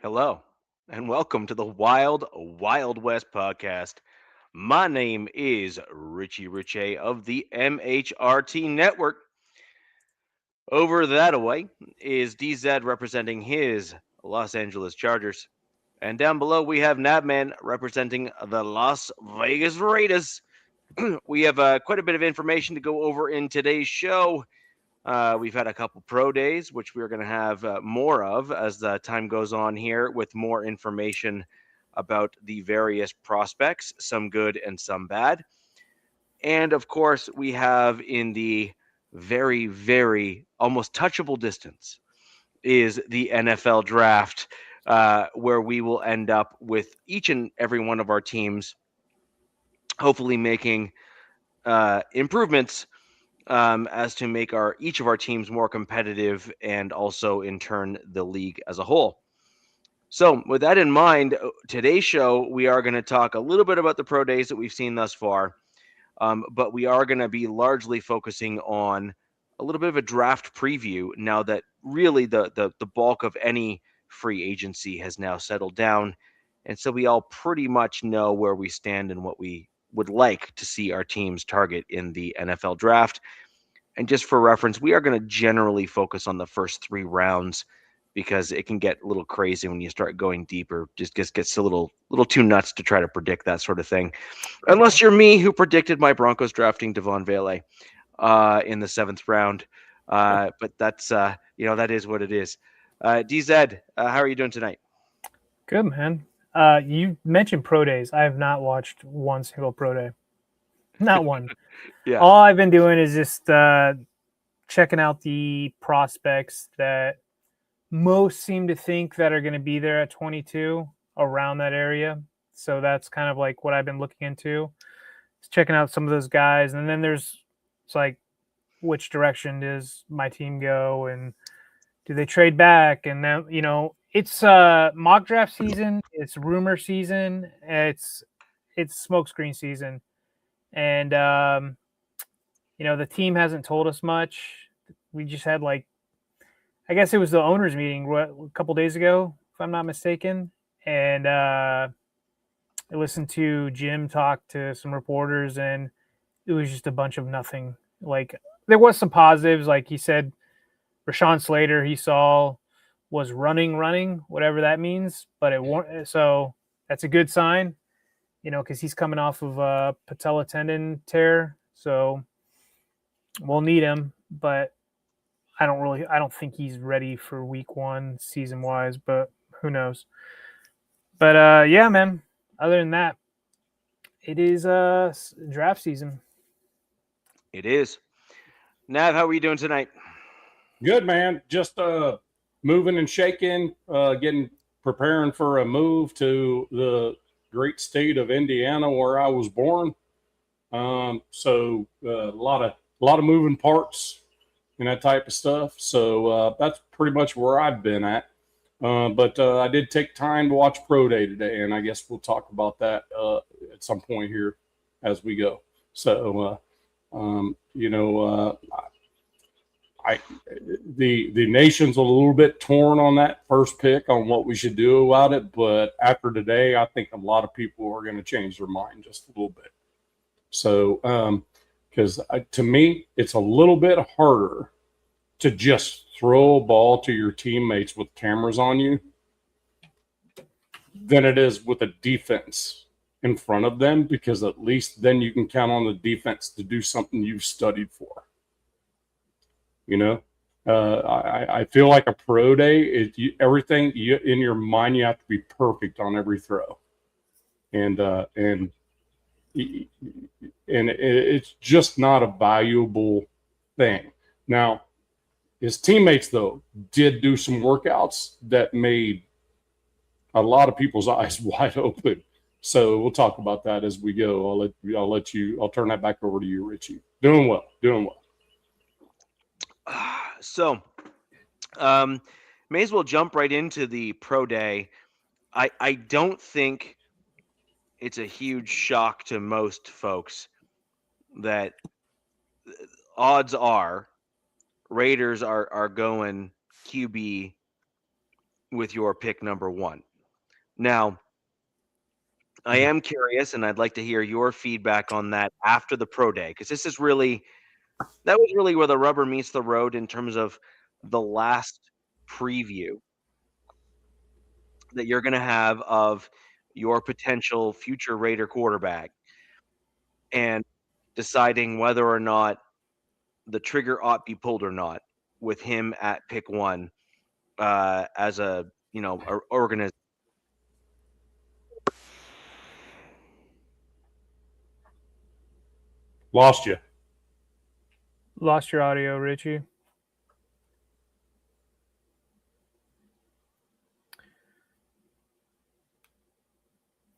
Hello, and welcome to the Wild Wild West podcast. My name is Richie Riche of the MHRT Network. Over that away is DZ representing his Los Angeles Chargers. And down below we have Nabman representing the Las Vegas Raiders. We have quite a bit of information to go over in today's show. We've had a couple pro days, which we're going to have more of as the time goes on here with more information about the various prospects, some good and some bad. And of course, we have in the very, very almost touchable distance is the NFL draft, where we will end up with each and every one of our teams hopefully making improvements as to make our each of our teams more competitive and also in turn the league as a whole. So with that in mind, today's show we are going to talk a little bit about the pro days that we've seen thus far, but we are going to be largely focusing on a little bit of a draft preview now that really the bulk of any free agency has now settled down, and so we all pretty much know where we stand and what we would like to see our teams target in the NFL draft. And just for reference, we are going to generally focus on the first 3 rounds because it can get a little crazy when you start going deeper. Just gets a little too nuts to try to predict that sort of thing. Unless you're me, who predicted my Broncos drafting Devon Vele in the 7th round. But that's that is what it is. DZ, how are you doing tonight? Good, man. You mentioned pro days. I have not watched one single pro day. Not one. Yeah. All I've been doing is just checking out the prospects that most seem to think that are going to be there at 22 around that area. So that's kind of like what I've been looking into. Just checking out some of those guys. And then it's like, which direction does my team go? And do they trade back? And then, it's mock draft season. It's rumor season. It's smokescreen season. And, the team hasn't told us much. We just had I guess it was the owners meeting a couple days ago, if I'm not mistaken. And I listened to Jim talk to some reporters, and it was just a bunch of nothing. Like, there was some positives. Like he said, Rashawn Slater, he saw was running, whatever that means. But so that's a good sign, because he's coming off of a patella tendon tear. So we'll need him, but I don't think he's ready for week 1 season wise, but who knows? But yeah, man. Other than that, it is draft season. It is. Nav, how are you doing tonight? Good, man. Just moving and shaking, getting preparing for a move to the great state of Indiana where I was born. So a lot of moving parts and that type of stuff. So that's pretty much where I've been at. But I did take time to watch Pro Day today, and I guess we'll talk about that at some point here as we go. So, the nation's a little bit torn on that first pick on what we should do about it, but after today, I think a lot of people are going to change their mind just a little bit. So, because to me, it's a little bit harder to just throw a ball to your teammates with cameras on you than it is with a defense in front of them, because at least then you can count on the defense to do something you've studied for. I feel like a pro day, everything in your mind, you have to be perfect on every throw. And it's just not a valuable thing. Now, his teammates, though, did do some workouts that made a lot of people's eyes wide open. So we'll talk about that as we go. I'll turn that back over to you, Richie. Doing well. So, may as well jump right into the pro day. I don't think it's a huge shock to most folks that odds are Raiders are going QB with your pick number 1. Now, I am curious, and I'd like to hear your feedback on that after the pro day, because that was really where the rubber meets the road in terms of the last preview that you're going to have of your potential future Raider quarterback and deciding whether or not the trigger ought be pulled or not with him at pick 1 as a organization. Lost you. Lost your audio, Richie.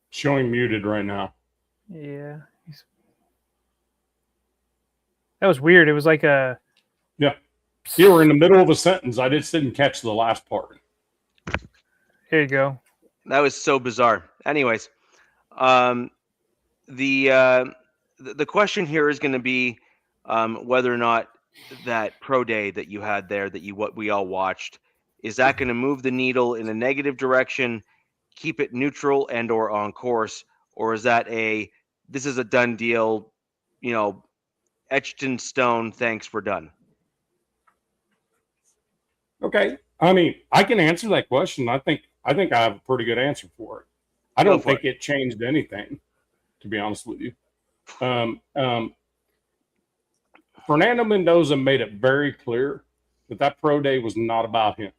Showing muted right now. Yeah. That was weird. It was like a... Yeah. You were in the middle of a sentence. I just didn't catch the last part. Here you go. That was so bizarre. Anyways, the question here is going to be whether or not that pro day that you had there, what we all watched, is that going to move the needle in a negative direction, keep it neutral and or on course, or is that this is a done deal, etched in stone, thanks, we're done? Okay. I mean, I can answer that question. I think I have a pretty good answer for it. I don't think it changed anything, to be honest with you. Fernando Mendoza made it very clear that pro day was not about him.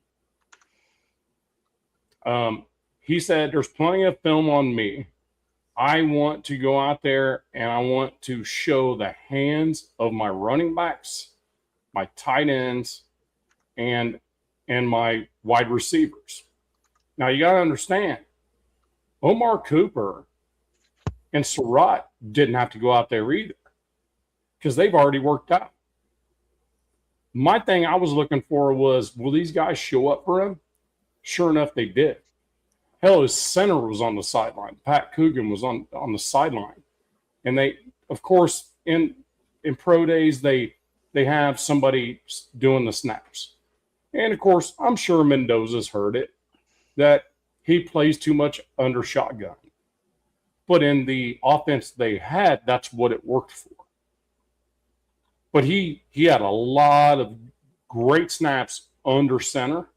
He said, there's plenty of film on me. I want to go out there and I want to show the hands of my running backs, my tight ends, and my wide receivers. Now, you got to understand, Omar Cooper and Surratt didn't have to go out there either because they've already worked out. My thing I was looking for was, will these guys show up for him? Sure enough, they did. Hell, his center was on the sideline. Pat Coogan was on the sideline. And they, of course, in pro days, they have somebody doing the snaps. And, of course, I'm sure Mendoza's heard it, that he plays too much under shotgun. But in the offense they had, that's what it worked for. But he had a lot of great snaps under center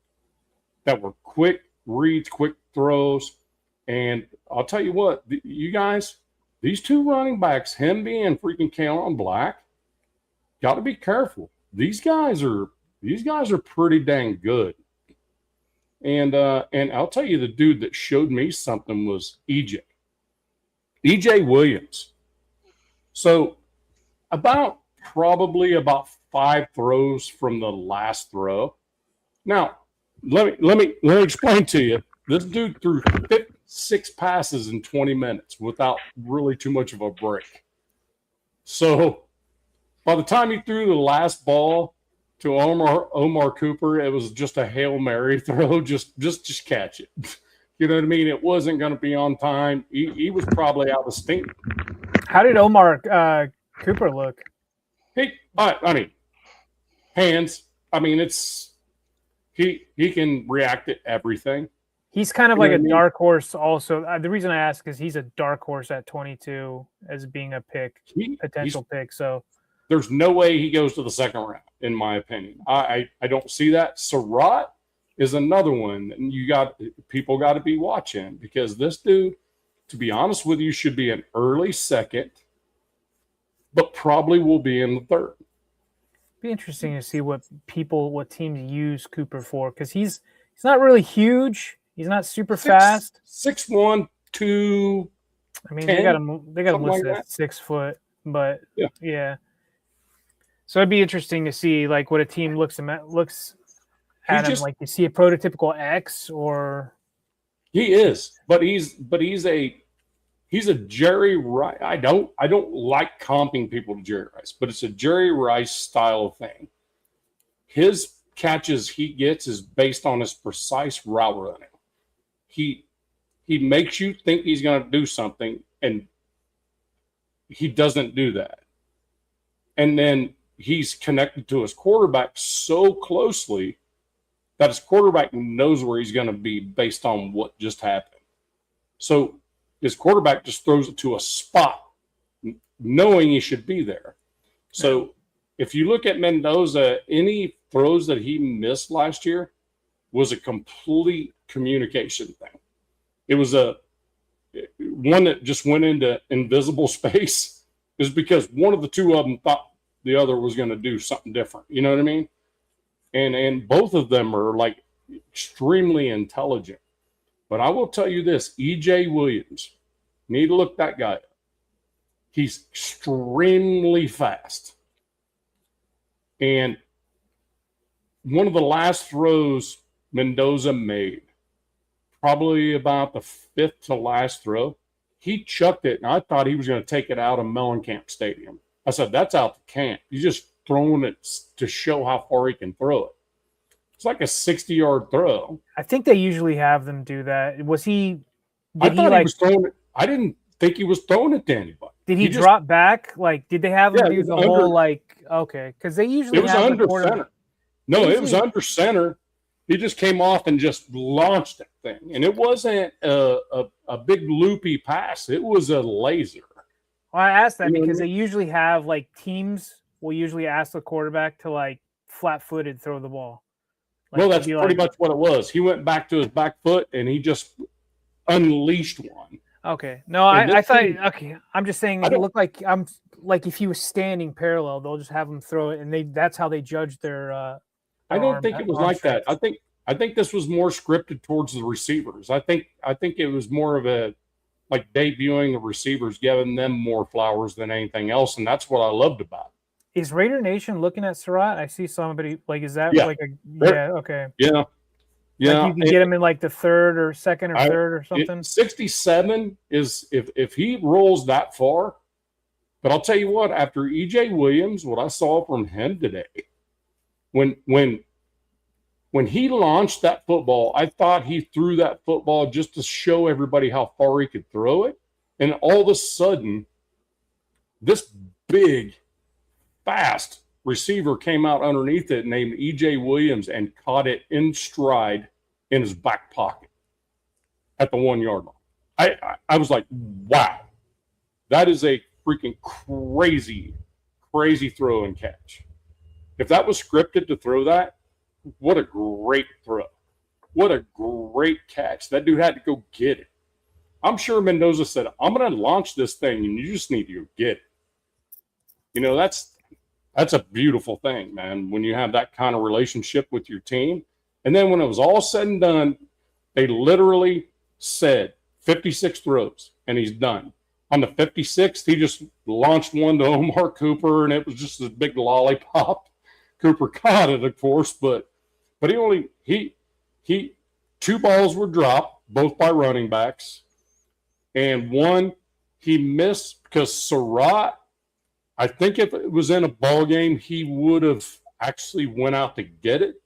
that were quick reads, quick throws. And I'll tell you what, you guys, these two running backs, him being freaking Kalen Black, got to be careful. These guys are pretty dang good. And I'll tell you, the dude that showed me something was EJ Williams. So probably about 5 throws from the last throw. Now, let me explain to you. This dude threw 6 passes in 20 minutes without really too much of a break. So by the time he threw the last ball to Omar Cooper, it was just a Hail Mary throw. Just catch it. You know what I mean? It wasn't going to be on time. He was probably out of steam. How did Omar Cooper look? I mean, hands. I mean, he can react to everything. He's kind of like a dark horse also. The reason I ask is he's a dark horse at 22 as being a potential pick. So there's no way he goes to the second round, in my opinion. I don't see that. Surratt is another one, and people got to be watching, because this dude, to be honest with you, should be an early second, but probably will be in the third. Be interesting to see what teams use Cooper for, because he's not really huge. He's not super fast. 6'1", 2. I mean, 10, they got him listed at 6 foot, but yeah. So it'd be interesting to see like what a team looks at him. Like, you see a prototypical X, or he is, but he's a Jerry Rice. I don't like comping people to Jerry Rice, but it's a Jerry Rice style of thing. His catches he gets is based on his precise route running. He makes you think he's going to do something, and he doesn't do that. And then he's connected to his quarterback so closely that his quarterback knows where he's going to be based on what just happened. So his quarterback just throws it to a spot, knowing he should be there. So if you look at Mendoza, any throws that he missed last year was a complete communication thing. It was one that just went into invisible space, is because one of the two of them thought the other was going to do something different. You know what I mean? And both of them are like extremely intelligent. But I will tell you this, EJ Williams, need to look that guy up. He's extremely fast. And one of the last throws Mendoza made, probably about the fifth to last throw, he chucked it, and I thought he was going to take it out of Mellencamp Stadium. I said, that's out the camp. He's just throwing it to show how far he can throw it. It's like a 60-yard throw. I think they usually have them do that. Was he? I thought he was throwing it. I didn't think he was throwing it to anybody. Did he drop back? Like, did they have him do the whole like? Okay, because they usually it was have under center. No, it was under center. He just came off and just launched that thing, and it wasn't a big loopy pass. It was a laser. Well, I asked that because they usually have like teams will usually ask the quarterback to like flat-footed throw the ball. Like, well, that's pretty much what it was. He went back to his back foot and he just unleashed one. Okay. No, I thought. Okay, I'm just saying. It looked like if he was standing parallel, they'll just have him throw it, and that's how they judge their. I don't think it was like that. I think this was more scripted towards the receivers. I think it was more of a like debuting the receivers, giving them more flowers than anything else, and that's what I loved about it. Is Raider Nation looking at Surratt? I see somebody like. Is that like a okay? Yeah. Yeah, like you can get him in like the third or second or third or something. 67 is if he rolls that far. But I'll tell you what, after EJ Williams, what I saw from him today, when he launched that football, I thought he threw that football just to show everybody how far he could throw it. And all of a sudden, this big, fast receiver came out underneath it named EJ Williams and caught it in stride in his back pocket at the 1 yard line. I was like, wow, that is a freaking crazy throw and catch. If that was scripted to throw that, what a great throw. What a great catch. That dude had to go get it. I'm sure Mendoza said, I'm going to launch this thing and you just need to go get it. You know, that's a beautiful thing, man, when you have that kind of relationship with your team. And then when it was all said and done, they literally said 56 throws, and he's done. On the 56th, he just launched one to Omar Cooper, and it was just this big lollipop. Cooper caught it, of course, but he two balls were dropped, both by running backs, and one he missed because Surratt, I think if it was in a ball game, he would have actually went out to get it.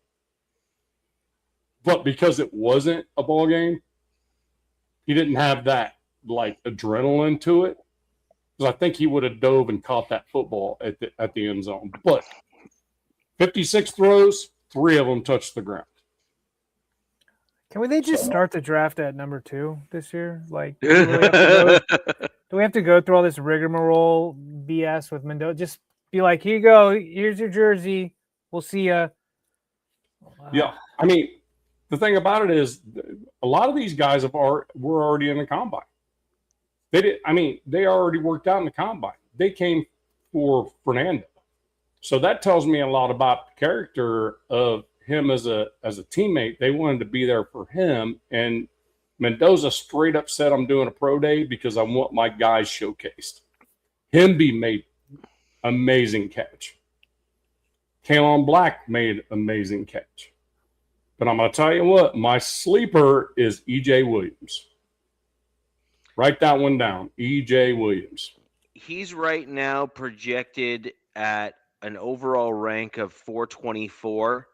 But because it wasn't a ball game, he didn't have that like adrenaline to it. Because I think he would have dove and caught that football at the end zone. But 56 throws, 3 of them touched the ground. Can they just start the draft at number 2 this year? Like, do we have to go through all this rigmarole BS with Mendoza? Just be like, here you go. Here's your jersey. We'll see ya. Yeah, I mean, the thing about it is, a lot of these guys were already in the combine. They already worked out in the combine. They came for Fernando, so that tells me a lot about the character of him as a teammate. They wanted to be there for him, and Mendoza straight up said, I'm doing a pro day because I want my guys showcased. Hemby made amazing catch. Kalon Black made amazing catch. But I'm going to tell you what, my sleeper is EJ Williams. Write that one down, EJ Williams. He's right now projected at an overall rank of 424.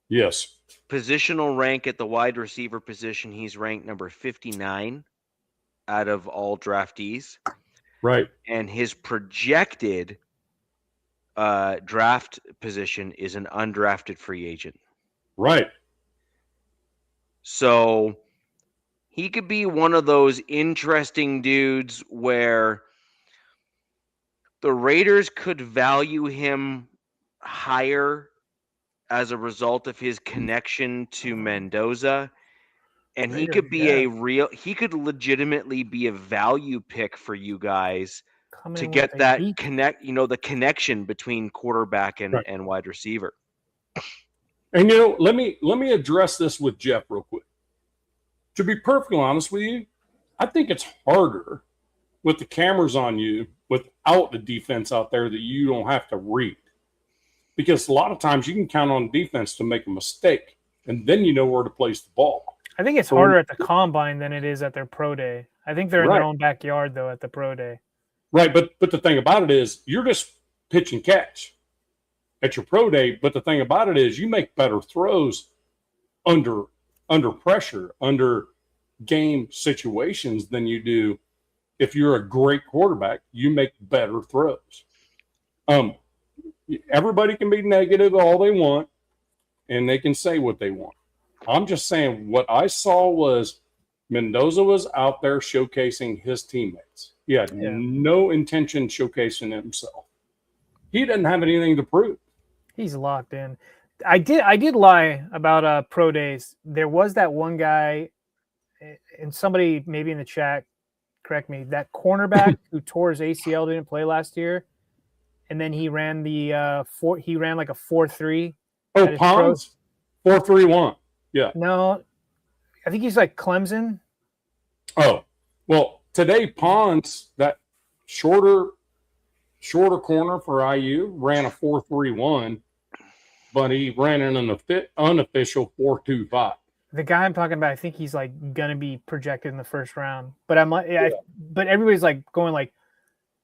Yes. Positional rank at the wide receiver position, he's ranked number 59 out of all draftees. Right. And his projected draft position is an undrafted free agent. Right. So he could be one of those interesting dudes where the Raiders could value him higher as a result of his connection to Mendoza. And he Raiders, could be yeah, he could legitimately be a value pick for you guys coming to in with get a that beak. the connection between quarterback Right. and wide receiver. And let me address this with Jeff real quick. To be perfectly honest with you, I think it's harder with the cameras on you without the defense out there that you don't have to read. Because a lot of times you can count on defense to make a mistake, and then you know where to place the ball. I think it's harder at the combine than it is at their pro day. I think they're in their own backyard though at the pro day. Right, but the thing about it is you're just pitch and catch at your pro day. But the thing about it is you make better throws under pressure, under game situations than you do if you're a great quarterback. You make better throws. Everybody can be negative all they want, and they can say what they want. I'm just saying what I saw was Mendoza was out there showcasing his teammates. He had no intention showcasing himself. He didn't have anything to prove. He's locked in. I did lie about pro days. There was that one guy, and somebody maybe in the chat, correct me, that cornerback who tore his ACL, didn't play last year, and then he ran he ran like a 4.3. Oh, Pons? 4.31. Yeah. No, I think he's like Clemson. Oh, well, today Pons, that shorter corner for IU, ran a 4.31, but he ran in an unofficial 4.25. The guy I'm talking about, I think he's like gonna be projected in the first round. But I'm like, but everybody's like going like,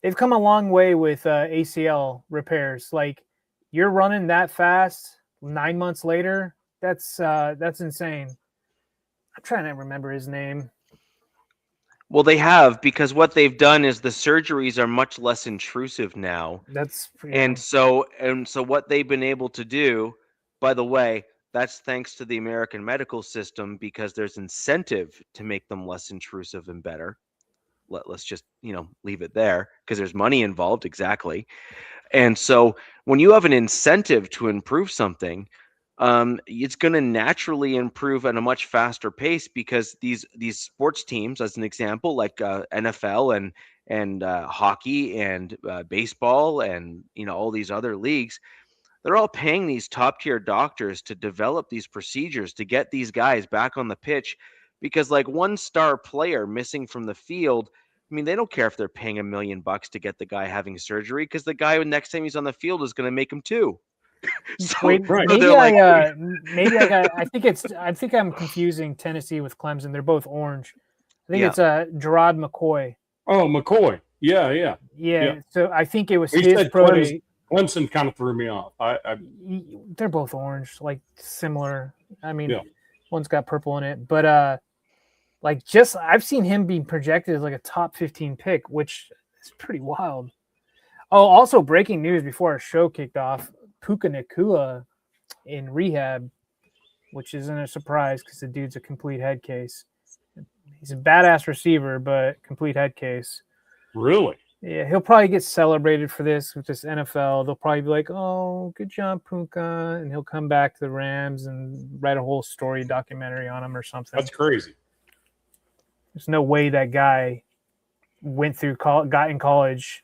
they've come a long way with ACL repairs. Like, you're running that fast 9 months later. That's insane. I'm trying to remember his name. Well, they have, because what they've done is the surgeries are much less intrusive now. And so what they've been able to do, by the way, that's thanks to the American medical system, because there's incentive to make them less intrusive and better. Let's just, leave it there, because there's money involved. Exactly. And so when you have an incentive to improve something, it's going to naturally improve at a much faster pace, because these sports teams, as an example, like NFL and hockey and baseball and all these other leagues, they're all paying these top tier doctors to develop these procedures to get these guys back on the pitch, because like one star player missing from the field, I mean, they don't care if they're paying $1 million to get the guy having surgery, because the guy next time he's on the field is going to make him too. So, wait, I think I'm confusing Tennessee with Clemson. They're both orange. I think it's Gerard McCoy. Oh, McCoy. Yeah. So I think it was his pro day. Clemson kind of threw me off. They're both orange, like similar. I mean, one's got purple in it, but I've seen him being projected as like a top 15 pick, which is pretty wild. Oh, also breaking news before our show kicked off: Puka Nacua in rehab, which isn't a surprise because the dude's a complete head case. He's a badass receiver, but complete head case. Really? Yeah, he'll probably get celebrated for this with this NFL. They'll probably be like, "Oh, good job, Puka," and he'll come back to the Rams and write a whole story documentary on him or something. That's crazy. There's no way that guy got in college.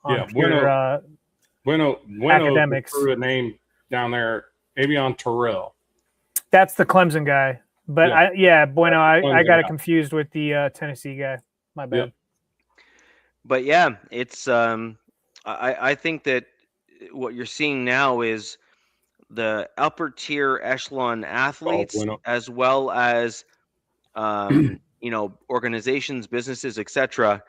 Bueno academics. Threw a name down there, maybe on Terrell. That's the Clemson guy. But Bueno, I got it confused with the Tennessee guy. My bad. Yeah. But yeah, it's I think that what you're seeing now is the upper tier echelon athletes, as well as organizations, businesses, etc.,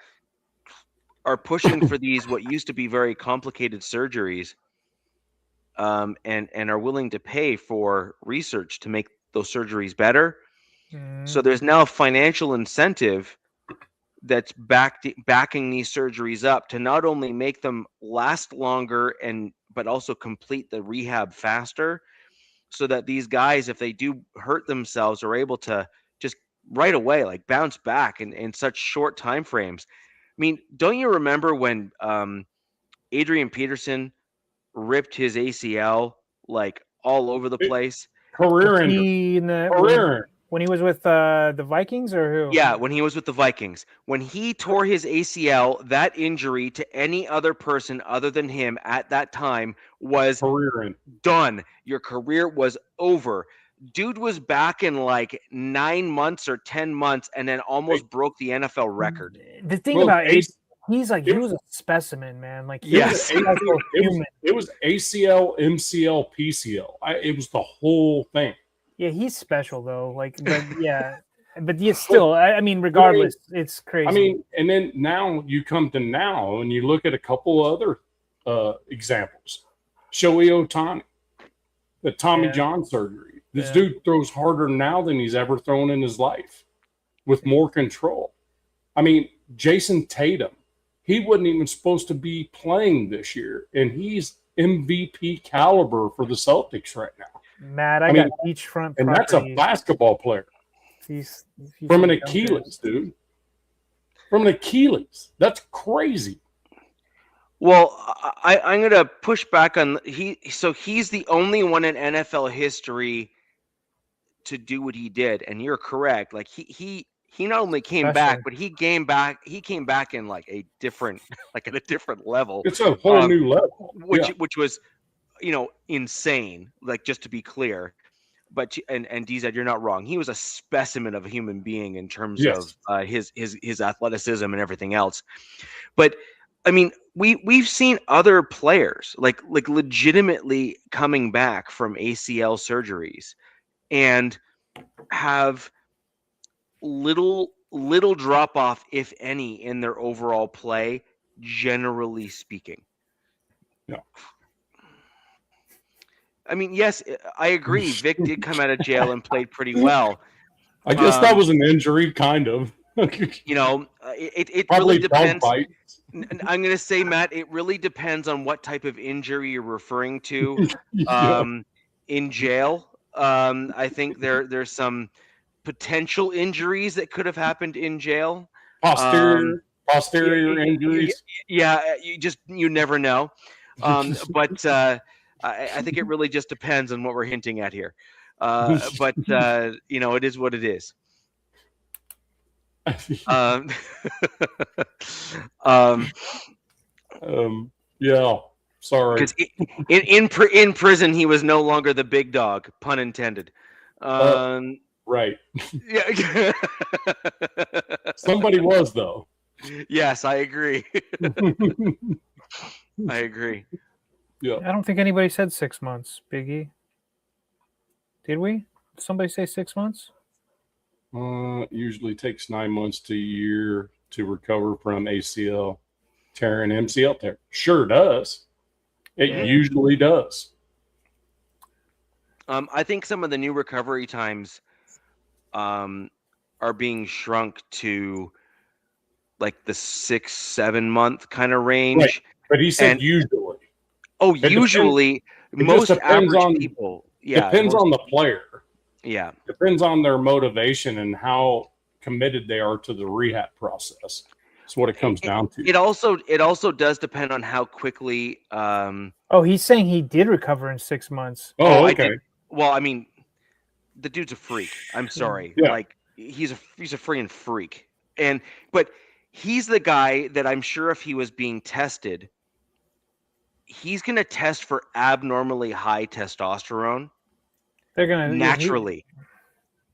are pushing for these what used to be very complicated surgeries, and are willing to pay for research to make those surgeries better. So there's now a financial incentive that's backing these surgeries up to not only make them last longer but also complete the rehab faster. so that these guys, if they do hurt themselves, are able to just right away like bounce back in such short time frames. I mean, don't you remember when Adrian Peterson ripped his ACL like all over the place? Career injury. He in the, Career. when he was with the Vikings or who? Yeah, when he was with the Vikings. When he tore his ACL, that injury to any other person other than him at that time was Career. done. Your career was over. Dude was back in like 9 months or 10 months and then almost broke the NFL record. The thing Well, about Ace, he's like, he was a specimen, man. Like, he Yes. was a human. It was ACL, MCL, PCL. It was the whole thing. Yeah, he's special though. Like, but yeah, but yeah, still, I mean, regardless, it's crazy. I mean, and then now you come to now and you look at a couple other examples. Shohei Ohtani, the Tommy John surgery. This dude throws harder now than he's ever thrown in his life, with more control. I mean, Jason Tatum, he wasn't even supposed to be playing this year, and he's MVP caliber for the Celtics right now. Matt, I got beachfront, and that's a basketball player. He's from an Achilles, dude. From an Achilles, that's crazy. Well, I'm gonna push back on So he's the only one in NFL history to do what he did, and you're correct. Like he not only came back, but he came back in like a different, like at a different level. It's a whole new level, which was, insane. Like, just to be clear, but and DZ, you're not wrong. He was a specimen of a human being in terms of his athleticism and everything else. But I mean, we've seen other players like legitimately coming back from ACL surgeries and have little drop off, if any, in their overall play, generally speaking. Yeah. I mean, yes, I agree. Vic did come out of jail and played pretty well. I guess that was an injury, kind of. It really depends. I'm going to say, Matt, it really depends on what type of injury you're referring to. In jail, I think there's some potential injuries that could have happened in jail. Posterior injuries. Yeah, you never know. But I think it really just depends on what we're hinting at here. But it is what it is. Yeah. Sorry. Because in prison he was no longer the big dog, pun intended. Right. Yeah. Somebody was, though. Yes, I agree. I agree. Yeah. I don't think anybody said 6 months, Biggie. Did we? Did somebody say 6 months? Usually takes 9 months to a year to recover from ACL tear and MCL tear. Sure does. It usually does. I think some of the new recovery times are being shrunk to like the 6-7 month kind of range. Right. But he said usually. Oh, usually most average people. Yeah. Depends on the player. Yeah. Depends on their motivation and how committed they are to the rehab process. That's what it comes down to. It also does depend on how quickly. He's saying he did recover in 6 months. Oh, okay. Well, I mean, the dude's a freak. I'm sorry. Yeah. Like he's a freaking freak. But he's the guy that I'm sure if he was being tested, he's going to test for abnormally high testosterone. They're going to naturally.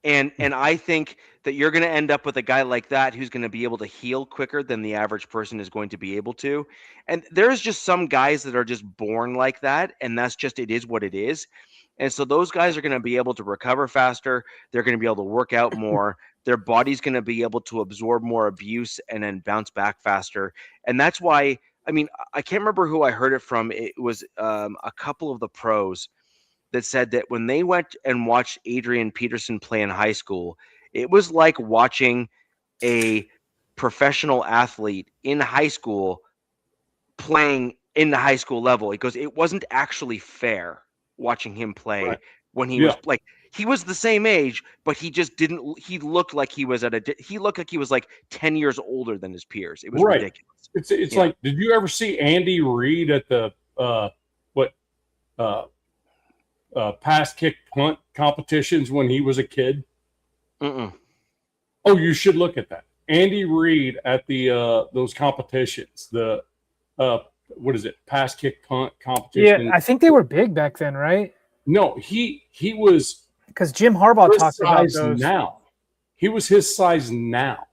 And I think that you're going to end up with a guy like that who's going to be able to heal quicker than the average person is going to be able to. And there's just some guys that are just born like that, and that's just, it is what it is. And so those guys are going to be able to recover faster. They're going to be able to work out more. Their body's going to be able to absorb more abuse and then bounce back faster. And that's why, I mean, I can't remember who I heard it from. It was a couple of the pros that said that when they went and watched Adrian Peterson play in high school, it was like watching a professional athlete in high school playing in the high school level. He goes, it wasn't actually fair watching him play when he was like he was the same age, but he just didn't. He looked like he was he looked like he was like 10 years older than his peers. It was ridiculous. It's like, did you ever see Andy Reid at the pass, kick, punt competitions when he was a kid? Mm-mm. Oh, you should look at that. Andy Reid at the those competitions. The what is it? Pass, kick, punt competition. Yeah, I think they were big back then, right? No, he was because Jim Harbaugh talked about those. Now he was his size now.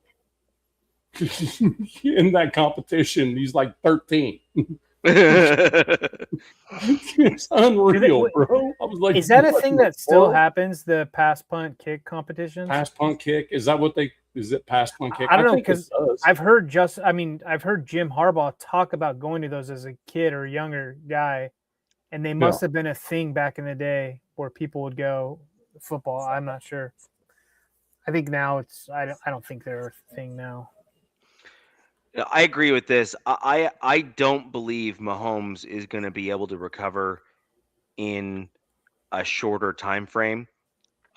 In that competition, he's like 13. It's unreal, bro. I was like, is that a thing that still happens? The pass, punt, kick competitions? Pass, punt, kick. Is that what they? Is it pass, punt, kick? I don't know, because I've heard Jim Harbaugh talk about going to those as a kid or a younger guy, and they must have been a thing back in the day where people would go football. I'm not sure. I think now it's. I don't think they're a thing now. I agree with this. I don't believe Mahomes is going to be able to recover in a shorter time frame.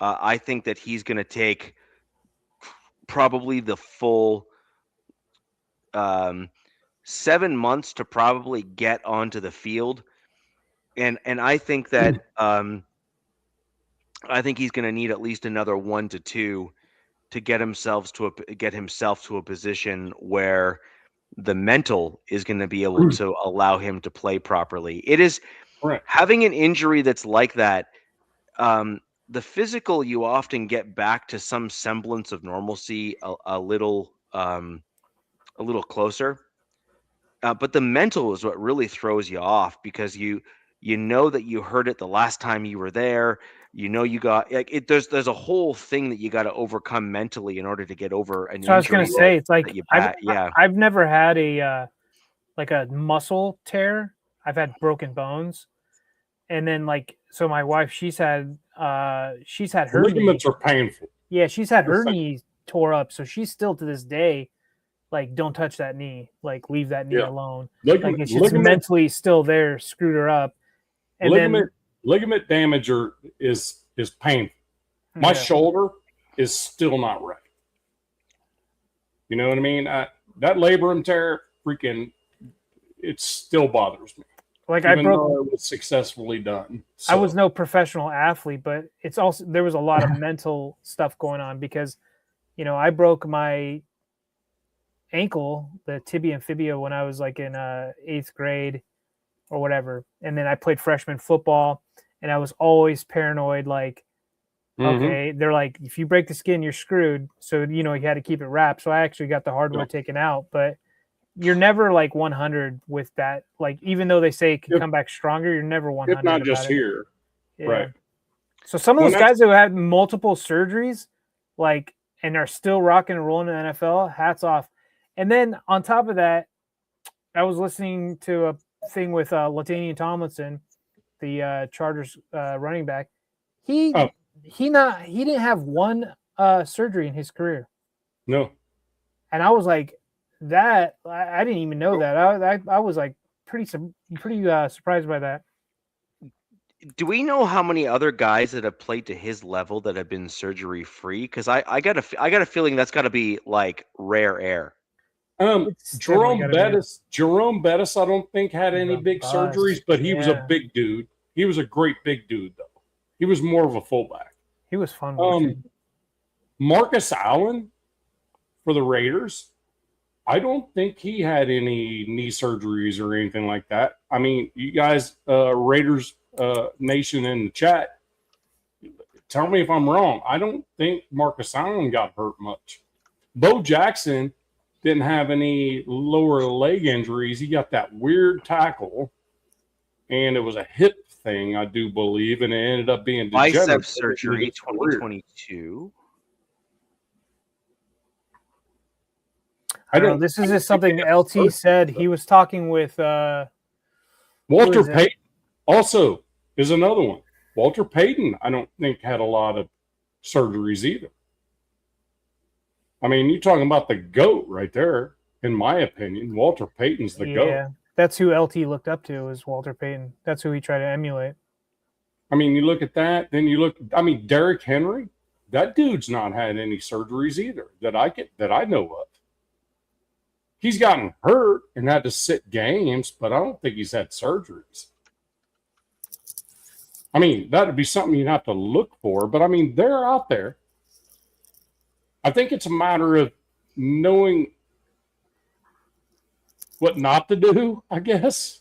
I think that he's going to take probably the full 7 months to probably get onto the field, and I think that I think he's going to need at least another 1 to 2 to get himself to a position where the mental is going to be able to allow him to play properly. It is having an injury that's like that. The physical, you often get back to some semblance of normalcy a little closer. But the mental is what really throws you off, because you know that you heard it the last time you were there. You know, you got like it. There's a whole thing that you got to overcome mentally in order to get over an injury. So I was going to say, it's like I've never had a like a muscle tear. I've had broken bones, and then so my wife, she's had her ligaments are painful. Yeah, she's had her knee tore up, so she's still to this day like, don't touch that knee, like leave that knee alone. It's just mentally still there, screwed her up. And ligament damage is painful. My shoulder is still not right. You know what I mean? That labrum tear, it still bothers me. Like even though it was successfully done. So. I was no professional athlete, but it's also there was a lot of mental stuff going on, because, I broke my ankle, the tibia and fibia, when I was like in 8th grade or whatever, and then I played freshman football, and I was always paranoid, like, okay, they're like, if you break the skin, you're screwed. So you had to keep it wrapped. So I actually got the hardware taken out, but you're never like 100 with that. Like, even though they say it can come back stronger, you're never 100. If not just here, right? So some of those guys who had multiple surgeries, like, and are still rocking and rolling in the NFL, hats off. And then on top of that, I was listening to a thing with LaDainian Tomlinson, the Chargers running back. He didn't have one surgery in his career. No. And I was like, that I didn't even know that. I was like pretty surprised by that. Do we know how many other guys that have played to his level that have been surgery free? Because I got a feeling that's got to be like rare air. Jerome Bettis, I don't think had any big surgeries, but he was a big dude. He was a great big dude, though. He was more of a fullback. He was fun. Marcus Allen for the Raiders, I don't think he had any knee surgeries or anything like that. I mean, you guys, Raiders Nation in the chat, tell me if I'm wrong. I don't think Marcus Allen got hurt much. Bo Jackson didn't have any lower leg injuries. He got that weird tackle, and it was a hip thing, I do believe, and it ended up being bicep surgery 2022. I don't know. This is just something LT said. He was talking with Walter Payton. Also, is another one. Walter Payton, I don't think had a lot of surgeries either. I mean, you're talking about the GOAT right there, in my opinion. Walter Payton's the GOAT. Yeah, that's who LT looked up to, is Walter Payton. That's who he tried to emulate. I mean, you look at that, then you look. I mean, Derrick Henry, that dude's not had any surgeries either that I know of. He's gotten hurt and had to sit games, but I don't think he's had surgeries. I mean, that would be something you'd have to look for, but I mean, they're out there. I think it's a matter of knowing what not to do, I guess.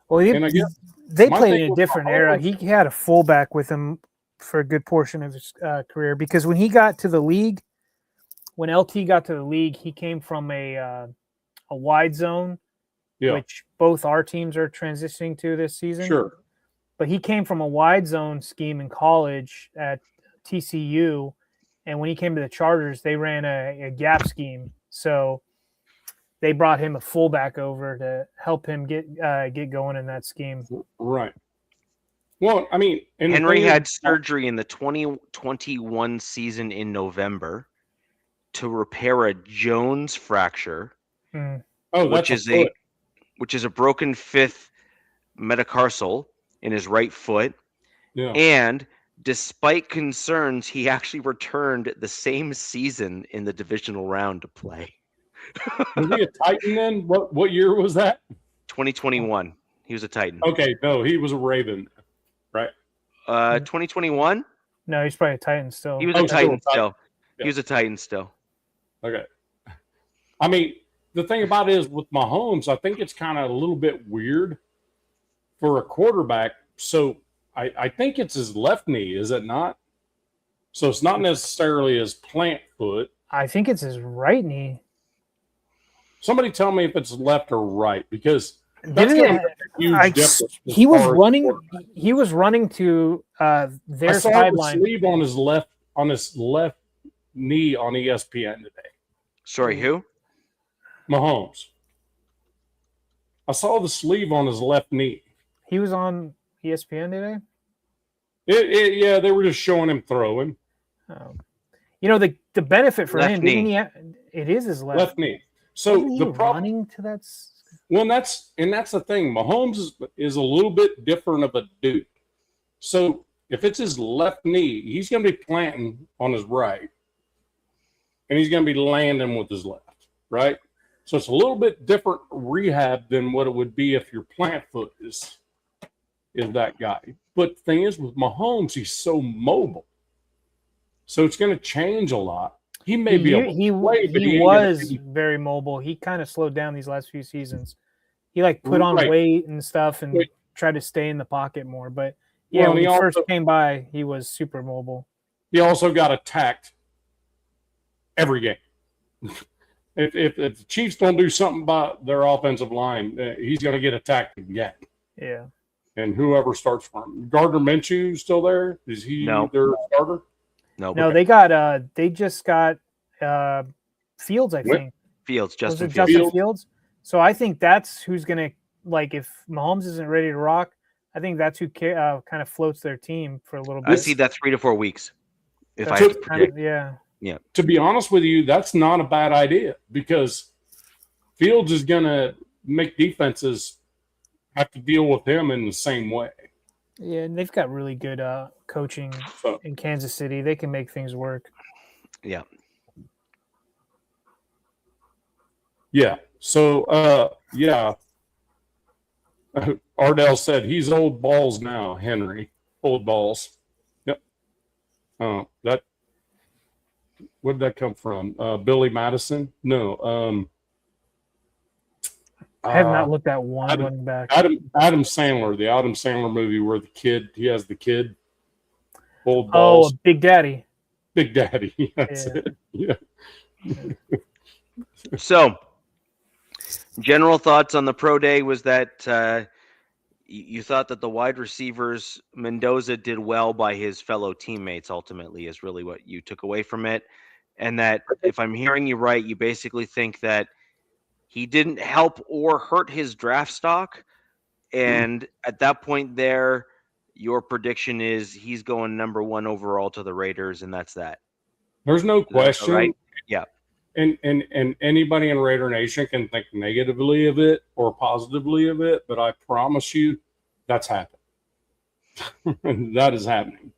Well, And I guess they my played thing in a with different Mahomes- era. He had a fullback with him for a good portion of his career because when he got to the league, when LT got to the league, he came from a wide zone, Yeah, which both our teams are transitioning to this season. sure. But he came from a wide zone scheme in college at TCU, and when he came to the Chargers, they ran a gap scheme. So they brought him a fullback over to help him get going in that scheme. Right. Well, I mean, and the Henry thing is- had surgery in the 2021 season in November to repair a Jones fracture, Mm. Oh, which that's is a broken fifth metatarsal in his right foot. yeah. And despite concerns, he actually returned the same season in the divisional round to play. Was he a Titan then? What year was that? 2021. He was a Titan. Okay, no, he was a Raven, right? 2021. No, he's probably a Titan still. He was Oh, a Titan still a still. Titan. He was a Titan still. Okay. I mean, the thing about it is with Mahomes, I think it's kind of a little bit weird for a quarterback. So I think it's his left knee, is it not? So it's not necessarily his plant foot. I think it's his right knee. Somebody tell me if it's left or right, because that's Didn't going to it- make a huge I- difference. as he was far as running. quarterback. He was running to I their saw the sideline. sleeve on his left knee on ESPN today. Sorry, who? Mahomes. I saw the sleeve on his left knee. He was on ESPN today. Yeah, they were just showing him throwing You know the benefit for Left him. knee. Didn't he it is his left. left knee. So Wasn't he the problem, running to that. well, that's the thing. Mahomes is a little bit different of a dude. So if it's his left knee, he's going to be planting on his right, and he's going to be landing with his left, right? So it's a little bit different rehab than what it would be if your plant foot is that guy. But the thing is, with Mahomes, he's so mobile, so it's going to change a lot. He may be able to play, but he ain't was gonna be- very mobile. He kind of slowed down these last few seasons. He like put on Right. weight and stuff and Right. tried to stay in the pocket more. But yeah, Well, when he he first also- came by, he was super mobile. He also got attacked every game. If the Chiefs don't do something about their offensive line, he's going to get attacked again. Yeah. And whoever starts for him, Gardner Minshew still there? Is he No. their starter? No, No, they just got Fields, I What? think. Fields. Was Justin it Fields. Justin Fields? So I think that's who's going to, like, if Mahomes isn't ready to rock, I think that's who kind of floats their team for a little bit. I see that 3 to 4 weeks. If I That's have to kind predict. of, yeah. To be honest with you, that's not a bad idea because Fields is going to make defenses have to deal with him in the same way. Yeah, and they've got really good coaching So, in Kansas City. They can make things work. Yeah. yeah. So, yeah. Ardell said he's old balls now, Henry. Old balls. Yep. That. Where did that come from? Billy Madison? No. I have not looked at one Adam- running back. Adam Sandler, the Adam Sandler movie where he has the kid. Old Oh, balls. Big Daddy. Big Daddy. That's Yeah. it. Yeah. So, general thoughts on the pro day was that you thought that the wide receivers, Mendoza did well by his fellow teammates, ultimately, is really what you took away from it. And that, if I'm hearing you right, you basically think that he didn't help or hurt his draft stock. And at that point there, your prediction is he's going number 1 overall to the Raiders, and that's that. There's no question. right? Yeah. And anybody in Raider Nation can think negatively of it or positively of it, but I promise you that's happened. That is happening.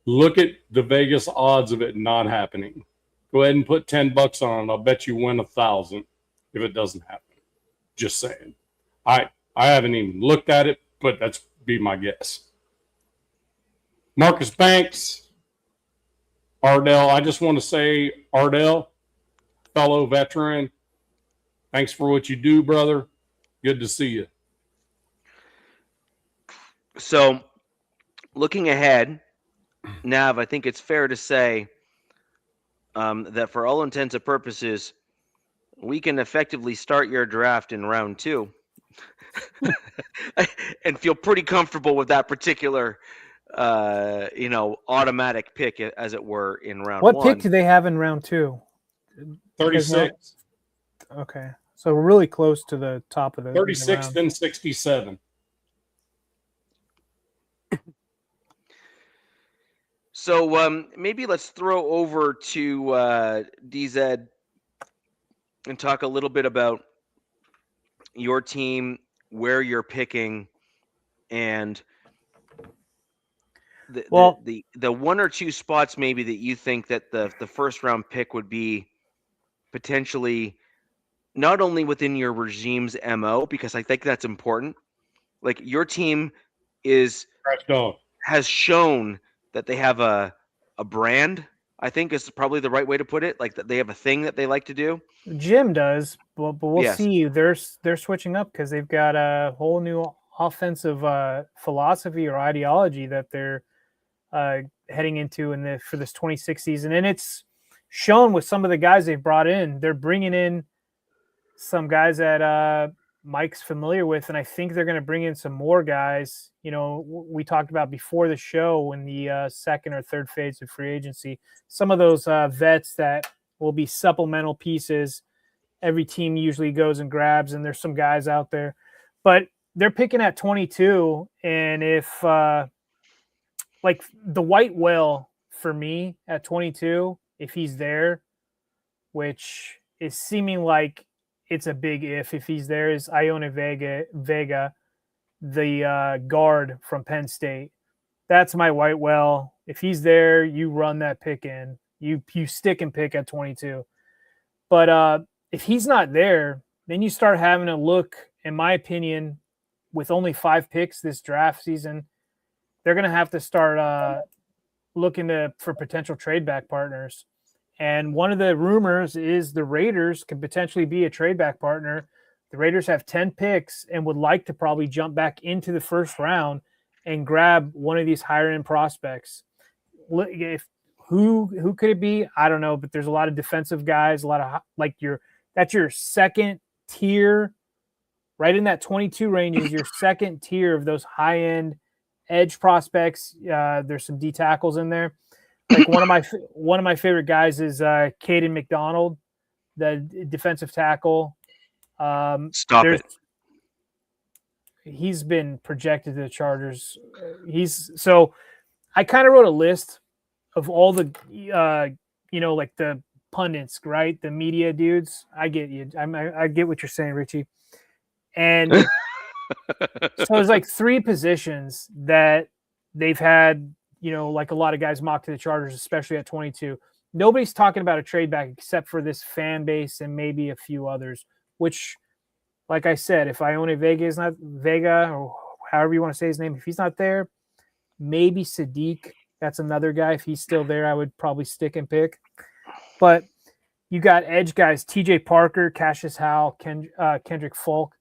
Look at the Vegas odds of it not happening. Go ahead and put $10 on it. I'll bet you win 1,000 if it doesn't happen. Just saying. I haven't even looked at it, but that's be my guess. Marcus Banks, Ardell. I just want to say, Ardell, fellow veteran, thanks for what you do, brother. Good to see you. So, looking ahead, Nav, I think it's fair to say that for all intents and purposes, we can effectively start your draft in round 2 and feel pretty comfortable with that particular, automatic pick, as it were, in round 1. What pick do they have in round 2? 36. Okay. So we're really close to the top of the 36, round. then 67. So maybe let's throw over to DZ and talk a little bit about your team, where you're picking, and the 1 or 2 spots maybe that you think that the first round pick would be potentially not only within your regime's MO, because I think that's important. Like, your team has shown that they have a brand, I think is probably the right way to put it. Like, that they have a thing that they like to do. Jim does, but we'll Yes. see. They're switching up because they've got a whole new offensive philosophy or ideology that they're heading into for this 26 season, and it's shown with some of the guys they've brought in. They're bringing in some guys that Mike's familiar with, and I think they're going to bring in some more guys. We talked about before the show in the second or third phase of free agency, some of those vets that will be supplemental pieces every team usually goes and grabs, and there's some guys out there. But they're picking at 22, and if like the white whale for me at 22, if he's there, which is seeming like it's a big if he's there, is Ione Vega, the guard from Penn State. That's my white whale. If he's there, you run that pick in. You stick and pick at 22. But if he's not there, then you start having to look, in my opinion, with only 5 picks this draft season, they're going to have to start looking for potential trade back partners. And one of the rumors is the Raiders could potentially be a trade back partner. The Raiders have 10 picks and would like to probably jump back into the first round and grab one of these higher end prospects. Who could it be? I don't know, but there's a lot of defensive guys, a lot of that's your second tier, right in that 22 range is your second tier of those high end edge prospects. There's some D tackles in there. Like one of my favorite guys is Caden McDonald, the defensive tackle. Stop it. He's been projected to the Chargers. So I kind of wrote a list of all the like the pundits, right? The media dudes. I get you. I get what you're saying, Richie. And so there's like 3 positions that they've had, like a lot of guys mock to the Chargers, especially at 22. Nobody's talking about a trade back except for this fan base and maybe a few others, which, like I said, if Ione Vega is not Vega, or however you want to say his name, if he's not there, maybe Sadiq. That's another guy. If he's still there, I would probably stick and pick. But you got edge guys, TJ Parker, Cassius Howell, Kendrick Folk.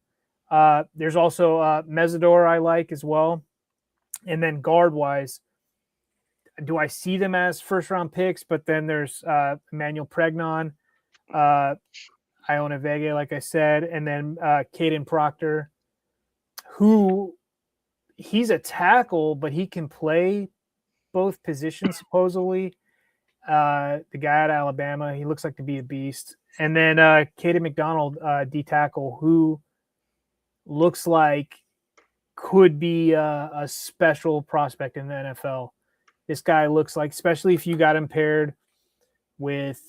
There's also Mesidor I like as well. And then guard-wise, do I see them as first-round picks? But then there's Emmanuel Pregnon, Ione Vega, like I said, and then Caden Proctor, who he's a tackle, but he can play both positions, supposedly. The guy at Alabama, he looks like to be a beast. And then Caden McDonald, D tackle, who looks like could be a special prospect in the NFL. This guy looks like, especially if you got him paired with,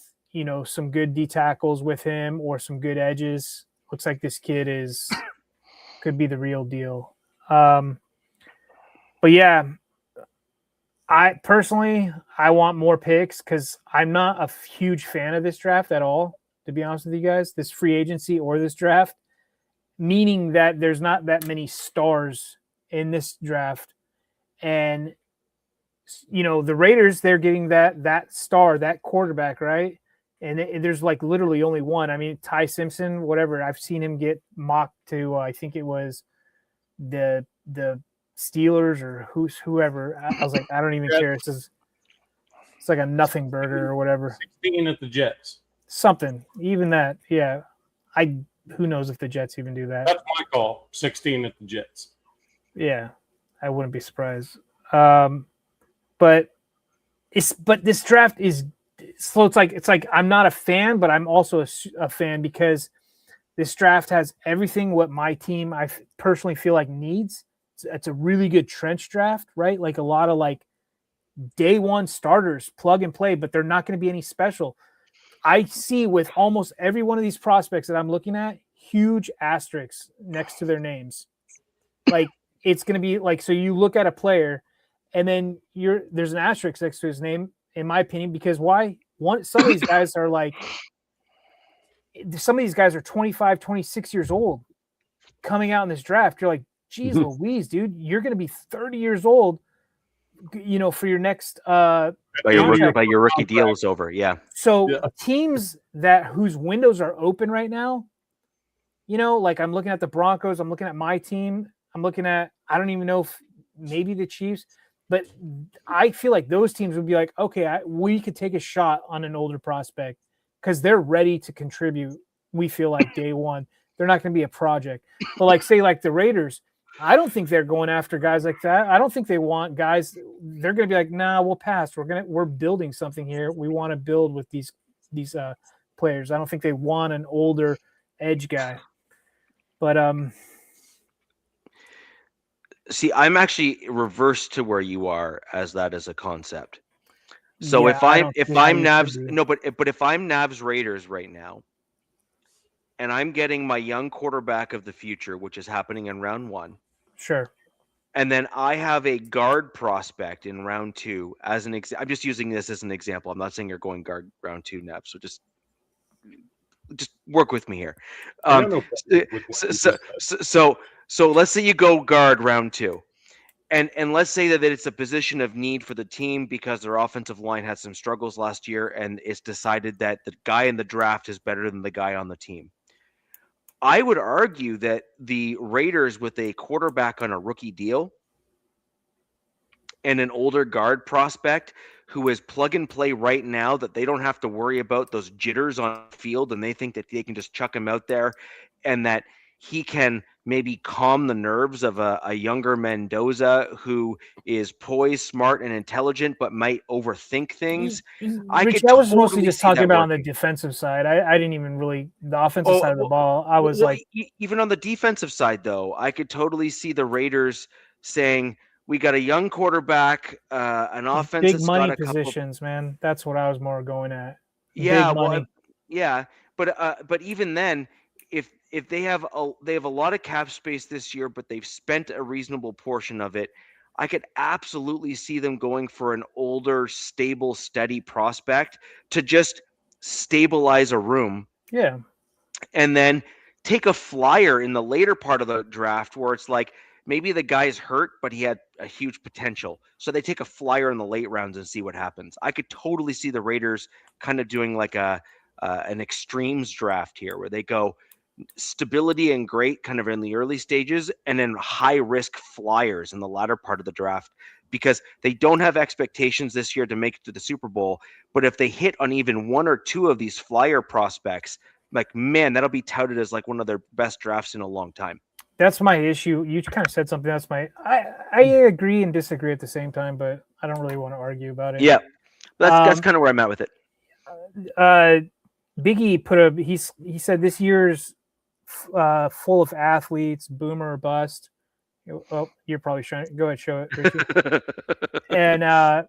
some good D tackles with him or some good edges, looks like this kid could be the real deal. But yeah, I personally want more picks because I'm not a huge fan of this draft at all, to be honest with you guys, this free agency or this draft, meaning that there's not that many stars in this draft. And, you know, the Raiders, they're getting that star, that quarterback, right? And there's like literally only one. I mean, Ty Simpson, whatever. I've seen him get mocked to, I think it was the Steelers or whoever. I was like, I don't even care. It's like a nothing burger or whatever. 16 at the Jets. Something, even that. Yeah. Who knows if the Jets even do that. That's my call. 16 at the Jets. Yeah. I wouldn't be surprised. But this draft is so it's like I'm not a fan, but I'm also a fan because this draft has everything what my team I personally feel like needs. It's a really good trench draft, right? Like a lot of like day one starters, plug and play, but they're not going to be any special. I see with almost every one of these prospects that I'm looking at, huge asterisks next to their names. Like it's going to be like, so you look at a player and then there's an asterisk next to his name, in my opinion, because why? Some of these guys are 25, 26 years old coming out in this draft. You're like, geez Louise, dude, you're going to be 30 years old, you know, for your next by your rookie deal is over. Yeah. So teams whose windows are open right now, you know, like I'm looking at the Broncos, I'm looking at my team, I'm looking at, I don't even know if maybe the Chiefs, but I feel like those teams would be like, okay, we could take a shot on an older prospect because they're ready to contribute. We feel like day one, they're not going to be a project. But like, say like the Raiders, I don't think they're going after guys like that. I don't think they want guys. They're going to be like, nah, we'll pass. We're building something here. We want to build with these players. I don't think they want an older edge guy. But see, I'm actually reversed to where you are as that as a concept. So yeah, if I'm Nav's Raiders right now, and I'm getting my young quarterback of the future, which is happening in round 1. Sure. And then I have a guard prospect in round 2 as an example. I'm just using this as an example. I'm not saying you're going guard round 2, Nav. So just work with me here. So let's say you go guard round 2. And let's say that it's a position of need for the team because their offensive line had some struggles last year, and it's decided that the guy in the draft is better than the guy on the team. I would argue that the Raiders, with a quarterback on a rookie deal and an older guard prospect who is plug and play right now, that they don't have to worry about those jitters on the field, and they think that they can just chuck him out there and that he can maybe calm the nerves of a younger Mendoza who is poised, smart, and intelligent, but might overthink things. I was mostly just talking about on the defensive side. I didn't even really the offensive side of the ball. I was like, even on the defensive side, though, I could totally see the Raiders saying, we got a young quarterback, an offense big money positions, man. That's what I was more going at. Yeah, but even then, if they have a lot of cap space this year, but they've spent a reasonable portion of it, I could absolutely see them going for an older, stable, steady prospect to just stabilize a room. Yeah. And then take a flyer in the later part of the draft where it's like maybe the guy's hurt, but he had a huge potential. So they take a flyer in the late rounds and see what happens. I could totally see the Raiders kind of doing like an extremes draft here where they go stability and great kind of in the early stages, and then high risk flyers in the latter part of the draft, because they don't have expectations this year to make it to the Super Bowl. But if they hit on even one or two of these flyer prospects, like, man, that'll be touted as like one of their best drafts in a long time. That's my issue. You kind of said something. I agree and disagree at the same time, but I don't really want to argue about it. Yeah, that's kind of where I'm at with it. Biggie he said this year's full of athletes, boomer or bust. Oh, you're probably showing it. Go ahead, show it, Richie. And I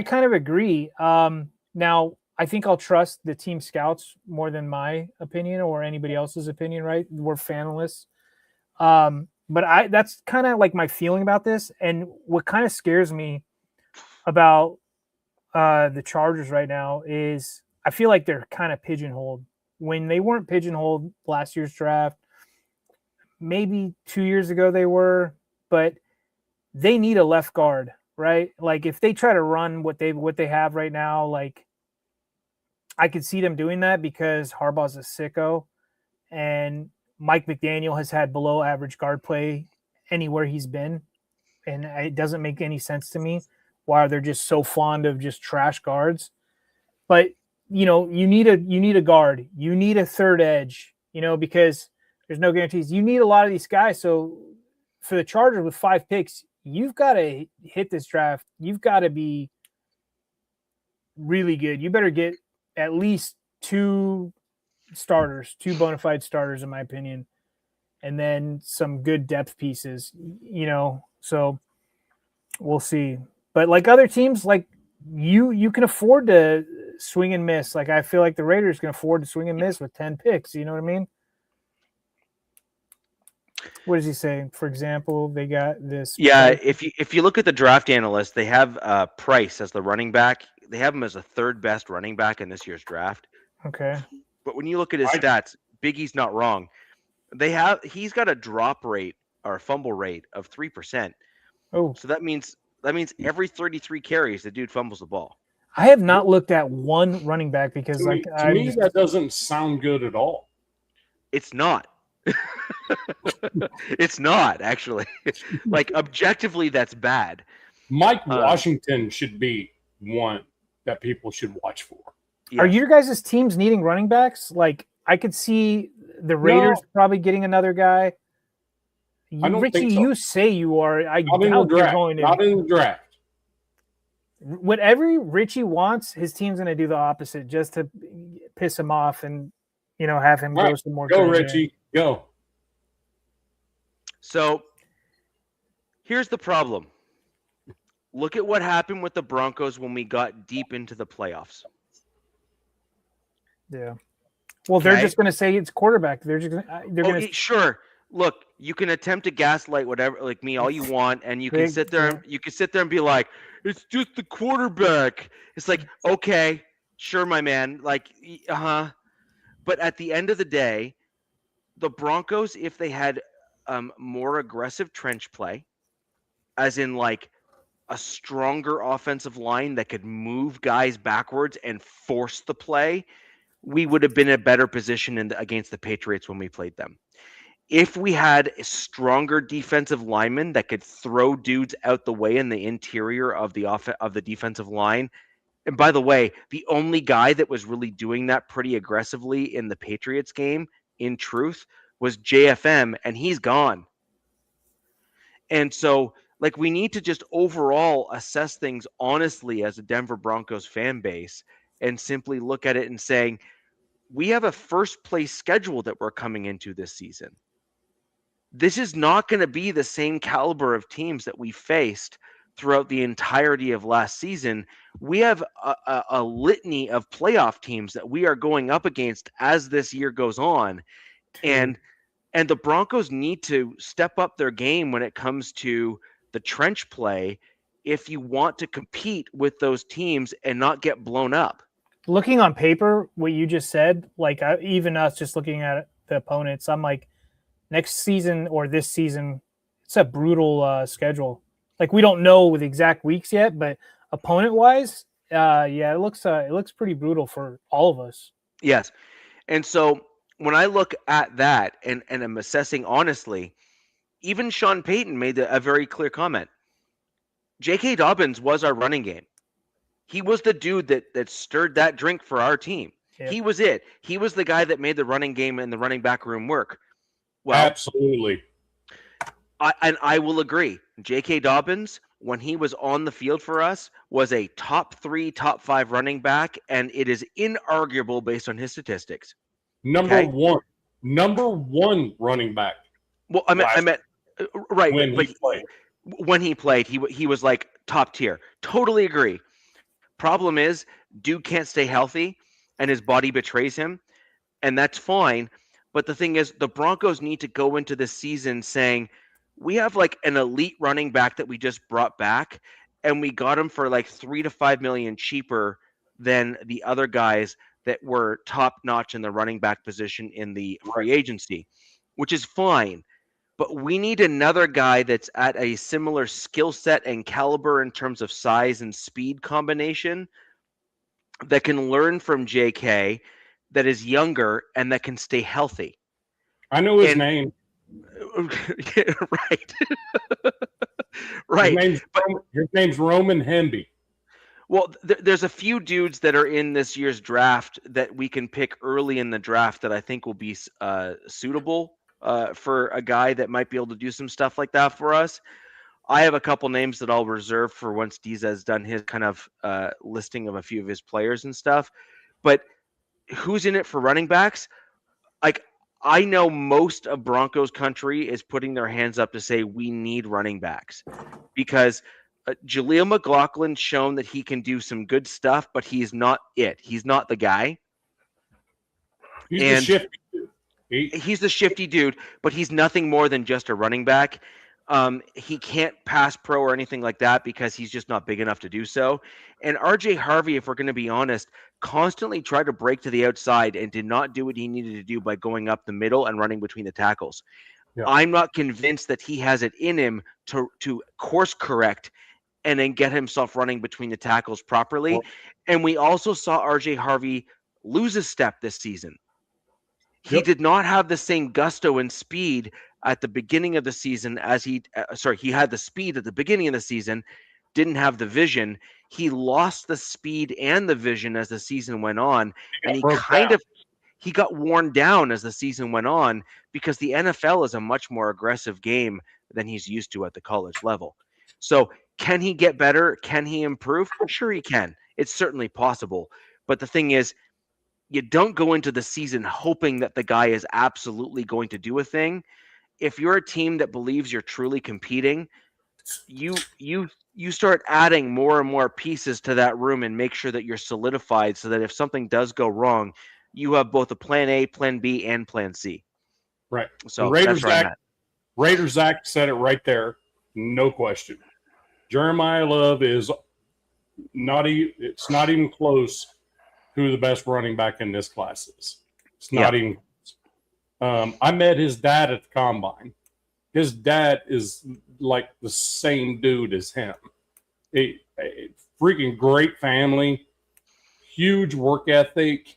kind of agree. Now, I think I'll trust the team scouts more than my opinion or anybody else's opinion, right? We're fanalists. But that's kind of like my feeling about this. And what kind of scares me about the Chargers right now is I feel like they're kind of pigeonholed. When they weren't pigeonholed last year's draft, maybe 2 years ago they were, but they need a left guard, right? Like if they try to run what they have right now, like I could see them doing that because Harbaugh's a sicko and Mike McDaniel has had below average guard play anywhere he's been. And it doesn't make any sense to me why they're just so fond of just trash guards. But you need a guard. You need a third edge, because there's no guarantees. You need a lot of these guys. So for the Chargers with 5 picks, you've got to hit this draft. You've got to be really good. You better get at least 2 bona fide starters, in my opinion, and then some good depth pieces, so we'll see. But like other teams, like you can afford to swing and miss. Like I feel like the Raiders can afford to swing and miss with 10 picks. You know what I mean? What does he say? For example, they got this. Yeah, if you look at the draft analysts, they have Price as the running back. They have him as the 3rd best running back in this year's draft. Okay. But when you look at his stats, Biggie's not wrong. He's got a drop rate or fumble rate of 3%. Oh, so that means every 33 carries, the dude fumbles the ball. I have not looked at one running back because to me that doesn't sound good at all. It's not. It's not actually. Like objectively, that's bad. Mike Washington should be one that people should watch for. Yeah. Are your guys' teams needing running backs? Like I could see the Raiders probably getting another guy. I don't Richie, think so. You say you are. I not in the draft. Not in the draft. Whatever Richie wants, his team's going to do the opposite just to piss him off and have him go some more. Go Richie, go. So here's the problem. Look at what happened with the Broncos when we got deep into the playoffs. Yeah. Well, they're just going to say it's quarterback. They're just going to. Sure. Look, you can attempt to gaslight whatever, like me, all you want, and you can sit there. You can sit there and be like, "It's just the quarterback." It's like, okay, sure, my man. Like, But at the end of the day, the Broncos, if they had more aggressive trench play, as in like a stronger offensive line that could move guys backwards and force the play, we would have been in a better position against the Patriots when we played them. If we had a stronger defensive lineman that could throw dudes out the way in the interior of the defensive line, and by the way, the only guy that was really doing that pretty aggressively in the Patriots game, in truth, was JFM, and he's gone. And so, like, we need to just overall assess things honestly as a Denver Broncos fan base and simply look at it and saying, we have a first place schedule that we're coming into this season. This is not going to be the same caliber of teams that we faced throughout the entirety of last season. We have a litany of playoff teams that we are going up against as this year goes on. And the Broncos need to step up their game when it comes to the trench play if you want to compete with those teams and not get blown up. Looking on paper, what you just said, like even us just looking at the opponents, I'm like, next season or this season, it's a brutal schedule. Like we don't know the exact weeks yet, but opponent-wise, it looks pretty brutal for all of us. Yes, and so when I look at that and I'm assessing honestly, even Sean Payton made a very clear comment. J.K. Dobbins was our running game. He was the dude that stirred that drink for our team. Yep. He was it. He was the guy that made the running game and the running back room work. Well, absolutely. I will agree. J.K. Dobbins, when he was on the field for us, was a top 3, top 5 running back, and it is inarguable based on his statistics. Number one running back. Well, I meant right when he played, he was like top tier. Totally agree. Problem is, dude can't stay healthy, and his body betrays him, and that's fine. But the thing is, the Broncos need to go into this season saying, we have like an elite running back that we just brought back, and we got him for like 3 to 5 million cheaper than the other guys that were top notch in the running back position in the free agency, which is fine. But we need another guy that's at a similar skill set and caliber in terms of size and speed combination that can learn from JK, that is younger and that can stay healthy. I know his And name. right. Right. His name's Roman Hemby. Well, there's a few dudes that are in this year's draft that we can pick early in the draft that I think will be suitable for a guy that might be able to do some stuff like that for us. I have a couple names that I'll reserve for once Diza has done his kind of listing of a few of his players and stuff. But who's in it for running backs? Like, I know most of Broncos country is putting their hands up to say we need running backs because Jaleel McLaughlin's shown that he can do some good stuff, but he's not it. He's not the guy. He's the shifty dude, but he's nothing more than just a running back. He can't pass pro or anything like that because he's just not big enough to do so. And RJ Harvey, if we're going to be honest, constantly tried to break to the outside and did not do what he needed to do by going up the middle and running between the tackles. Yeah. I'm not convinced that he has it in him to course correct and then get himself running between the tackles properly. Well, and we also saw RJ Harvey lose a step this season. He did not have the same gusto and speed at the beginning of the season as he had the speed at the beginning of the season, didn't have the vision. He lost the speed and the vision as the season went on, and he got worn down as the season went on because the NFL is a much more aggressive game than he's used to at the college level. So can he get better? Can he improve? Sure he can. It's certainly possible. But the thing is, you don't go into the season hoping that the guy is absolutely going to do a thing. If you're a team that believes you're truly competing, you start adding more and more pieces to that room and make sure that you're solidified so that if something does go wrong, you have both a plan A, plan B, and plan C. Right. So Raiders Zach said it right there. No question. Jeremiah Love is it's not even close who the best running back in this class is. It's not even close. I met his dad at the combine. His dad is like the same dude as him. A freaking great family, huge work ethic,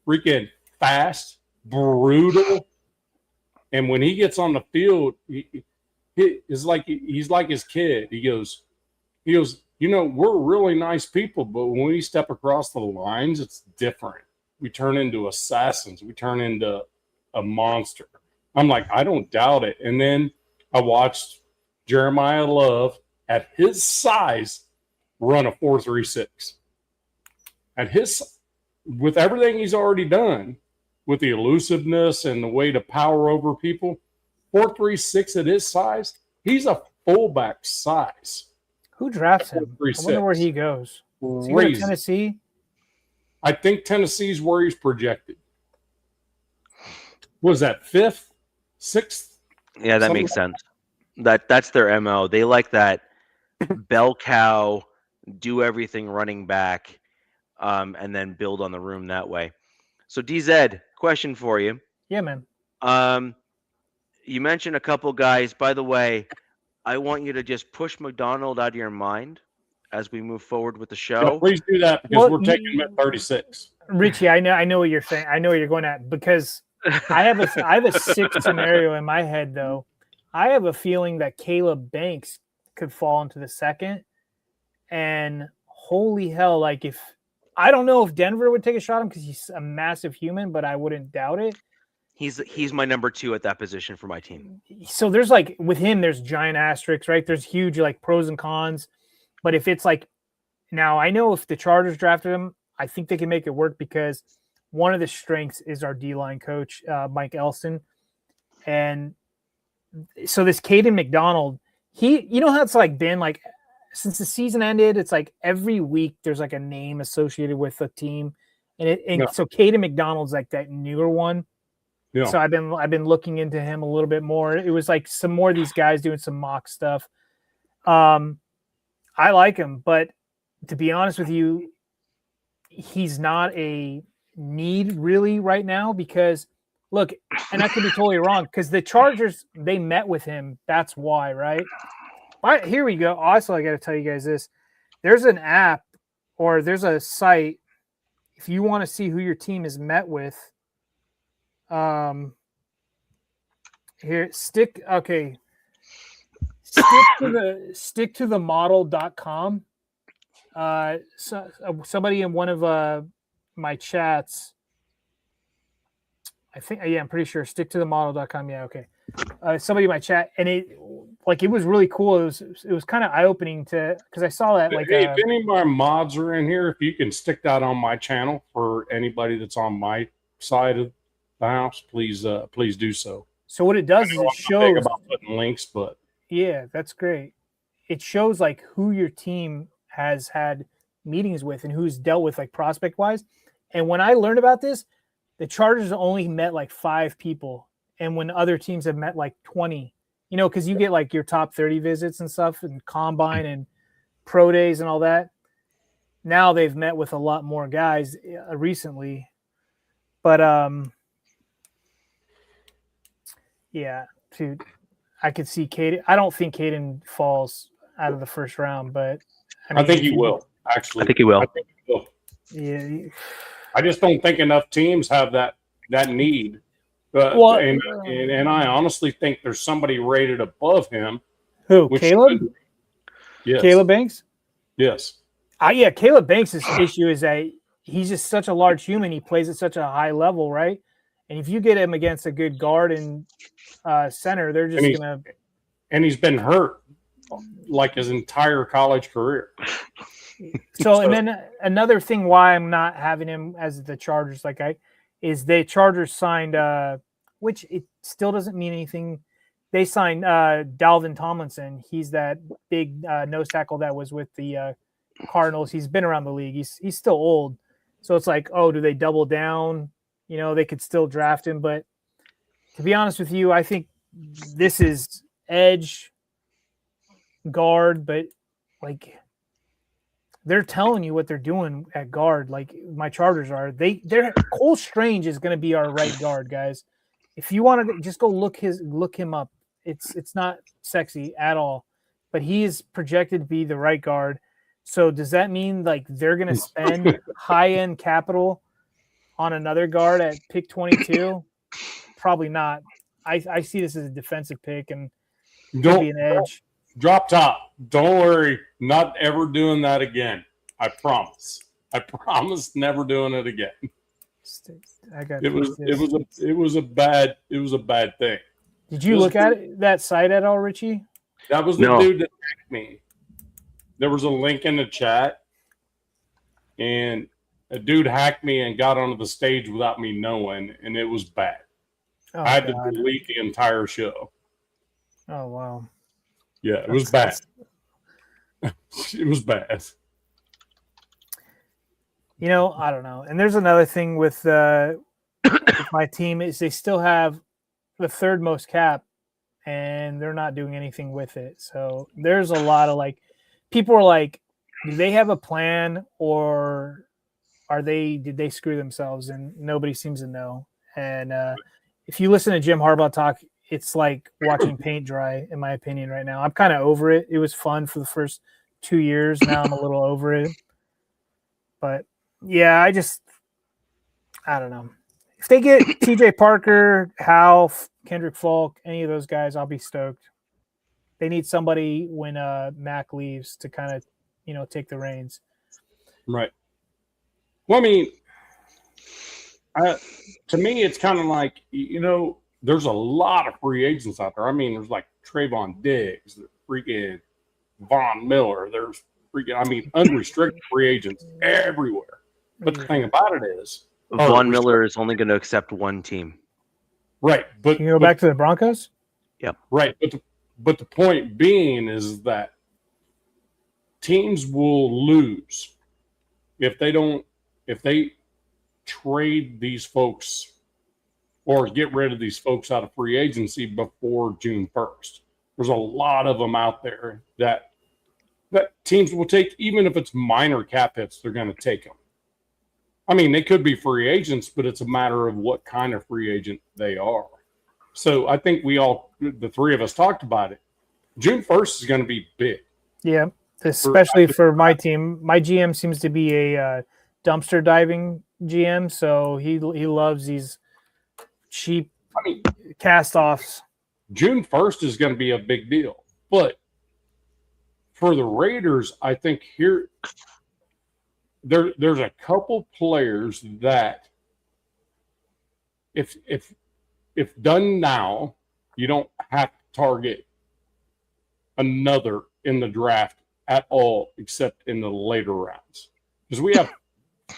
freaking fast, brutal. And when he gets on the field, he's like his kid. He goes, we're really nice people, but when we step across the lines, it's different. We turn into assassins. We turn into a monster. I'm like, I don't doubt it. And then I watched Jeremiah Love at his size run a 4.36. With everything he's already done, with the elusiveness and the way to power over people, 4.36 at his size, he's a fullback size. Who drafts him? I wonder where he goes. Is he going to Tennessee? I think Tennessee's where he's projected. Was that 5th, 6th? Yeah, that makes sense. That's their MO. They like that bell cow, do everything running back, and then build on the room that way. So DZ, question for you. Yeah, man. You mentioned a couple guys. By the way, I want you to just push McDonald out of your mind as we move forward with the show. Yeah, please do that because we're taking him at 36. Richie, I know what you're saying. I know what you're going at because I have a sick scenario in my head though. I have a feeling that Caleb Banks could fall into the second, and holy hell, like I don't know if Denver would take a shot at him because he's a massive human, but I wouldn't doubt it. He's my number 2 at that position for my team. So there's with him, there's giant asterisks, right? There's huge pros and cons. But if it's now I know if the Chargers drafted him, I think they can make it work because one of the strengths is our D-line coach, Mike Elston. And so this Caden McDonald, how it's been since the season ended, it's every week there's a name associated with a team. So Caden McDonald's that newer one. Yeah. So I've been looking into him a little bit more. It was like some more of these guys doing some mock stuff. I like him, but to be honest with you, he's not a need really right now because look, and I could be totally wrong because the Chargers, they met with him. That's why, right? Here we go. Also, I got to tell you guys this. There's an app or there's a site if you want to see who your team is met with. Here, stick to the model.com. Somebody in one of my chats, I think, I'm pretty sure stick to the model.com. Yeah, okay. Somebody in my chat, and it was really cool. It was kind of eye opening because I saw that. Hey, if any of my mods are in here, if you can stick that on my channel for anybody that's on my side of the house, please do so. So what it does is it shows about putting links, but yeah, that's great. It shows like who your team has had meetings with and who's dealt with like prospect wise. And when I learned about this, the Chargers only met like 5 people. And when other teams have met like 20, because you get like your top 30 visits and stuff and combine and pro days and all that. Now they've met with a lot more guys recently. But yeah, dude, I could see Caden. I don't think Caden falls out of the first round, but I think he will. Actually, I think he will. Yeah, I just don't think enough teams have that need. And I honestly think there's somebody rated above him. Who? Caleb? Yes. Caleb Banks? Yes. Yeah, Caleb Banks' issue is that he's just such a large human. He plays at such a high level, right? And if you get him against a good guard and center, they're just going to. And he's been hurt like his entire college career. So, and then another thing why I'm not having him as the Chargers, is the Chargers signed, which it still doesn't mean anything. They signed Dalvin Tomlinson. He's that big nose tackle that was with the Cardinals. He's been around the league. He's still old. So it's like, oh, do they double down? They could still draft him. But to be honest with you, I think this is edge guard, but they're telling you what they're doing at guard. Like my Chargers are. They're Cole Strange is going to be our right guard, guys. If you want to just go look him up. It's not sexy at all, but he is projected to be the right guard. So does that mean they're going to spend high-end capital on another guard at pick 22? Probably not. I see this as a defensive pick and could be an edge. Drop top. Don't worry. Not ever doing that again. I promise. Never doing it again. It was a bad thing. Did you look at that site at all, Richie? That was the dude that hacked me. There was a link in the chat, and a dude hacked me and got onto the stage without me knowing, and it was bad. Oh, I had to delete the entire show. Oh, wow. Yeah, it was bad. It was bad. I don't know. And there's another thing with my team is they still have the third most cap, and they're not doing anything with it. So there's a lot of people are like, do they have a plan or did they screw themselves? And nobody seems to know. And if you listen to Jim Harbaugh talk, it's like watching paint dry, in my opinion, right now. I'm kind of over it. It was fun for the first 2 years. Now I'm a little over it. But yeah, I don't know. If they get TJ Parker, Hal, Kendrick Falk, any of those guys, I'll be stoked. They need somebody when Mac leaves to kind of, take the reins. Right. Well, I mean, to me, it's kind of like, there's a lot of free agents out there. I mean, there's like Trayvon Diggs, freaking Von Miller. There's unrestricted free agents everywhere. But the thing about it is, Von Miller is only going to accept one team. Right. But can you go back to the Broncos? Yeah. Right. But the point being is that teams will lose if they trade these folks or get rid of these folks out of free agency before June 1st. There's a lot of them out there that teams will take, even if it's minor cap hits, they're going to take them. I mean, they could be free agents, but it's a matter of what kind of free agent they are. So I think the three of us talked about it. June 1st is going to be big. Yeah, especially for my team. My GM seems to be a dumpster diving GM, so he loves these cheap cast-offs. June 1st is going to be a big deal. But for the Raiders, I think there's a couple players that if done now, you don't have to target another in the draft at all, except in the later rounds. Because we have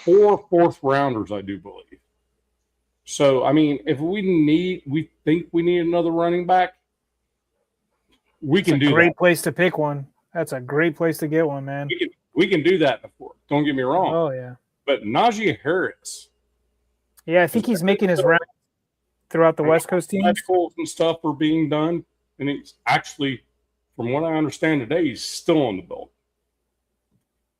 4 fourth-rounders, I do believe. So, I mean, if we think we need another running back, we can do that. Great place to pick one. That's a great place to get one, man. We can do that before. Don't get me wrong. Oh, yeah. But Najee Harris. Yeah, I think he's making his round throughout the West Coast teams. Medicals and stuff are being done. And he's actually, from what I understand today, he's still on the building.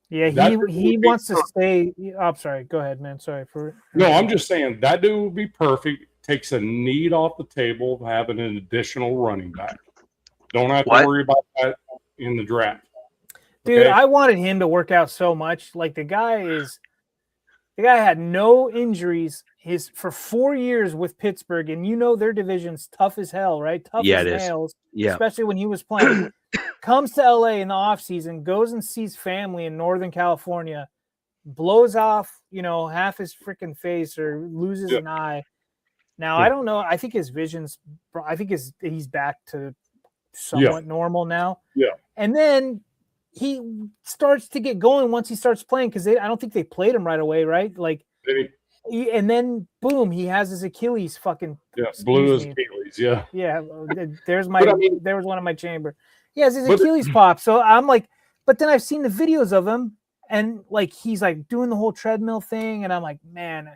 Yeah, he wants to stay. I'm sorry. Go ahead, man. Sorry for. No, I'm just saying that dude would be perfect. Takes a need off the table of having an additional running back. Don't have to worry about that in the draft. Dude, I wanted him to work out so much. Like the guy had no injuries for 4 years with Pittsburgh, and you know their division's tough as hell, right? Tough as nails. Yeah. Especially when he was playing. Comes to LA in the offseason, goes and sees family in Northern California, blows off, half his freaking face or loses an eye. Now, I don't know. I think his he's back to somewhat normal now. Yeah. And then he starts to get going once he starts playing because I don't think they played him right away, right? Like, and then boom, he has his Achilles fucking blew his Achilles. Yeah. Yeah. There's there was one in my chamber. He has his Achilles pop. So I'm like, but then I've seen the videos of him and like he's like doing the whole treadmill thing, and I'm like, man,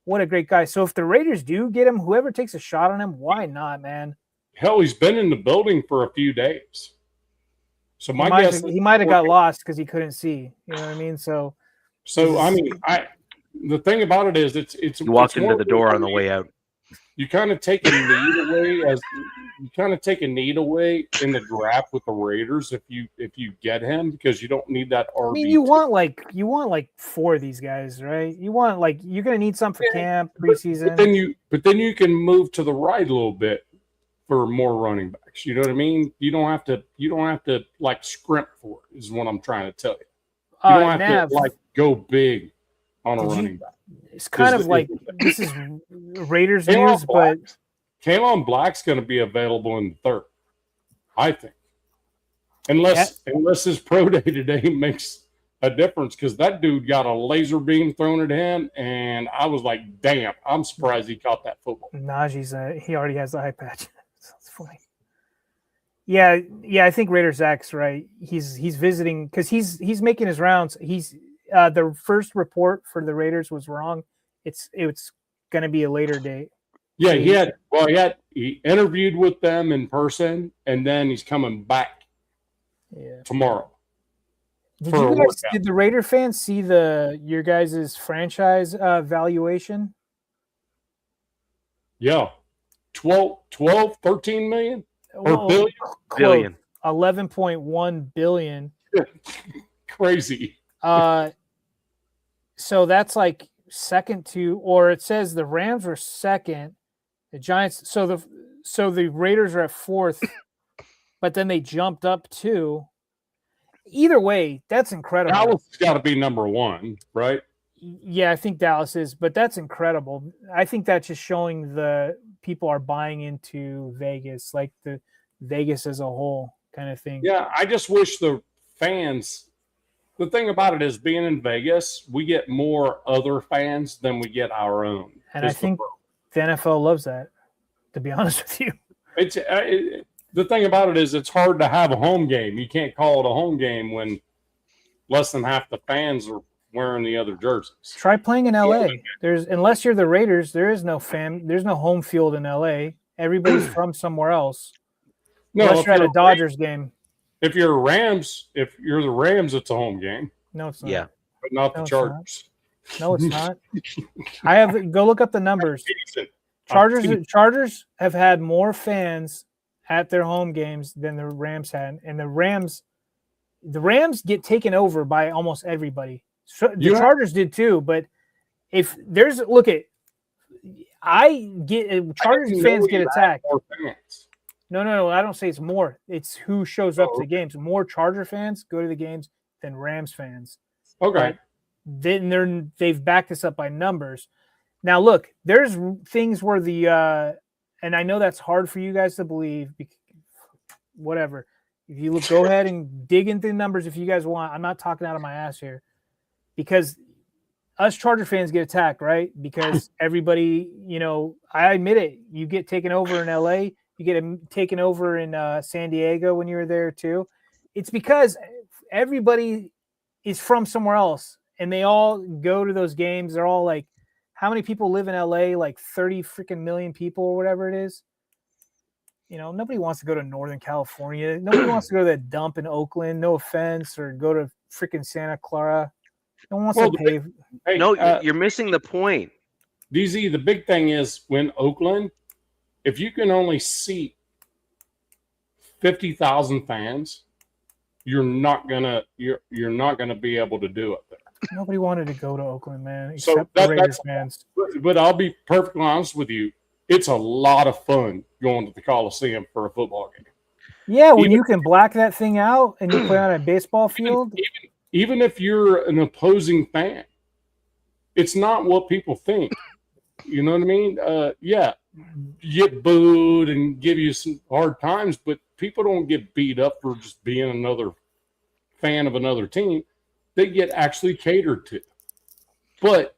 what a great guy. So if the Raiders do get him, whoever takes a shot on him, why not, man? Hell, he's been in the building for a few days. So my guess he might have got lost because he couldn't see. You know what I mean? So I mean, the thing about it is it's you walked into the door on the way out. You kind of take a need away in the draft with the Raiders if you get him, because you don't need that RB. I mean, you want like 4 of these guys, right? You want you're gonna need some for camp, preseason. But then you can move to the right a little bit for more running backs. You know what I mean? You don't have to like scrimp for it, is what I'm trying to tell you. You don't have to go big on a running back. It's kind of like this is Raiders news, but Kalen Black's going to be available in the third, I think, unless his pro day today makes a difference, because that dude got a laser beam thrown at him, and I was like, damn, I'm surprised he caught that football. Najee's he already has the eye patch. That's funny. Yeah, I think Raiders X, right? He's visiting because he's making his rounds. He's the first report for the Raiders was wrong. It's going to be a later date. Yeah, he interviewed with them in person, and then he's coming back tomorrow. Did the Raider fans see your guys' franchise valuation? Yeah. 13 million or billion. 11.1 billion. Crazy. So that's like second to, or it says the Rams were second, the Giants. So the Raiders are at fourth, but then they jumped up to. Either way, that's incredible. Dallas has got to be number 1, right? Yeah, I think Dallas is, but that's incredible. I think that's just showing the people are buying into Vegas, like the Vegas as a whole kind of thing. Yeah, I just wish the fans. The thing about it is, being in Vegas, we get more other fans than we get our own. And I think the NFL loves that, to be honest with you. The thing about it is, it's hard to have a home game. You can't call it a home game when less than half the fans are wearing the other jerseys. Try playing in LA. There's unless you're the Raiders, there's no home field in LA. Everybody's from somewhere else. No, unless you're at a Dodgers game. If you're the Rams, it's a home game. No, it's not. Yeah. But not the Chargers. No, it's not. Go look up the numbers. Chargers have had more fans at their home games than the Rams had, and the Rams get taken over by almost everybody. So the Chargers did too, but if there's Chargers fans get attacked. No, I don't say it's more. It's who shows up to the games. More Charger fans go to the games than Rams fans. Okay. Then they've backed this up by numbers. Now, look, there's things where and I know that's hard for you guys to believe. Whatever. If you go ahead and dig into the numbers if you guys want. I'm not talking out of my ass here. Because us Charger fans get attacked, right? Because everybody, I admit it. You get taken over in LA. You get taken over in San Diego when you were there too. It's because everybody is from somewhere else, and they all go to those games. They're all like, how many people live in LA? Like 30 freaking million people or whatever it is. Nobody wants to go to Northern California. Nobody wants to go to that dump in Oakland. No offense, or go to freaking Santa Clara. No one wants to pay. Hey, no, you're missing the point. DZ, the big thing is when Oakland, if you can only seat 50,000 fans, you're not gonna be able to do it there. Nobody wanted to go to Oakland, man, except the Raiders fans. But I'll be perfectly honest with you, it's a lot of fun going to the Coliseum for a football game. Yeah, when you can black that thing out and you play on a baseball field. Even if you're an opposing fan, it's not what people think. You know what I mean? Yeah, you get booed and give you some hard times, but people don't get beat up for just being another fan of another team. They get actually catered to. But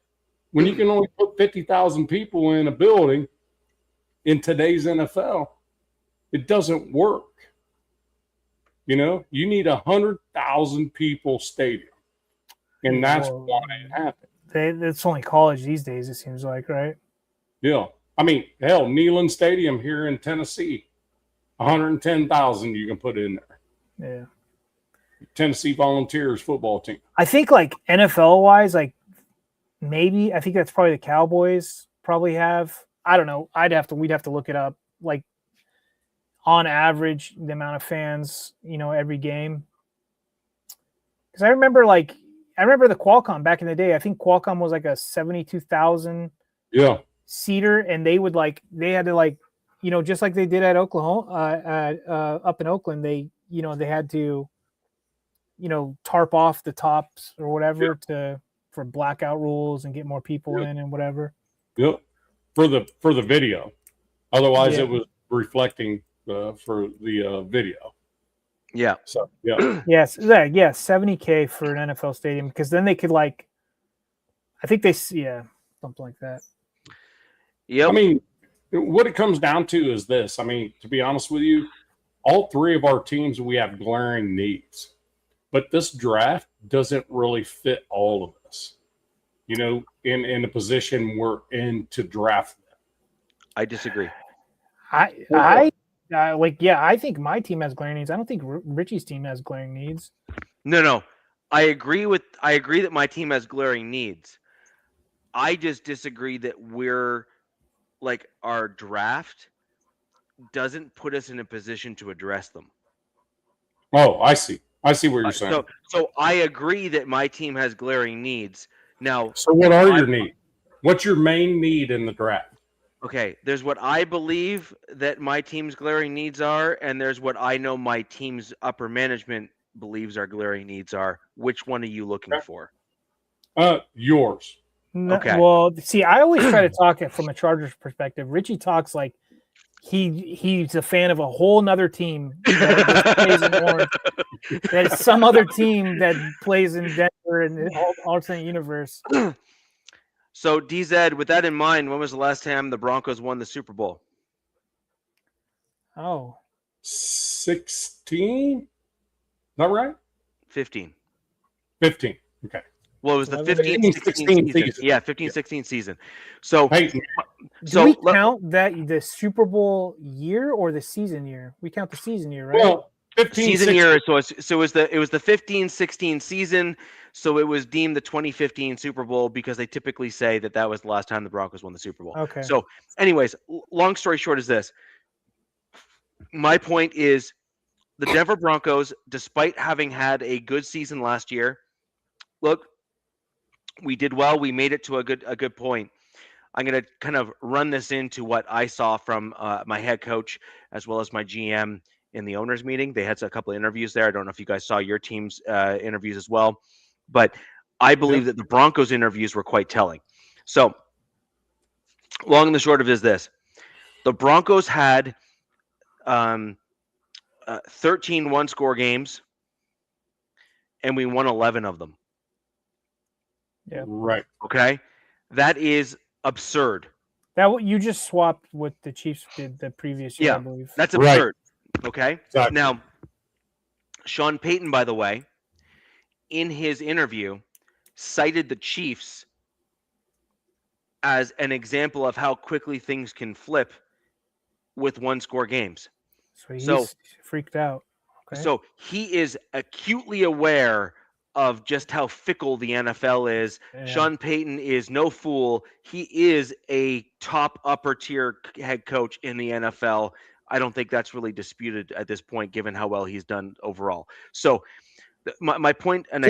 when you can only put 50,000 people in a building in today's NFL, it doesn't work. You need 100,000 people stadium, and that's why it happened. It's only college these days, it seems like, right? Yeah. I mean, hell, Neyland Stadium here in Tennessee, 110,000 you can put in there. Yeah. Tennessee Volunteers football team. I think NFL wise, maybe I think that's probably the Cowboys probably have. I don't know. We'd have to look it up. On average, the amount of fans, every game. Because I remember the Qualcomm back in the day. I think Qualcomm was like a 72,000 seater, and they would they had to just like they did at Oklahoma, up in Oakland. They had to tarp off the tops or whatever for blackout rules and get more people in and whatever. Yep. For the video, otherwise it was reflecting for the video. Yeah. So yeah. Yes. Yeah. $70K for an NFL stadium, because then they could I think something like that. Yeah. I mean, what it comes down to is this. I mean, to be honest with you, all three of our teams, we have glaring needs, but this draft doesn't really fit all of us. In the position we're in to draft them. I disagree. I think my team has glaring needs. I don't think Richie's team has glaring needs. No. I agree that my team has glaring needs. I just disagree that we're our draft doesn't put us in a position to address them. Oh, I see what you're saying. So I agree that my team has glaring needs. Now, so what are your needs? What's your main need in the draft? Okay, there's what I believe that my team's glaring needs are, and there's what I know my team's upper management believes our glaring needs are. Which one are you looking for? Yours. Okay. Well, see, I always try to talk it from a Chargers perspective. Richie talks like he's a fan of a whole nother team that plays in Orange. That's some other team that plays in Denver and alternate universe. So, DZ, with that in mind, when was the last time the Broncos won the Super Bowl? 16? Is that right? 15. 15. Okay. Well, it was the 11, 15-16 season. Yeah, 15-16 season. So, Peyton. Do we count that the Super Bowl year or the season year? We count the season year, right? Well, 15, season 16. year. So it was the 15-16 season. So it was deemed the 2015 Super Bowl because they typically say that was the last time the Broncos won the Super Bowl. Okay. So, anyways, long story short is this. My point is the Denver Broncos, despite having had a good season last year, look, we did well. We made it to a good point. I'm going to kind of run this into what I saw from my head coach as well as my GM in the owners meeting. They had a couple of interviews there. I don't know if you guys saw your team's interviews as well, but I believe that the Broncos interviews were quite telling. So long and the short of it is this. The Broncos had 13 one-score games, and we won 11 of them. Yeah. Right. Okay? That is absurd. That what you just swapped what the Chiefs did the previous year, I believe. That's absurd. Right. Okay? Exactly. Now, Sean Payton, by the way, in his interview, cited the Chiefs as an example of how quickly things can flip with one-score games. So he's freaked out. Okay. So he is acutely aware of just how fickle the NFL is. Yeah. Sean Payton is no fool. He is a top upper tier head coach in the NFL. I don't think that's really disputed at this point, given how well he's done overall. So my point, and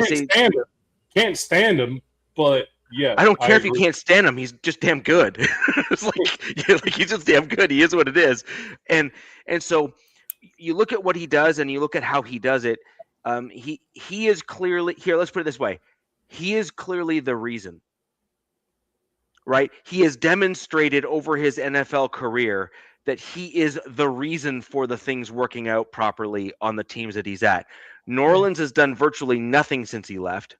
can't stand him, but yeah, I don't care if you can't stand him. He's just damn good. It's like he's just damn good. He is what it is. And so you look at what he does and you look at how he does it. He is clearly here. Let's put it this way. He is clearly the reason, right? He has demonstrated over his NFL career that he is the reason for the things working out properly on the teams that he's at. New Orleans has done virtually nothing since he left.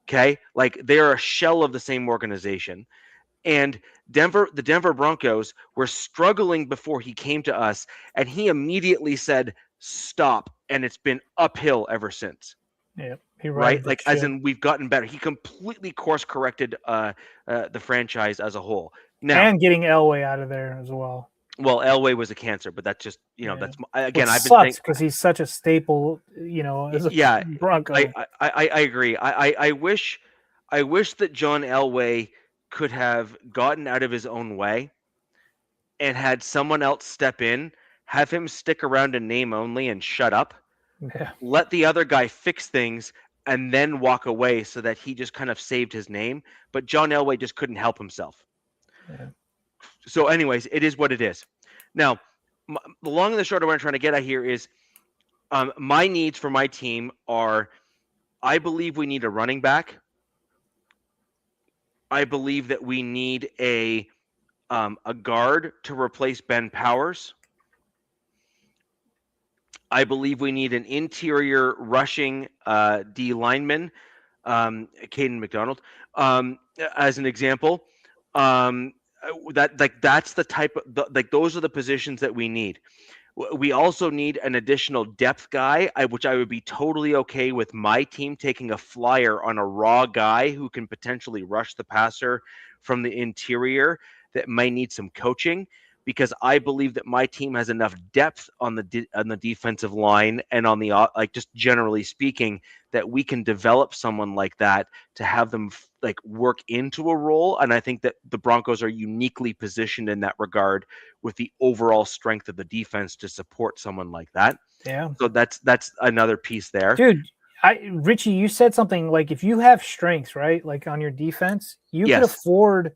Okay. Like they're a shell of the same organization. And the Denver Broncos were struggling before he came to us, and he immediately said, stop. And it's been uphill ever since. Yeah. Right. Like as in we've gotten better. He completely course corrected the franchise as a whole. Now, and getting Elway out of there as well. Well, Elway was a cancer, but that's just, that's again, I've been saying because he's such a staple, as a Bronco. I agree. I wish that John Elway could have gotten out of his own way and had someone else step in, have him stick around in name only and shut up. Yeah. Let the other guy fix things and then walk away so that he just kind of saved his name. But John Elway just couldn't help himself. Yeah. So anyways, it is what it is. Now, the long and the short of what I'm trying to get at here is my needs for my team are, I believe we need a running back. I believe that we need a guard to replace Ben Powers. I believe we need an interior rushing D lineman, Caden McDonald, as an example. That's the type of those are the positions that we need. We also need an additional depth guy, which I would be totally okay with my team taking a flyer on a raw guy who can potentially rush the passer from the interior that might need some coaching, because I believe that my team has enough depth on the defensive line and on the just generally speaking, that we can develop someone like that to have them work into a role. And I think that the Broncos are uniquely positioned in that regard with the overall strength of the defense to support someone like that. Yeah. So that's another piece there. Dude, Richie, you said something like if you have strengths, right? Like on your defense, you could afford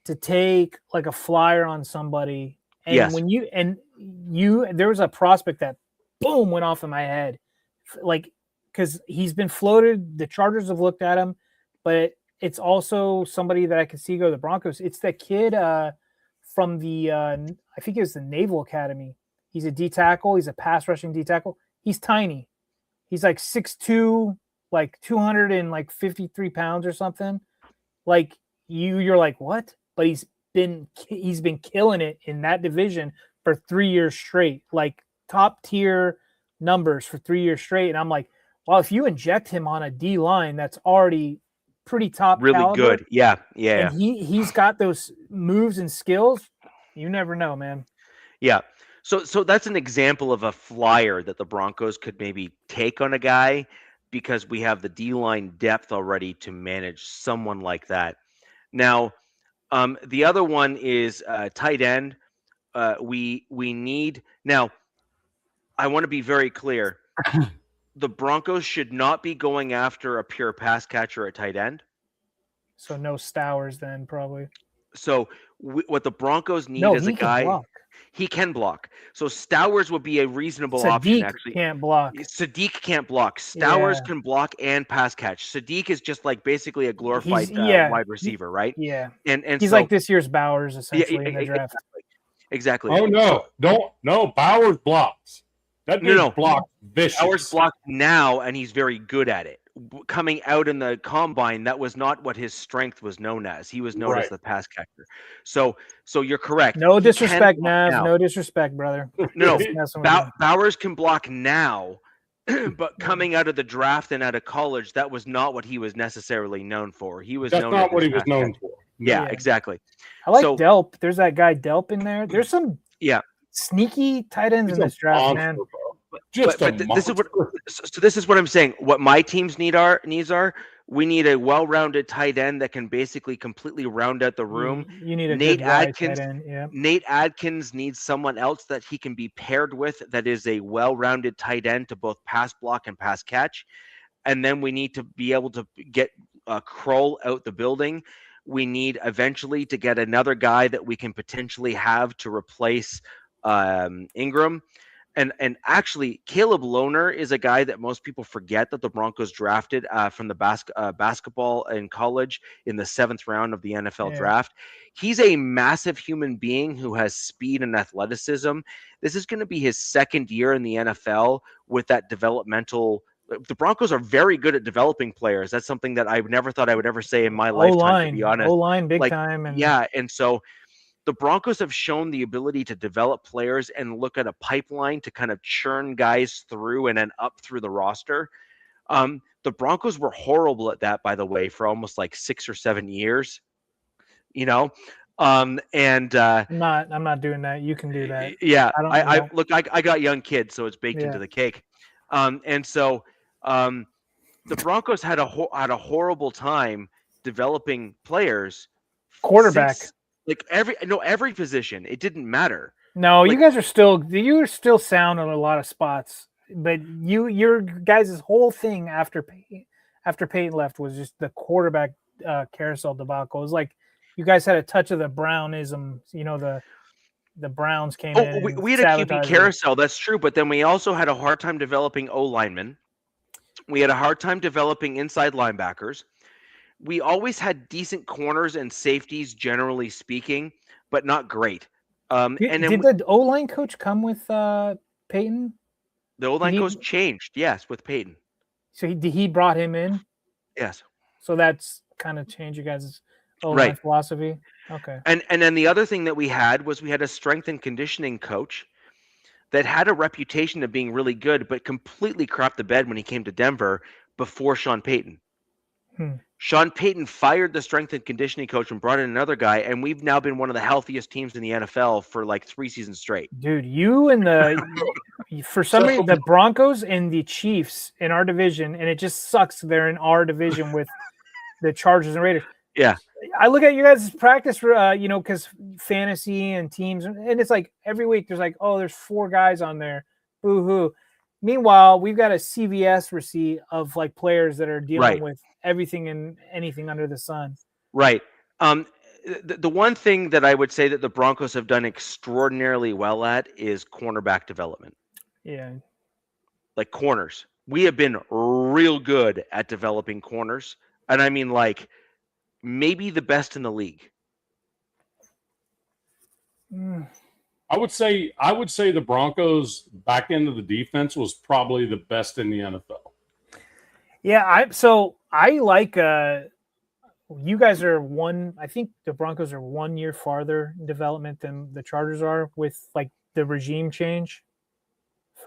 to take like a flyer on somebody. And when there was a prospect that boom went off in my head. Because he's been floated. The Chargers have looked at him, but it's also somebody that I can see go to the Broncos. It's that kid from the, I think it was the Naval Academy. He's a D tackle. He's a pass rushing D tackle. He's tiny. He's like 6'2", like 253 pounds or something. Like you're like, what? But he's been killing it in that division for 3 years straight, like top tier numbers for 3 years straight. And I'm like, well, if you inject him on a D line that's already pretty top Really caliber, good. Yeah. Yeah. and he's got those moves and skills, you never know, man. Yeah. So that's an example of a flyer that the Broncos could maybe take on a guy because we have the D-line depth already to manage someone like that. Now, the other one is tight end. We need now. I want to be very clear. The Broncos should not be going after a pure pass catcher at tight end. So no Stowers then probably. So what the Broncos need No, is a he can guy. block. He can block. So Stowers would be a reasonable option. Sadiq Actually, can't block. Sadiq can't block. Stowers Yeah. can block and pass catch. Sadiq is just like basically a glorified yeah. wide receiver, right? Yeah. And He's so, like this year's Bowers essentially in the draft. Exactly. Oh no, no, Bowers blocks. That dude blocks vicious. Bowers blocks now, and he's very good at it. Coming out in the combine, that was not what his strength was known as. He was known as the pass catcher. So you're correct. No disrespect, Nav. No disrespect, brother. No, Bowers can block now, but coming out of the draft and out of college, that was not what he was necessarily known for. He was known not what he was known for. Yeah, exactly. I like Delp. There's that guy Delp in there. There's some sneaky tight ends in this draft, man. This is what I'm saying. What my team's needs are. We need a well-rounded tight end that can basically completely round out the room. You need a Nate Adkins. tight end, yeah. Nate Adkins needs someone else that he can be paired with that is a well-rounded tight end to both pass block and pass catch. And then we need to be able to get Kroll out the building. We need eventually to get another guy that we can potentially have to replace Ingram. And actually, Caleb Lohner is a guy that most people forget that the Broncos drafted from the basketball in college in the 7th round of the NFL draft. He's a massive human being who has speed and athleticism. This is going to be his 2nd year in the NFL with that developmental. The Broncos are very good at developing players. That's something that I never thought I would ever say in my lifetime, to be honest. O-line, big time. And so the Broncos have shown the ability to develop players and look at a pipeline to kind of churn guys through and then up through the roster. The Broncos were horrible at that, by the way, for almost like 6 or 7 years. I'm not doing that. You can do that. Yeah, I got young kids, so it's baked into the cake. And so the Broncos had a horrible time developing players. Quarterback. Every position. It didn't matter. No, you guys are still sound on a lot of spots. But your guys' whole thing after Peyton left was just the quarterback carousel debacle. It was like you guys had a touch of the Brownism. The Browns came in. We had a QB carousel. That's true. But then we also had a hard time developing O linemen. We had a hard time developing inside linebackers. We always had decent corners and safeties, generally speaking, but not great. Did the O-line coach come with Peyton? The O-line coach changed, yes, with Peyton. So he brought him in? Yes. So that's kind of changed you guys' O-line philosophy? Okay. And then the other thing that we had was we had a strength and conditioning coach that had a reputation of being really good, but completely crapped the bed when he came to Denver before Sean Payton. Sean Payton fired the strength and conditioning coach and brought in another guy, and we've now been one of the healthiest teams in the NFL for like 3 seasons straight. Dude, you and for some reason, the Broncos and the Chiefs in our division, and it just sucks they're in our division with the Chargers and Raiders. Yeah. I look at you guys' practice for, because fantasy and teams, and it's like every week there's like, oh, there's 4 guys on there. Boo-hoo. Meanwhile, we've got a CVS receipt of like players that are dealing with everything and anything under the sun. Right. The one thing that I would say that the Broncos have done extraordinarily well at is cornerback development. Yeah. Like corners. We have been real good at developing corners. And I mean, like, maybe the best in the league. I would say the Broncos back end of the defense was probably the best in the NFL. Yeah, I like you guys are I think the Broncos are 1 year farther in development than the Chargers are with like the regime change.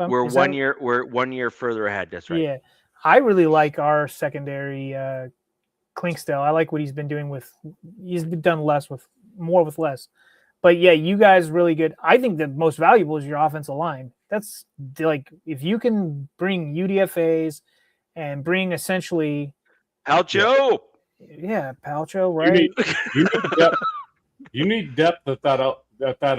We're 1 year further ahead, that's right. Yeah. I really like our secondary, Klinkstell. I like what he's been doing he's done more with less. But yeah, you guys really good. I think the most valuable is your offensive line. That's like, if you can bring UDFAs and bring essentially Palcho. Yeah, Palcho, right? You need depth at that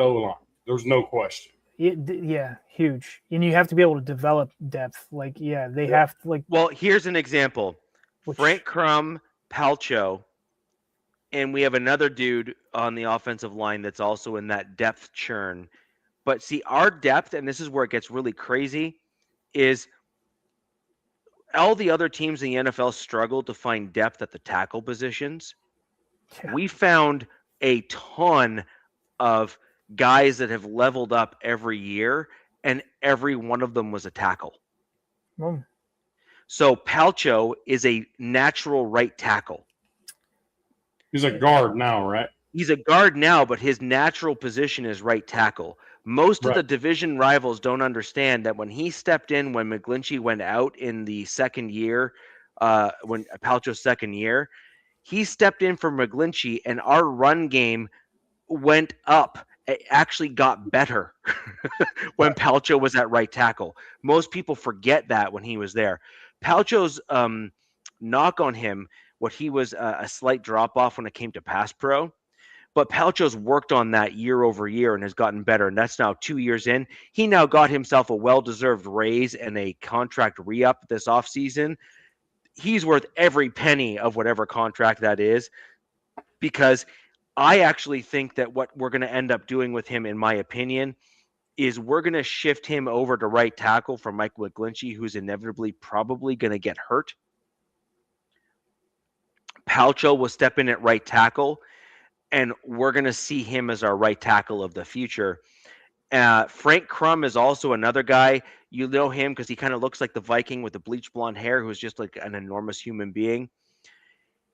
O line. There's no question. Yeah, huge. And you have to be able to develop depth. Like, yeah, they have to, like. Well, here's an example: Frank Crum, Palcho, and we have another dude on the offensive line that's also in that depth churn. But see, our depth, and this is where it gets really crazy, is all the other teams in the NFL struggle to find depth at the tackle positions. Yeah. We found a ton of guys that have leveled up every year, and every one of them was a tackle. So Palcho is a natural right tackle. He's a guard now, right? He's a guard now, but his natural position is right tackle. Most of the division rivals don't understand that when he stepped in, when McGlinchey went out in the second year, when Palcho's second year, he stepped in for McGlinchey, and our run game went up. It actually got better when Palcho was at right tackle. Most people forget that when he was there. Palcho's knock on him, what he was a slight drop off when it came to pass pro. But Palcho's worked on that year over year and has gotten better. And that's now 2 years in. He now got himself a well-deserved raise and a contract re-up this offseason. He's worth every penny of whatever contract that is, because I actually think that what we're going to end up doing with him, in my opinion, is we're going to shift him over to right tackle for Mike McGlinchey, who's inevitably probably going to get hurt. Palcho will step in at right tackle, and we're going to see him as our right tackle of the future. Frank Crum is also another guy. You know him because he kind of looks like the Viking with the bleach blonde hair, who's just like an enormous human being.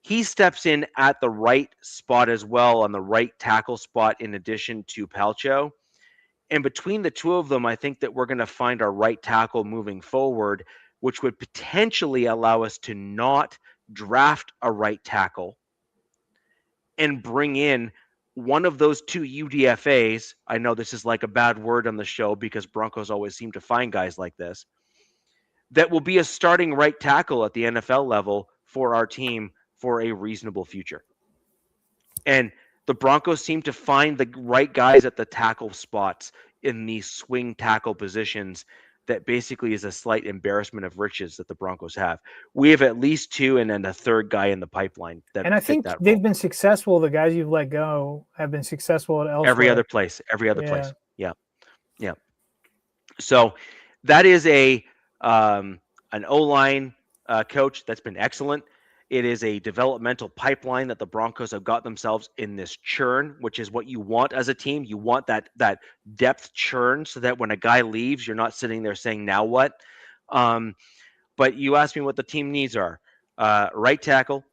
He steps in at the right spot as well, on the right tackle spot, in addition to Palcho. And between the two of them, I think that we're going to find our right tackle moving forward, which would potentially allow us to not draft a right tackle and bring in one of those two UDFAs. I know this is like a bad word on the show because Broncos always seem to find guys like this. That will be a starting right tackle at the NFL level for our team for a reasonable future. And the Broncos seem to find the right guys at the tackle spots in these swing tackle positions. That basically is a slight embarrassment of riches that the Broncos have. We have at least two, and then a third guy in the pipeline. And I think they've been successful. The guys you've let go have been successful at elsewhere. Every other place. Yeah. So that is an O-line coach that's been excellent. It is a developmental pipeline that the Broncos have got themselves in this churn, which is what you want as a team. You want that depth churn so that when a guy leaves, you're not sitting there saying, now what? But you asked me what the team needs are. Right tackle,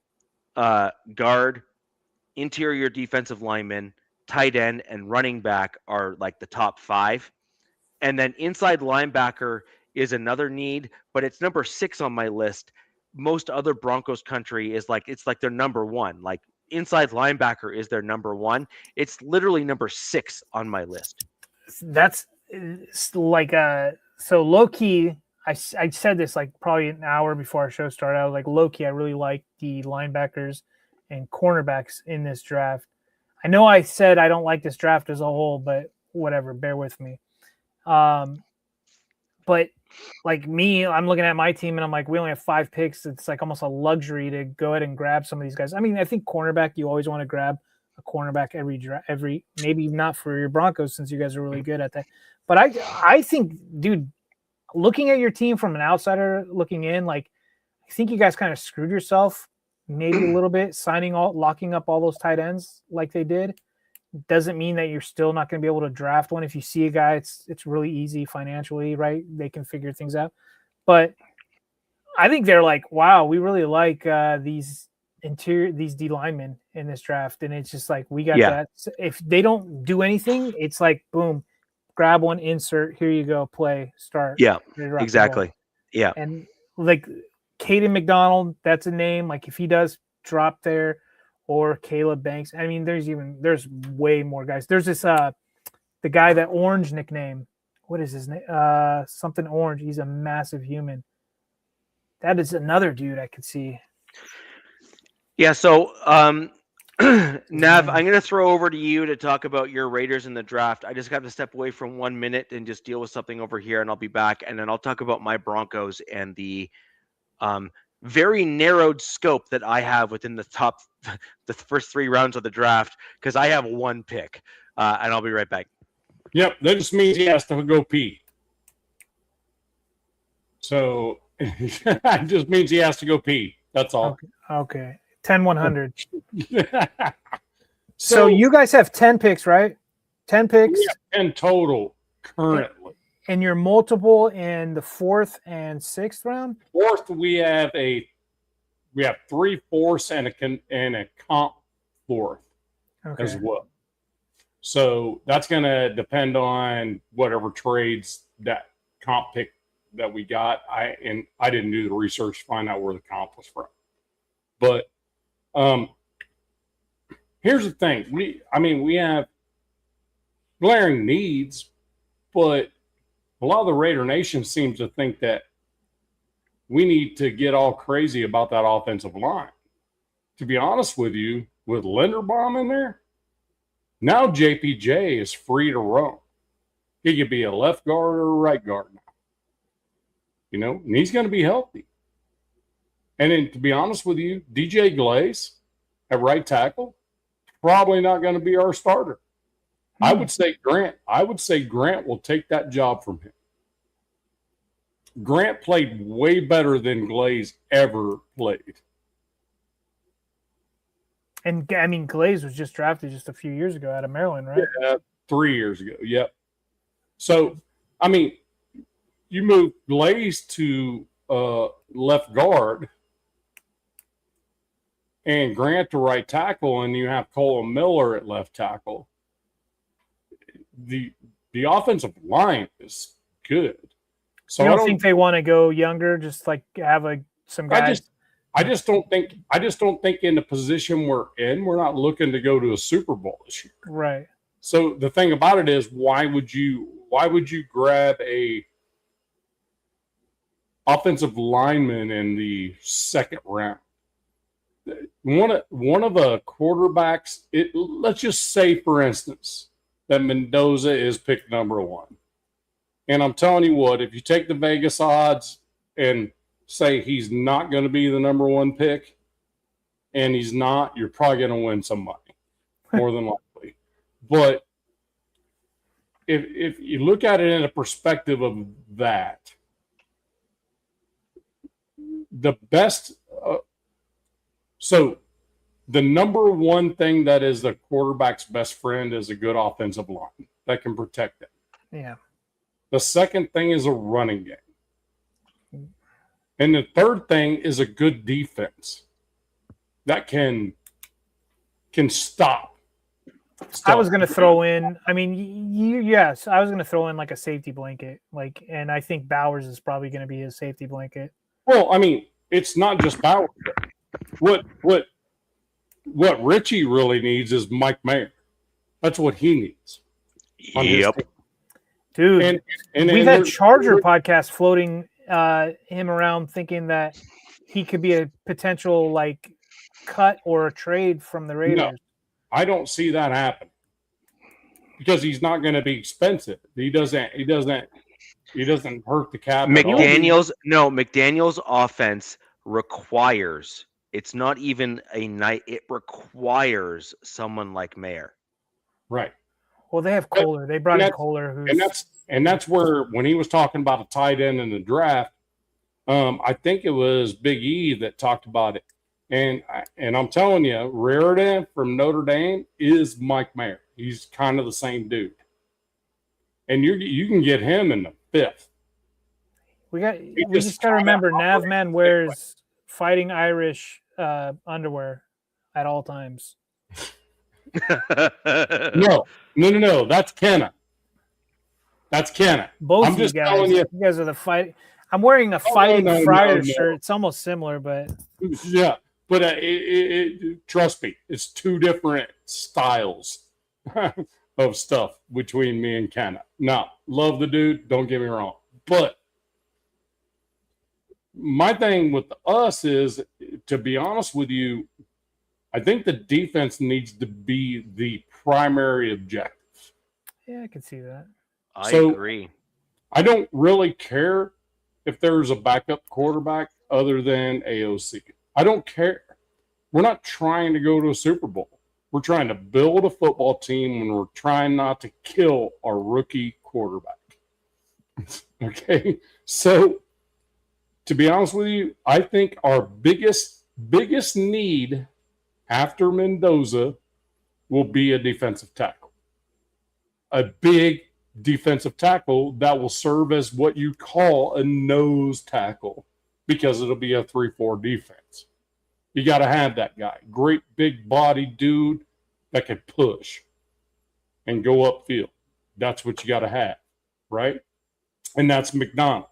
guard, interior defensive lineman, tight end, and running back are like the top five. And then inside linebacker is another need, but it's number 6 on my list. Most other Broncos country is like, it's like their number 1. Like inside linebacker is their number 1. It's literally number 6 on my list. That's like so low key. I said this like probably an hour before our show started. I was like, low key, I really like the linebackers and cornerbacks in this draft. I know I said I don't like this draft as a whole, but whatever, bear with me. But like me, I'm looking at my team and I'm like, we only have 5 picks. It's like almost a luxury to go ahead and grab some of these guys. I mean, I think cornerback, you always want to grab a cornerback every maybe not for your Broncos since you guys are really good at that. But I think, dude, looking at your team from an outsider looking in, like I think you guys kind of screwed yourself maybe a little bit, locking up all those tight ends like they did. Doesn't mean that you're still not going to be able to draft one. If you see a guy, it's really easy financially, right? They can figure things out. But I think they're like, wow, we really like these D linemen in this draft. And it's just like, we got that. If they don't do anything, it's like, boom, grab one, insert, here you go, play, start. Yeah, exactly. Yeah. And like Caden McDonald, that's a name. Like if he does drop there, or Caleb Banks. I mean, there's way more guys. There's this the guy that Orange nickname. What is his name? Something Orange. He's a massive human. That is another dude I could see. Yeah, so Nav, I'm going to throw over to you to talk about your Raiders in the draft. I just got to step away for 1 minute and just deal with something over here, and I'll be back. And then I'll talk about my Broncos and the very narrowed scope that I have within the first 3 rounds of the draft, because I have 1 pick. And I'll be right back. Yep, that just means he has to go pee. So it just means he has to go pee. That's all. Okay. 10-100. So you guys have 10 picks, right? 10 picks? Yeah, 10 total currently. And you're multiple in the 4th and 6th round? 4th, we have 3 fourths and a comp 4th as well. So that's going to depend on whatever trades that comp pick that we got. I didn't do the research to find out where the comp was from. But here's the thing. We have glaring needs, but a lot of the Raider Nation seems to think that we need to get all crazy about that offensive line. To be honest with you, with Linderbaum in there, now JPJ is free to roam. He could be a left guard or a right guard now. You know, and he's going to be healthy. And then, to be honest with you, DJ Glaze at right tackle, probably not going to be our starter. I would say Grant will take that job from him. Grant played way better than Glaze ever played. And I mean, Glaze was just drafted just a few years ago out of Maryland, right? Yeah, 3 years ago. Yep. So, I mean, you move Glaze to left guard and Grant to right tackle, and you have Colin Miller at left tackle. The offensive line is good. So you don't think they want to go younger, just like have some guys? I just don't think in the position we're in, we're not looking to go to a Super Bowl this year. Right. So the thing about it is, why would you grab a offensive lineman in the 2nd round? One of the quarterbacks, let's just say, for instance, that Mendoza is pick number 1. And I'm telling you what, if you take the Vegas odds and say he's not going to be the number 1 pick, and he's not, you're probably going to win some money, more than likely. But if you look at it in a perspective of that, the best so the number 1 thing that is the quarterback's best friend is a good offensive line that can protect them. Yeah. The second thing is a running game. And the third thing is a good defense that can stop. I was going to throw in, I mean, yes, I was going to throw in like a safety blanket. And I think Bowers is probably going to be his safety blanket. Well, I mean, it's not just Bowers. What Richie really needs is Mike Mayer. That's what he needs. Yep. Dude, we've had Charger podcasts floating him around thinking that he could be a potential like cut or a trade from the Raiders. No, I don't see that happen because he's not going to be expensive. He doesn't hurt the cap. McDaniel's offense requires, it's not even a night, it requires someone like Mayer. Right. Well, they have Kohler. They brought in Kohler, and that's where, when he was talking about a tight end in the draft, I think it was Big E that talked about it. And I'm telling you, Raritan from Notre Dame is Mike Mayer. He's kind of the same dude. And you can get him in the 5th. We just got to remember, Navman wears Fighting Irish underwear at all times. No. That's Kenna. Both I'm of you just guys. telling you. You guys are the fight. I'm wearing a Fighting no, Friar no. shirt. It's almost similar, but Yeah, but trust me, it's two different styles of stuff between me and Kenna. Now, love the dude, don't get me wrong, but my thing with us is, to be honest with you, I think the defense needs to be the primary objective. yeah, I can see that. I So- agree. I don't really care if there's a backup quarterback other than AOC. I don't care. We're not trying to go to a Super Bowl. We're trying to build a football team, and we're trying not to kill our rookie quarterback. Okay? So, to be honest with you, I think our biggest need after Mendoza will be a defensive tackle. A big defensive tackle that will serve as what you call a nose tackle, because it'll be a 3-4 defense. You got to have that guy. Great big body dude that can push and go upfield. That's what you got to have, right? And that's McDonald.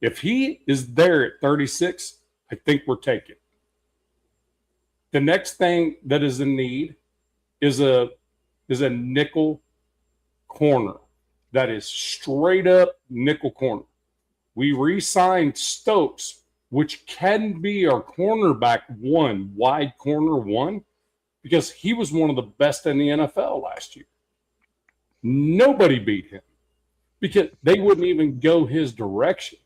If he is there at 36, I think we're taking. The next thing that is in need is a nickel corner that is straight up nickel corner. We re-signed Stokes, which can be our cornerback one, wide corner one, because he was one of the best in the NFL last year. Nobody beat him because they wouldn't even go his direction.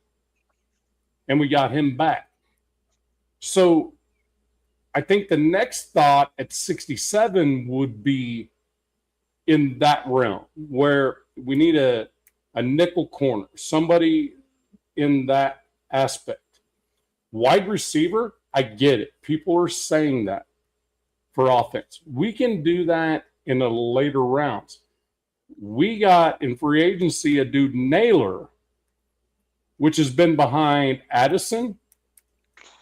And we got him back. So I think the next thought at 67 would be in that realm where we need a nickel corner, somebody in that aspect. Wide receiver, I get it. People are saying that for offense. We can do that in the later rounds. We got in free agency a dude, Naylor, which has been behind Addison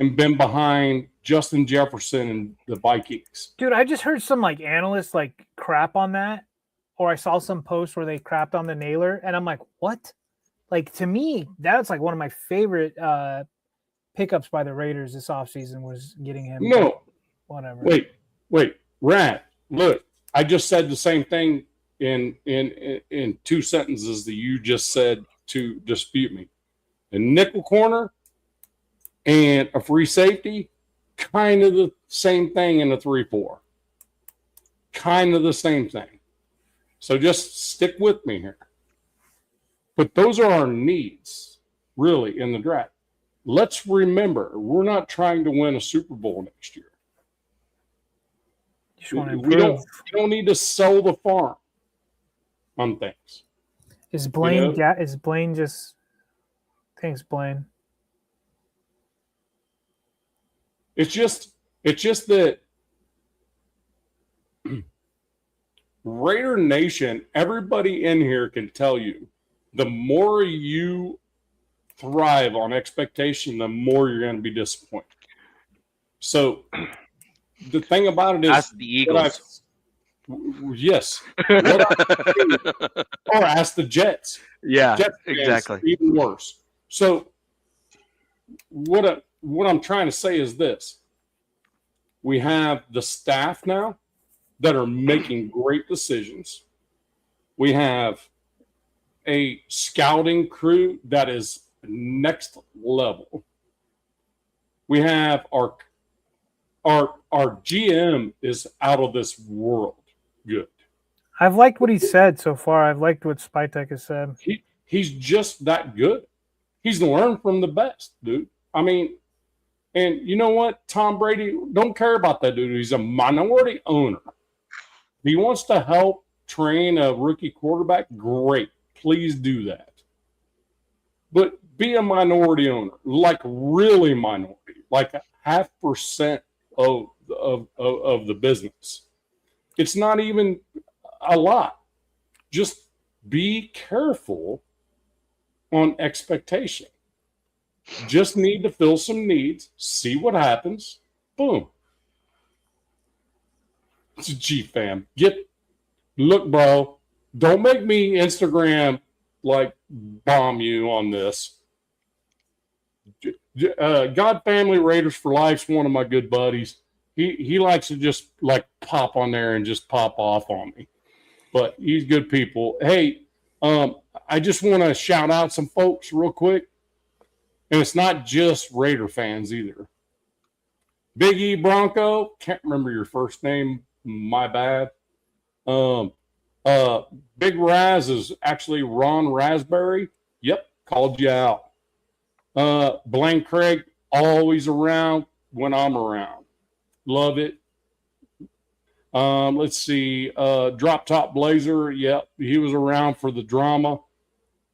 and been behind Justin Jefferson and the Vikings. Dude, I just heard some like analysts like crap on that, or I saw some posts where they crapped on the Naylor, and I'm like, what? Like, to me, that's like one of my favorite pickups by the Raiders this offseason was getting him. No. Whatever. Wait. Rad, look, I just said the same thing in two sentences that you just said to dispute me. A nickel corner and a free safety, kind of the same thing in a 3-4. Kind of the same thing. So just stick with me here. But those are our needs, really, in the draft. Let's remember, we're not trying to win a Super Bowl next year. You just want to We don't need to sell the farm on things. Is Blaine? You know? Is Blaine just? Thanks, Blaine. It's just that Raider Nation, everybody in here can tell you, the more you thrive on expectation, the more you're going to be disappointed. So the thing about it is, Ask the Eagles. Yes. Or ask the Jets. Yeah, Jets fans, exactly. Even worse. So what I'm trying to say is this. We have the staff now that are making great decisions. We have a scouting crew that is next level. We have our GM is out of this world good. I've liked what he said so far. I've liked what Spytek has said. He's just that good. He's learned from the best, dude. I mean, and you know what? Tom Brady don't care about that dude. He's a minority owner. If he wants to help train a rookie quarterback, great. Please do that. But be a minority owner, like really minority, like 0.5% of the business. It's not even a lot. Just be careful on expectation. Just need to fill some needs, see what happens. Boom. It's a G fam. Look, bro, don't make me Instagram like bomb you on this. God Family Raiders for Life's one of my good buddies. He likes to just like pop on there and just pop off on me, but he's good people. Hey, I just want to shout out some folks real quick, and it's not just Raider fans either. Big E Bronco, can't remember your first name, my bad. Big Raz is actually Ron Raspberry. Yep, called you out. Blaine Craig, always around when I'm around. Love it. Let's see. Drop Top Blazer. Yep, he was around for the drama.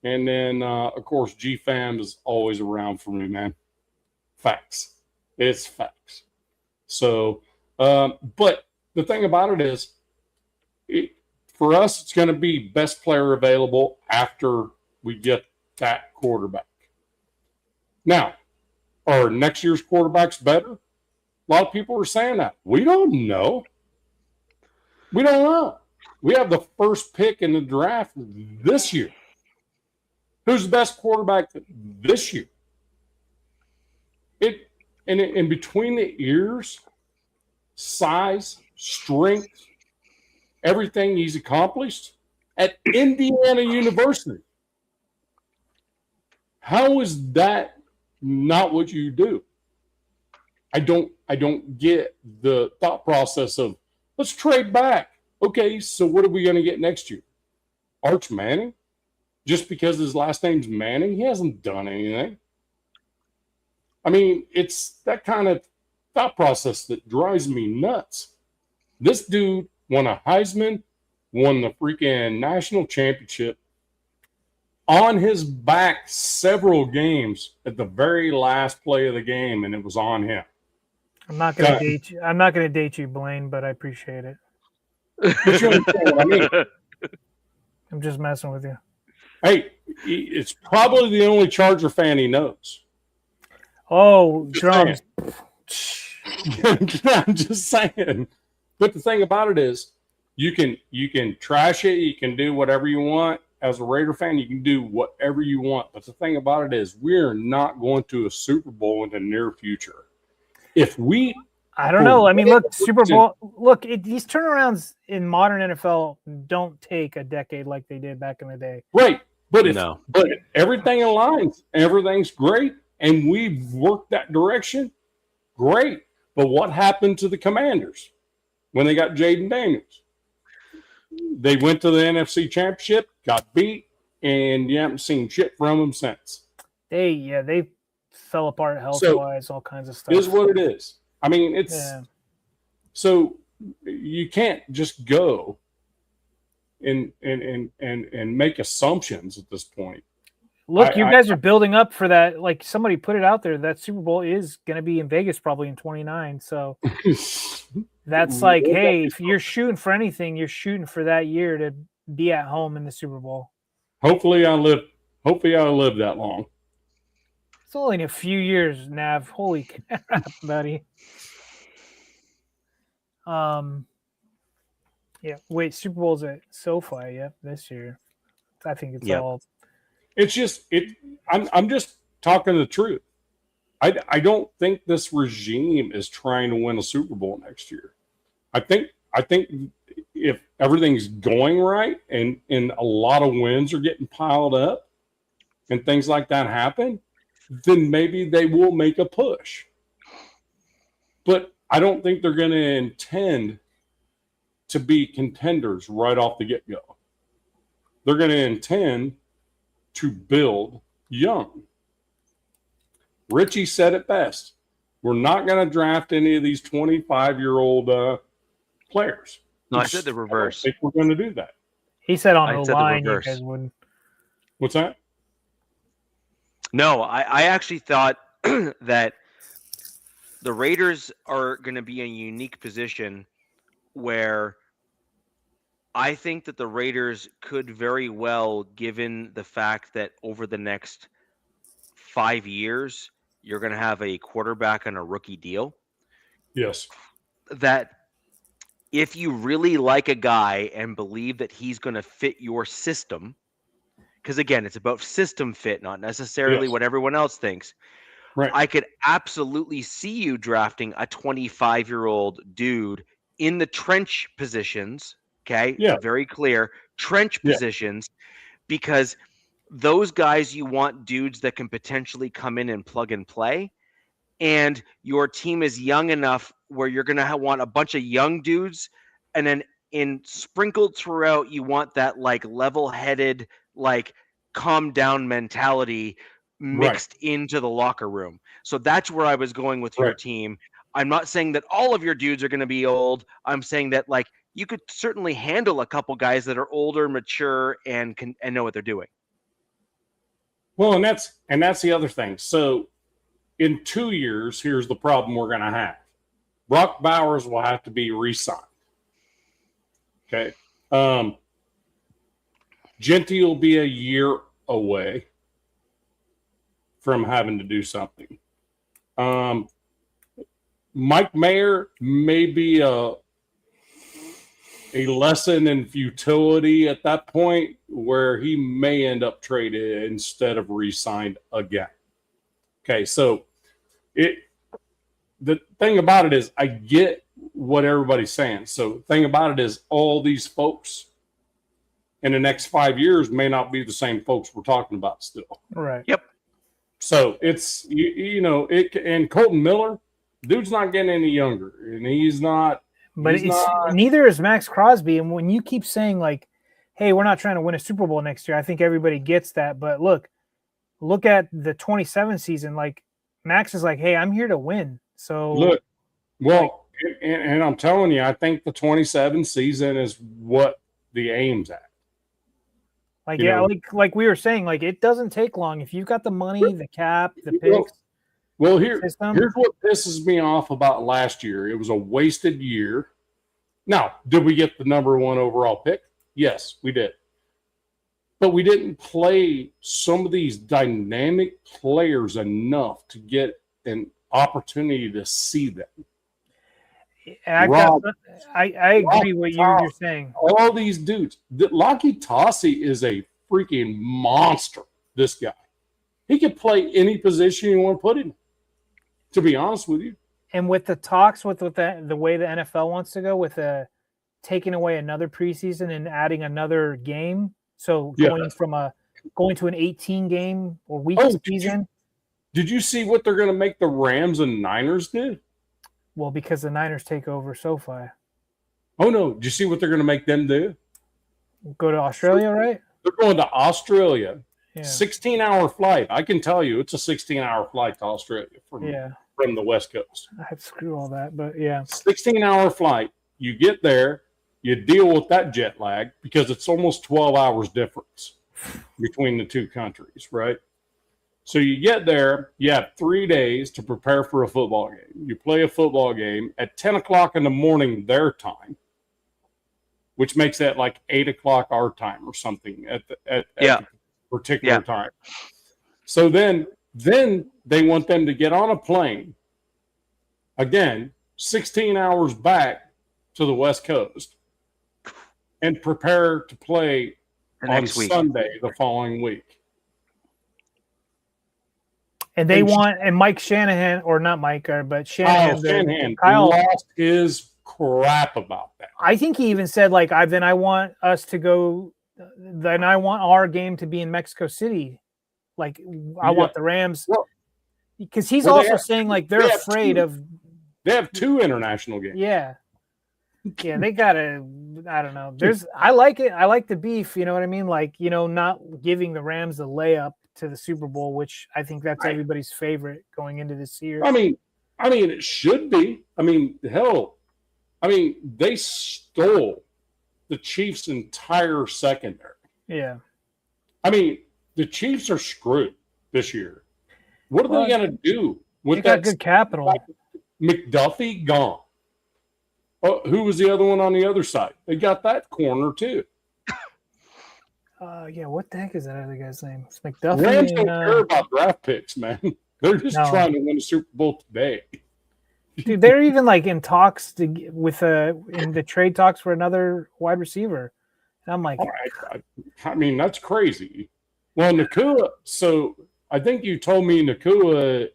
And then, of course, G-Fam is always around for me, man. Facts. It's facts. So, but the thing about it is, for us, it's going to be best player available after we get that quarterback. Now, are next year's quarterbacks better? A lot of people are saying that. We don't know. We don't know. We have the first pick in the draft this year. Who's the best quarterback this year? In between the ears, size, strength, everything he's accomplished at Indiana University. How is that not what you do? I don't get the thought process of let's trade back. Okay, so what are we going to get next year? Arch Manning? Just because his last name's Manning, he hasn't done anything. I mean, it's that kind of thought process that drives me nuts. This dude won a Heisman, won the freaking national championship, on his back several games at the very last play of the game, and it was on him. I'm not going to date you. I'm not going to date you, Blaine, but I appreciate it. But you understand what I mean? I'm just messing with you. Hey, it's probably the only Charger fan he knows. Oh, drums. I'm just saying. But the thing about it is, you can trash it. You can do whatever you want. As a Raider fan, you can do whatever you want. But the thing about it is, we're not going to a Super Bowl in the near future. If we, I don't know. I mean, look, Super Bowl. Look, these turnarounds in modern NFL don't take a decade like they did back in the day. Right, but but everything aligns. Everything's great, and we've worked that direction. Great, but what happened to the Commanders when they got Jaden Daniels? They went to the NFC Championship, got beat, and you haven't seen shit from them since. They fell apart health-wise, all kinds of stuff. Is what it is. I mean, it's so you can't just go and make assumptions at this point. Look, you guys are building up for that. Like somebody put it out there, that Super Bowl is going to be in Vegas probably in 29. So that's like, hey, if you're shooting for anything, you're shooting for that year to be at home in the Super Bowl. Hopefully I live that long. It's only in a few years, Nav. Holy crap, buddy. Yeah. Wait, Super Bowl's at SoFi. Yep, this year. I think it's all. It's just I'm just talking the truth. I don't think this regime is trying to win a Super Bowl next year. I think if everything's going right and a lot of wins are getting piled up and things like that happen, then maybe they will make a push. But I don't think they're going to intend to be contenders right off the get-go. They're going to intend to build young. Richie said it best. We're not going to draft any of these 25-year-old players. No, I said the reverse. I think we're going to do that. He said on the line you guys wouldn't. What's that? No, I actually thought that the Raiders are going to be in a unique position where I think that the Raiders could very well, given the fact that over the next 5 years, you're going to have a quarterback on a rookie deal. Yes. That if you really like a guy and believe that he's going to fit your system, because again, it's about system fit, not necessarily what everyone else thinks. Right. I could absolutely see you drafting a 25-year-old dude in the trench positions. Okay. Yeah. Very clear. Trench Yeah. positions, because those guys, you want dudes that can potentially come in and plug and play. And your team is young enough where you're going to want a bunch of young dudes. And then sprinkled throughout, you want that like level-headed, like calm down mentality Right. mixed into the locker room. So that's where I was going with your Right. team. I'm not saying that all of your dudes are going to be old. I'm saying that like you could certainly handle a couple guys that are older, mature, and know what they're doing. Well, and that's the other thing. So in 2 years, here's the problem we're going to have. Brock Bowers will have to be re-signed. Okay. Genty will be a year away from having to do something. Mike Mayer may be a lesson in futility at that point, where he may end up traded instead of re-signed again. Okay, so the thing about it is, I get what everybody's saying. So the thing about it is, all these folks in the next 5 years may not be the same folks we're talking about still. Right. Yep. So it's, and Colton Miller, dude's not getting any younger, and he's not. But neither is Max Crosby. And when you keep saying like, hey, we're not trying to win a Super Bowl next year, I think everybody gets that. But look at the 27 season. Like, Max is like, hey, I'm here to win. So look, well, and I'm telling you, I think the 27 season is what the aim's at. Like, like we were saying, like, it doesn't take long. If you've got the money, the cap, the picks. Well, here's what pisses me off about last year. It was a wasted year. Now, did we get the number 1 overall pick? Yes, we did. But we didn't play some of these dynamic players enough to get an opportunity to see them. I agree with what you're saying. All these dudes. Laki Tassi is a freaking monster, this guy. He could play any position you want to put him, to be honest with you. And with the talks, with the way the NFL wants to go, with taking away another preseason and adding another game, so going to an 18 game or week season. Did you see what they're going to make the Rams and Niners do? Well, because the Niners take over SoFi. Oh no! Did you see what they're going to make them do? Go to Australia, right? They're going to Australia. Yeah. 16-hour flight. I can tell you, it's a 16-hour flight to Australia from the West Coast. I screw all that, but yeah. 16-hour flight. You get there, you deal with that jet lag, because it's almost 12 hours difference between the two countries, right? So you get there, you have 3 days to prepare for a football game. You play a football game at 10 o'clock in the morning their time, which makes that like 8 o'clock our time or something at the particular time. So then they want them to get on a plane, again, 16 hours back to the West Coast, and prepare to play on Sunday the following week. And they and Mike Shanahan, or not Mike, but Shanahan, Kyle lost his crap about that. I think he even said, like, I want us to go, then I want our game to be in Mexico City. Like, I want the Rams. Because he's also saying, like, they're afraid of. They have 2 international games. Yeah. Yeah, they got to, I don't know. I like it. I like the beef, you know what I mean? Like, not giving the Rams the layup to the Super Bowl, which I think that's everybody's favorite going into this year. I mean, it should be. I mean, hell, they stole the Chiefs' entire secondary. Yeah. I mean, the Chiefs are screwed this year. What are they going to do with that? Got good capital. McDuffie gone. Oh, who was the other one on the other side? They got that corner too. What the heck is that other guy's name? It's McDuffie. Rams don't care about draft picks, man. They're just trying to win a Super Bowl today. Dude, they're even like in talks in the trade talks for another wide receiver. And I'm like, I mean, that's crazy. Well, Nakua. So I think you told me Nakua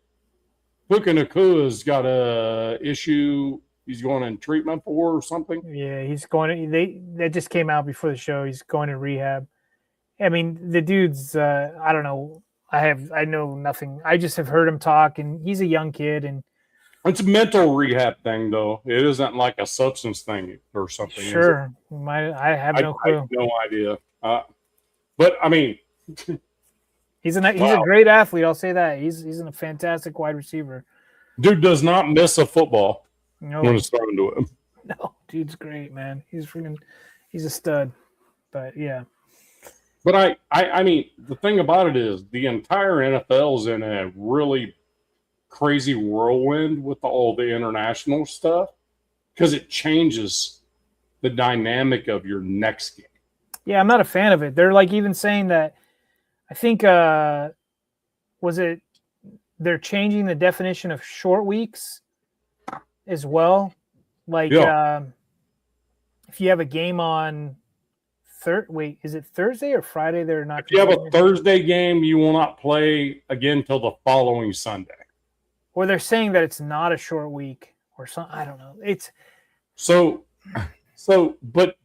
Puka Nakua's got a issue he's going in treatment for or something. Yeah, he's going. That just came out before the show. He's going to rehab. I mean, the dude's. I don't know. I know nothing. I just have heard him talk, and he's a young kid, and it's a mental rehab thing, though. It isn't like a substance thing or something. Sure, I have no clue. I have no idea. But I mean, he's a great athlete. I'll say that he's a fantastic wide receiver. Dude does not miss a football when it's thrown to him. No, dude's great, man. He's a stud. But yeah. But I mean, the thing about it is the entire NFL is in a really crazy whirlwind with all the international stuff because it changes the dynamic of your next game. Yeah, I'm not a fan of it. They're like even saying that. I think they're changing the definition of short weeks as well. Like if you have a game on is it Thursday or Friday? They're not. If you have a Thursday game, you will not play again till the following Sunday. Or they're saying that it's not a short week or something. I don't know. It's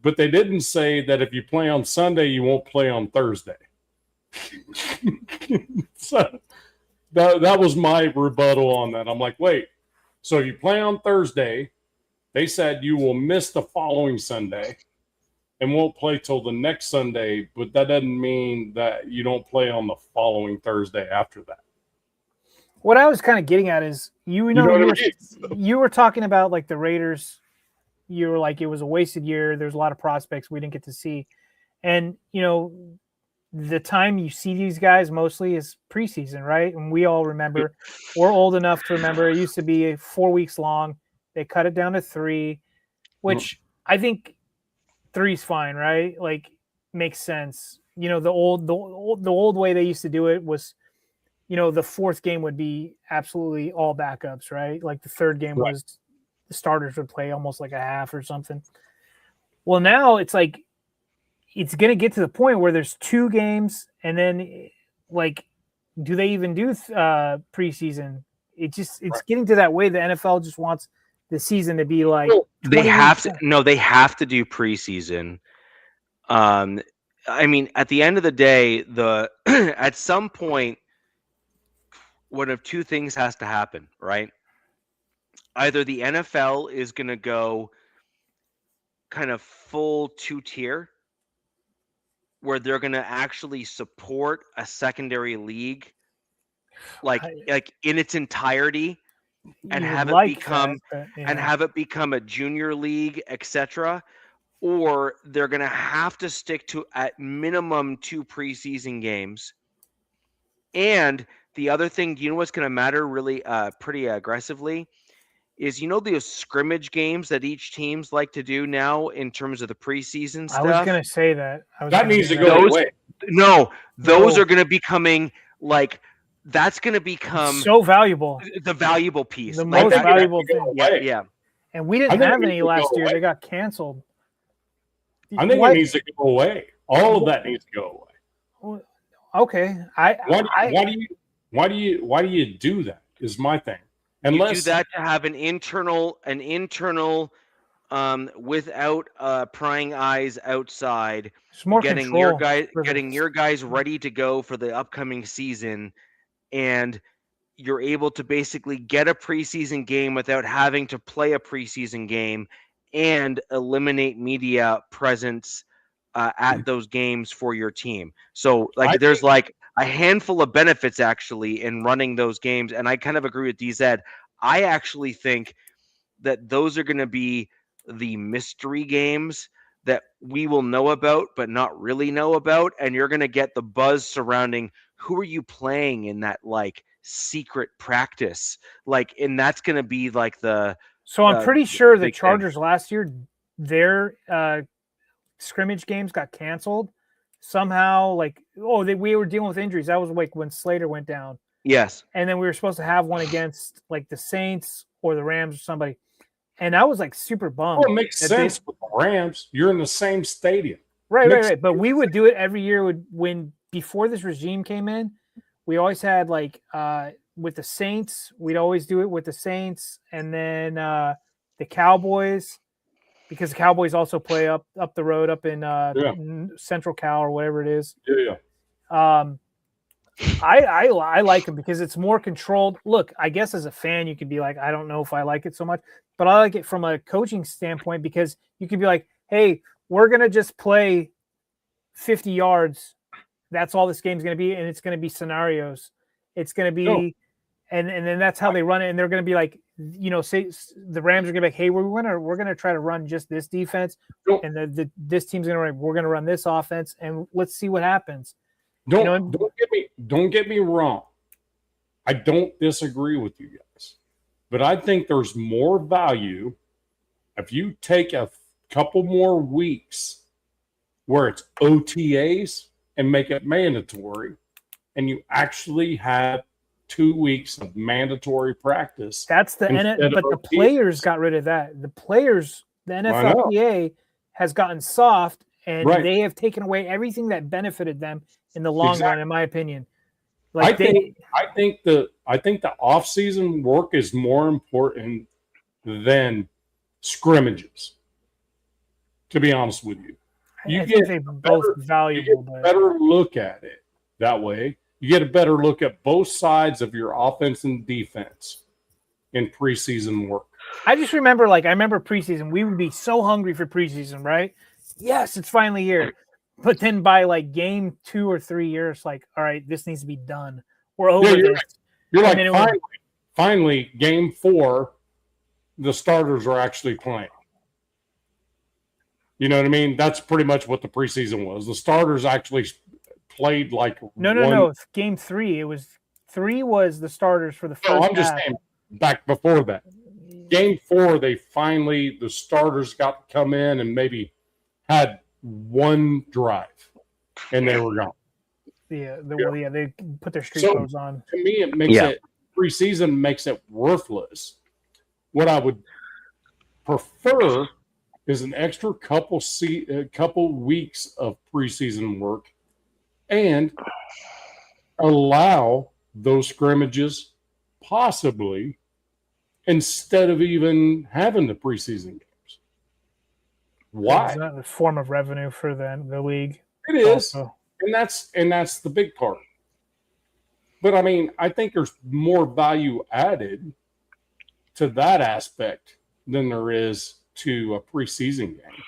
but they didn't say that if you play on Sunday, you won't play on Thursday. So that was my rebuttal on that. I'm like, wait, so if you play on Thursday, they said you will miss the following Sunday and won't play till the next Sunday, but that doesn't mean that you don't play on the following Thursday after that. What I was kind of getting at is, you were talking about like the Raiders. You were like, it was a wasted year. There's a lot of prospects we didn't get to see. And, the time you see these guys mostly is preseason, right? And we all remember, we're old enough to remember it used to be 4 weeks long. They cut it down to 3, which I think 3 is fine, right? Like, makes sense. The old way they used to do it was, the 4th game would be absolutely all backups, right? Like the 3rd game was the starters would play almost like a half or something. Well, now it's like, it's going to get to the point where there's 2 games, and then like, do they even do preseason? It's getting to that way. The NFL just wants the season to be like, they have to do preseason. I mean, at the end of the day, at some point, one of 2 things has to happen, right? Either the NFL is going to go kind of full 2-tier, where they're going to actually support a secondary league, like in its entirety, and have it become a junior league, etc. Or they're going to have to stick to at minimum 2 preseason games. And the other thing, do you know what's going to matter really pretty aggressively? Is those scrimmage games that each teams like to do now in terms of the preseason stuff? I was going to say that. That needs to go away. No, those are going to becoming like, that's going to become so valuable. The valuable piece. The most valuable thing. Yeah. And we didn't have any last year. They got canceled. I think it needs to go away. All of that needs to go away. Okay. Why do you do that? Is my thing. Unless you do that to have an internal without prying eyes outside, getting your guys ready to go for the upcoming season, and you're able to basically get a preseason game without having to play a preseason game, and eliminate media presence at those games for your team. So there's a handful of benefits actually in running those games, and I kind of agree with DZ. I actually think that those are going to be the mystery games that we will know about but not really know about, and you're going to get the buzz surrounding who are you playing in that like secret practice, and that's going to be like the. So I'm pretty sure the Chargers last year, their scrimmage games got canceled somehow. We were dealing with injuries. That was like when Slater went down. Yes. And then we were supposed to have one against like the Saints or the Rams or somebody. And I was like super bummed. Well, it makes sense with the Rams. You're in the same stadium. Right. But we would do it every year when before this regime came in. We always had with the Saints. We'd always do it with the Saints, and then the Cowboys, because the Cowboys also play up the road up in Central Cal or whatever it is. Yeah. I like them because it's more controlled. Look, I guess as a fan, you could be like, I don't know if I like it so much, but I like it from a coaching standpoint because you could be like, hey, we're going to just play 50 yards. That's all this game's going to be. And it's going to be scenarios. It's going to be, and then that's how they run it. And they're going to be like, say the Rams are going to be like, hey, we're going to try to run just this defense. And this team's we're going to run this offense, and let's see what happens. Don't get me wrong. I don't disagree with you guys, but I think there's more value if you take a couple more weeks where it's OTAs and make it mandatory, and you actually have 2 weeks of mandatory practice. That's but the players got rid of that. The players, the NFLPA has gotten soft, and they have taken away everything that benefited them in the long run, in my opinion. I think the off-season work is more important than scrimmages. To be honest with you, I think they're both valuable. You get a better look at it that way. You get a better look at both sides of your offense and defense in preseason work. I just remember, I remember preseason, we would be so hungry for preseason, right? Yes, it's finally here. But then by game 2 or 3 years, all right, this needs to be done. We're over this. You're like, finally, game 4, the starters are actually playing. You know what I mean? That's pretty much what the preseason was. The starters actually played No. Game 3, it was 3 was the starters for the first half. I'm just saying back before that. Game 4, the starters got to come in and maybe had one drive, and they were gone. They put their street clothes on. To me, it makes it preseason makes it worthless. What I would prefer is an extra couple weeks of preseason work, and allow those scrimmages possibly instead of even having the preseason games. Why? It's not a form of revenue for the league. It is, and that's the big part. But I mean, I think there's more value added to that aspect than there is to a preseason game.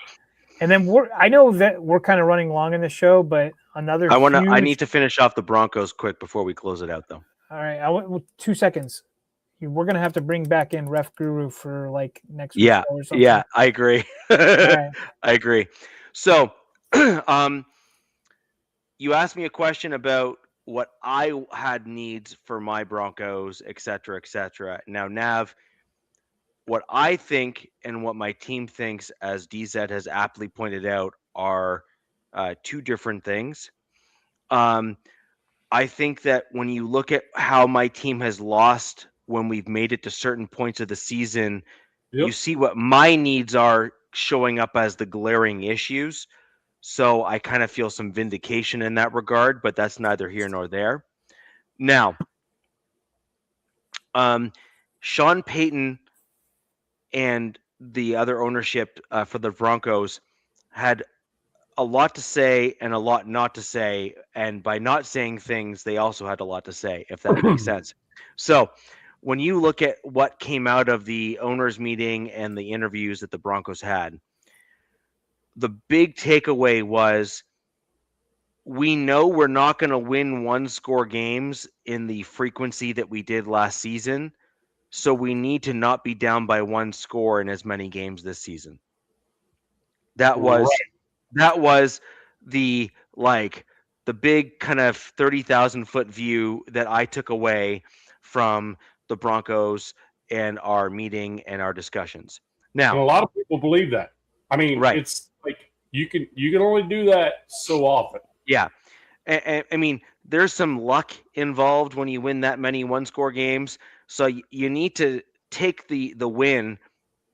And then I know that we're kind of running long in the show, but I need to finish off the Broncos quick before we close it out, though. All right, 2 seconds. We're gonna have to bring back in Ref Guru for next week or something. Yeah, I agree. Right. I agree. So, you asked me a question about what I had needs for my Broncos, et cetera, et cetera. Now, Nav, what I think and what my team thinks, as DZ has aptly pointed out, are two different things. I think that when you look at how my team has lost when we've made it to certain points of the season, you see what my needs are showing up as the glaring issues. So I kind of feel some vindication in that regard, but that's neither here nor there. Now, Sean Payton and the other ownership for the Broncos had a lot to say and a lot not to say. And by not saying things, they also had a lot to say, if that makes sense. So when you look at what came out of the owners meeting and the interviews that the Broncos had, the big takeaway was, we know we're not going to win one-score games in the frequency that we did last season, so we need to not be down by one score in as many games this season. That was the big kind of 30,000-foot view that I took away from the Broncos and our meeting and our discussions. Now, and a lot of people believe that. I mean, It's you can only do that so often. Yeah. I mean, there's some luck involved when you win that many one-score games. So you need to take the win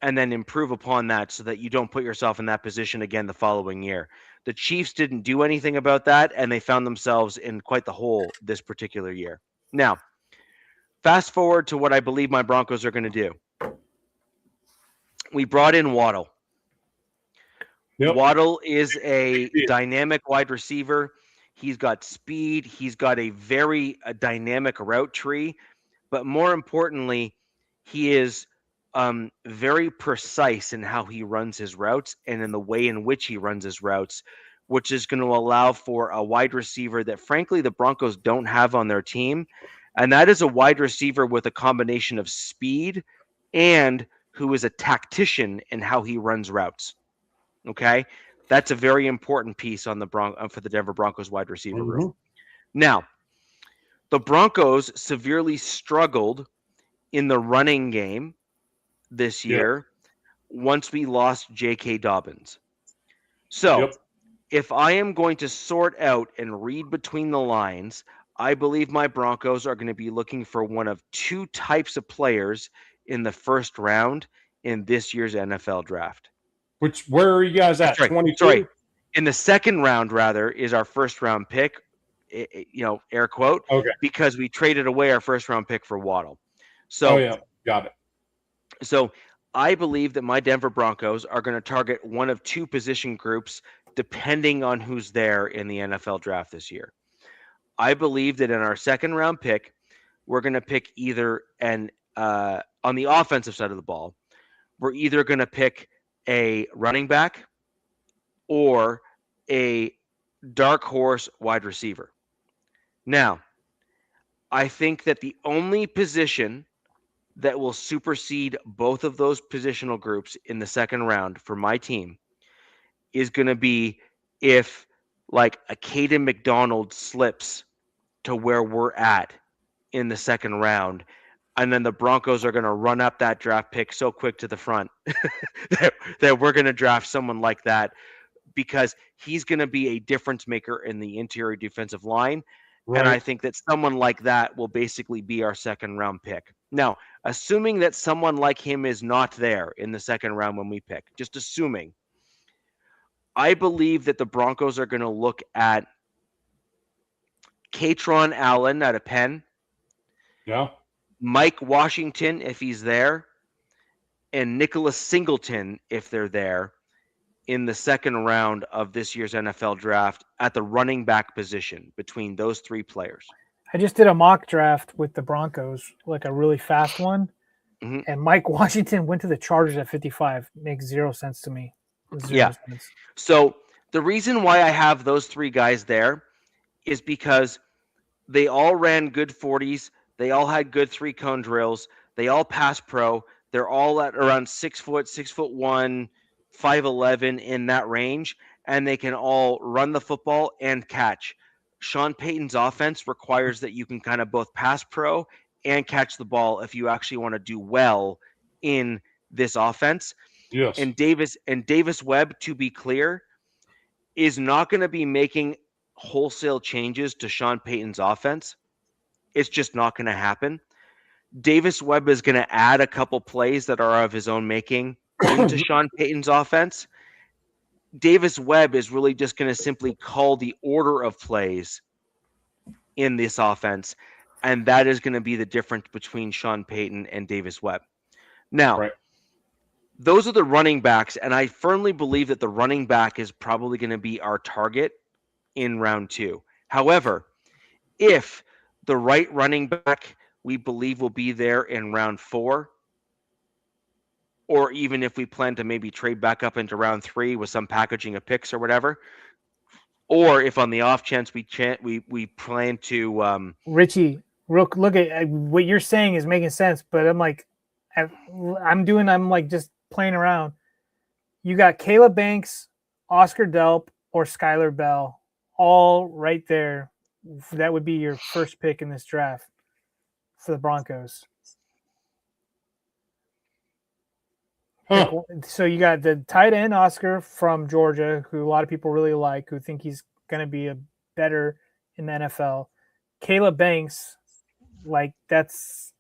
and then improve upon that so that you don't put yourself in that position again the following year. The Chiefs didn't do anything about that, and they found themselves in quite the hole this particular year. Now, Fast forward to what I believe my Broncos are going to do. We brought in Waddle. Yep. Waddle is a dynamic wide receiver. He's got speed. He's got a very dynamic route tree. But more importantly, he is very precise in how he runs his routes and in the way in which he runs his routes, which is going to allow for a wide receiver that, frankly, the Broncos don't have on their team. And that is a wide receiver with a combination of speed and who is a tactician in how he runs routes. Okay, that's a very important piece on the for the Denver Broncos wide receiver room. Now, the Broncos severely struggled in the running game this year once we lost J.K. Dobbins. So, if I am going to sort out and read between the lines, I believe my Broncos are going to be looking for one of two types of players in the first round in this year's NFL draft. Where are you guys at? 22? Sorry. In the second round, rather, is our first round pick, air quote, because we traded away our first round pick for Waddle. So, got it. So I believe that my Denver Broncos are going to target one of two position groups depending on who's there in the NFL draft this year. I believe that in our second round pick, we're going to pick either on the offensive side of the ball, we're either going to pick a running back or a dark horse wide receiver. Now, I think that the only position that will supersede both of those positional groups in the second round for my team is going to be if like a Caden McDonald slips to where we're at in the second round, and then the Broncos are going to run up that draft pick so quick to the front that we're going to draft someone like that because he's going to be a difference maker in the interior defensive line. Right. And I think that someone like that will basically be our second round pick. Now, assuming that someone like him is not there in the second round when we pick, just assuming, I believe that the Broncos are going to look at Katron Allen out of Penn. Yeah. Mike Washington, if he's there, and Nicholas Singleton, if they're there, in the second round of this year's NFL draft at the running back position between those three players. I just did a mock draft with the Broncos, like a really fast one. Mm-hmm. And Mike Washington went to the Chargers at 55. Makes zero sense to me. Zero sense. So the reason why I have those three guys there is because they all ran good 40s. They all had good 3-cone drills. They all pass pro. They're all at around 6 foot, 6'1", 5'11" in that range, and they can all run the football and catch. Sean Payton's offense requires that you can kind of both pass pro and catch the ball if you actually want to do well in this offense. Yes. And Davis Webb, to be clear, is not going to be making wholesale changes to Sean Payton's offense. It's just not going to happen. Davis Webb is going to add a couple plays that are of his own making into Sean Payton's offense. Davis Webb is really just going to simply call the order of plays in this offense, and that is going to be the difference between Sean Payton and Davis Webb. Now, those are the running backs, and I firmly believe that the running back is probably going to be our target in round 2. However, if the right running back we believe will be there in round 4, or even if we plan to maybe trade back up into round 3 with some packaging of picks or whatever, or if on the off chance we plan to Richie, look at what you're saying is making sense, but I'm like, I'm like just playing around. You got Caleb Banks, Oscar Delp, or Skylar Bell, all right there. That would be your first pick in this draft for the Broncos. Huh. So you got the tight end Oscar from Georgia, who a lot of people really like, who think he's going to be a better in the NFL. Caleb Banks, like that's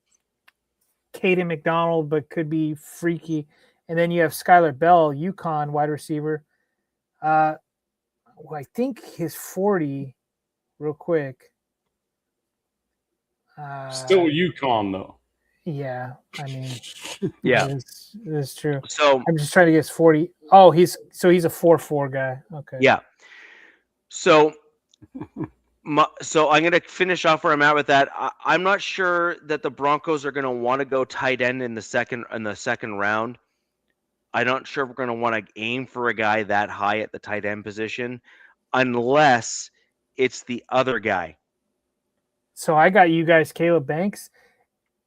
Caden McDonald, but could be freaky. And then you have Skylar Bell, UConn wide receiver. I think his 40, real quick. Still UConn, though. Yeah, I mean, Yeah. it is true. So I'm just trying to guess 40. Oh, he's a 4-4 guy. Okay. yeah. So I'm going to finish off where I'm at with that. I'm not sure that the Broncos are going to want to go tight end in the second round. I'm not sure if we're going to want to aim for a guy that high at the tight end position, unless it's the other guy. So I got you guys Caleb Banks,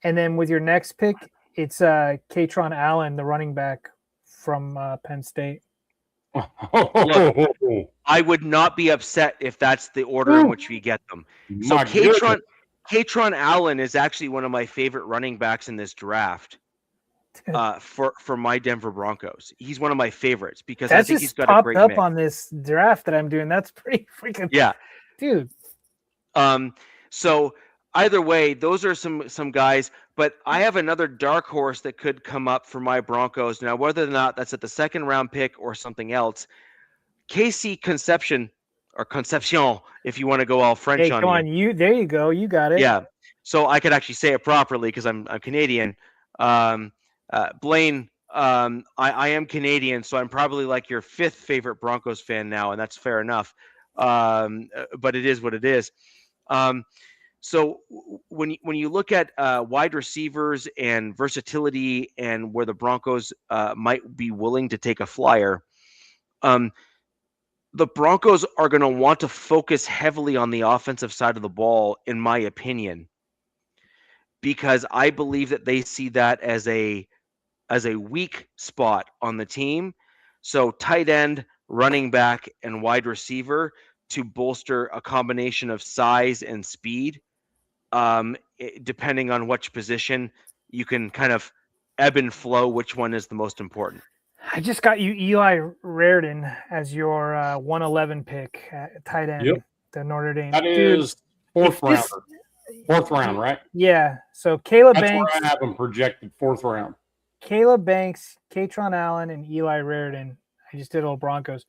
and then with your next pick, it's Katron Allen, the running back from Penn State. Look, I would not be upset if that's the order in which we get them. So Katron Allen is actually one of my favorite running backs in this draft. For my Denver Broncos, he's one of my favorites because I think he's got a great mix. On this draft that I'm doing. That's pretty freaking dude. So either way, those are some guys. But I have another dark horse that could come up for my Broncos now. Whether or not that's at the second round pick or something else, KC Concepcion, if you want to go all French on me. Come on, there you go. You got it. Yeah. So I could actually say it properly because I'm Canadian. Blaine, I am Canadian, so I'm probably like your fifth favorite Broncos fan now, and that's fair enough. But it is what it is. So when you look at wide receivers and versatility and where the Broncos might be willing to take a flyer, the Broncos are going to want to focus heavily on the offensive side of the ball, in my opinion, because I believe that they see that as a weak spot on the team. So tight end, running back, and wide receiver to bolster a combination of size and speed. Depending on which position, you can kind of ebb and flow which one is the most important. I just got you Eli Raritan as your 111 pick at tight end, the Notre Dame. That is fourth round, right? Yeah. So Caleb That's Banks. Where I have him projected fourth round. Caleb Banks, Katron Allen, and Eli Raritan. I just did all Broncos.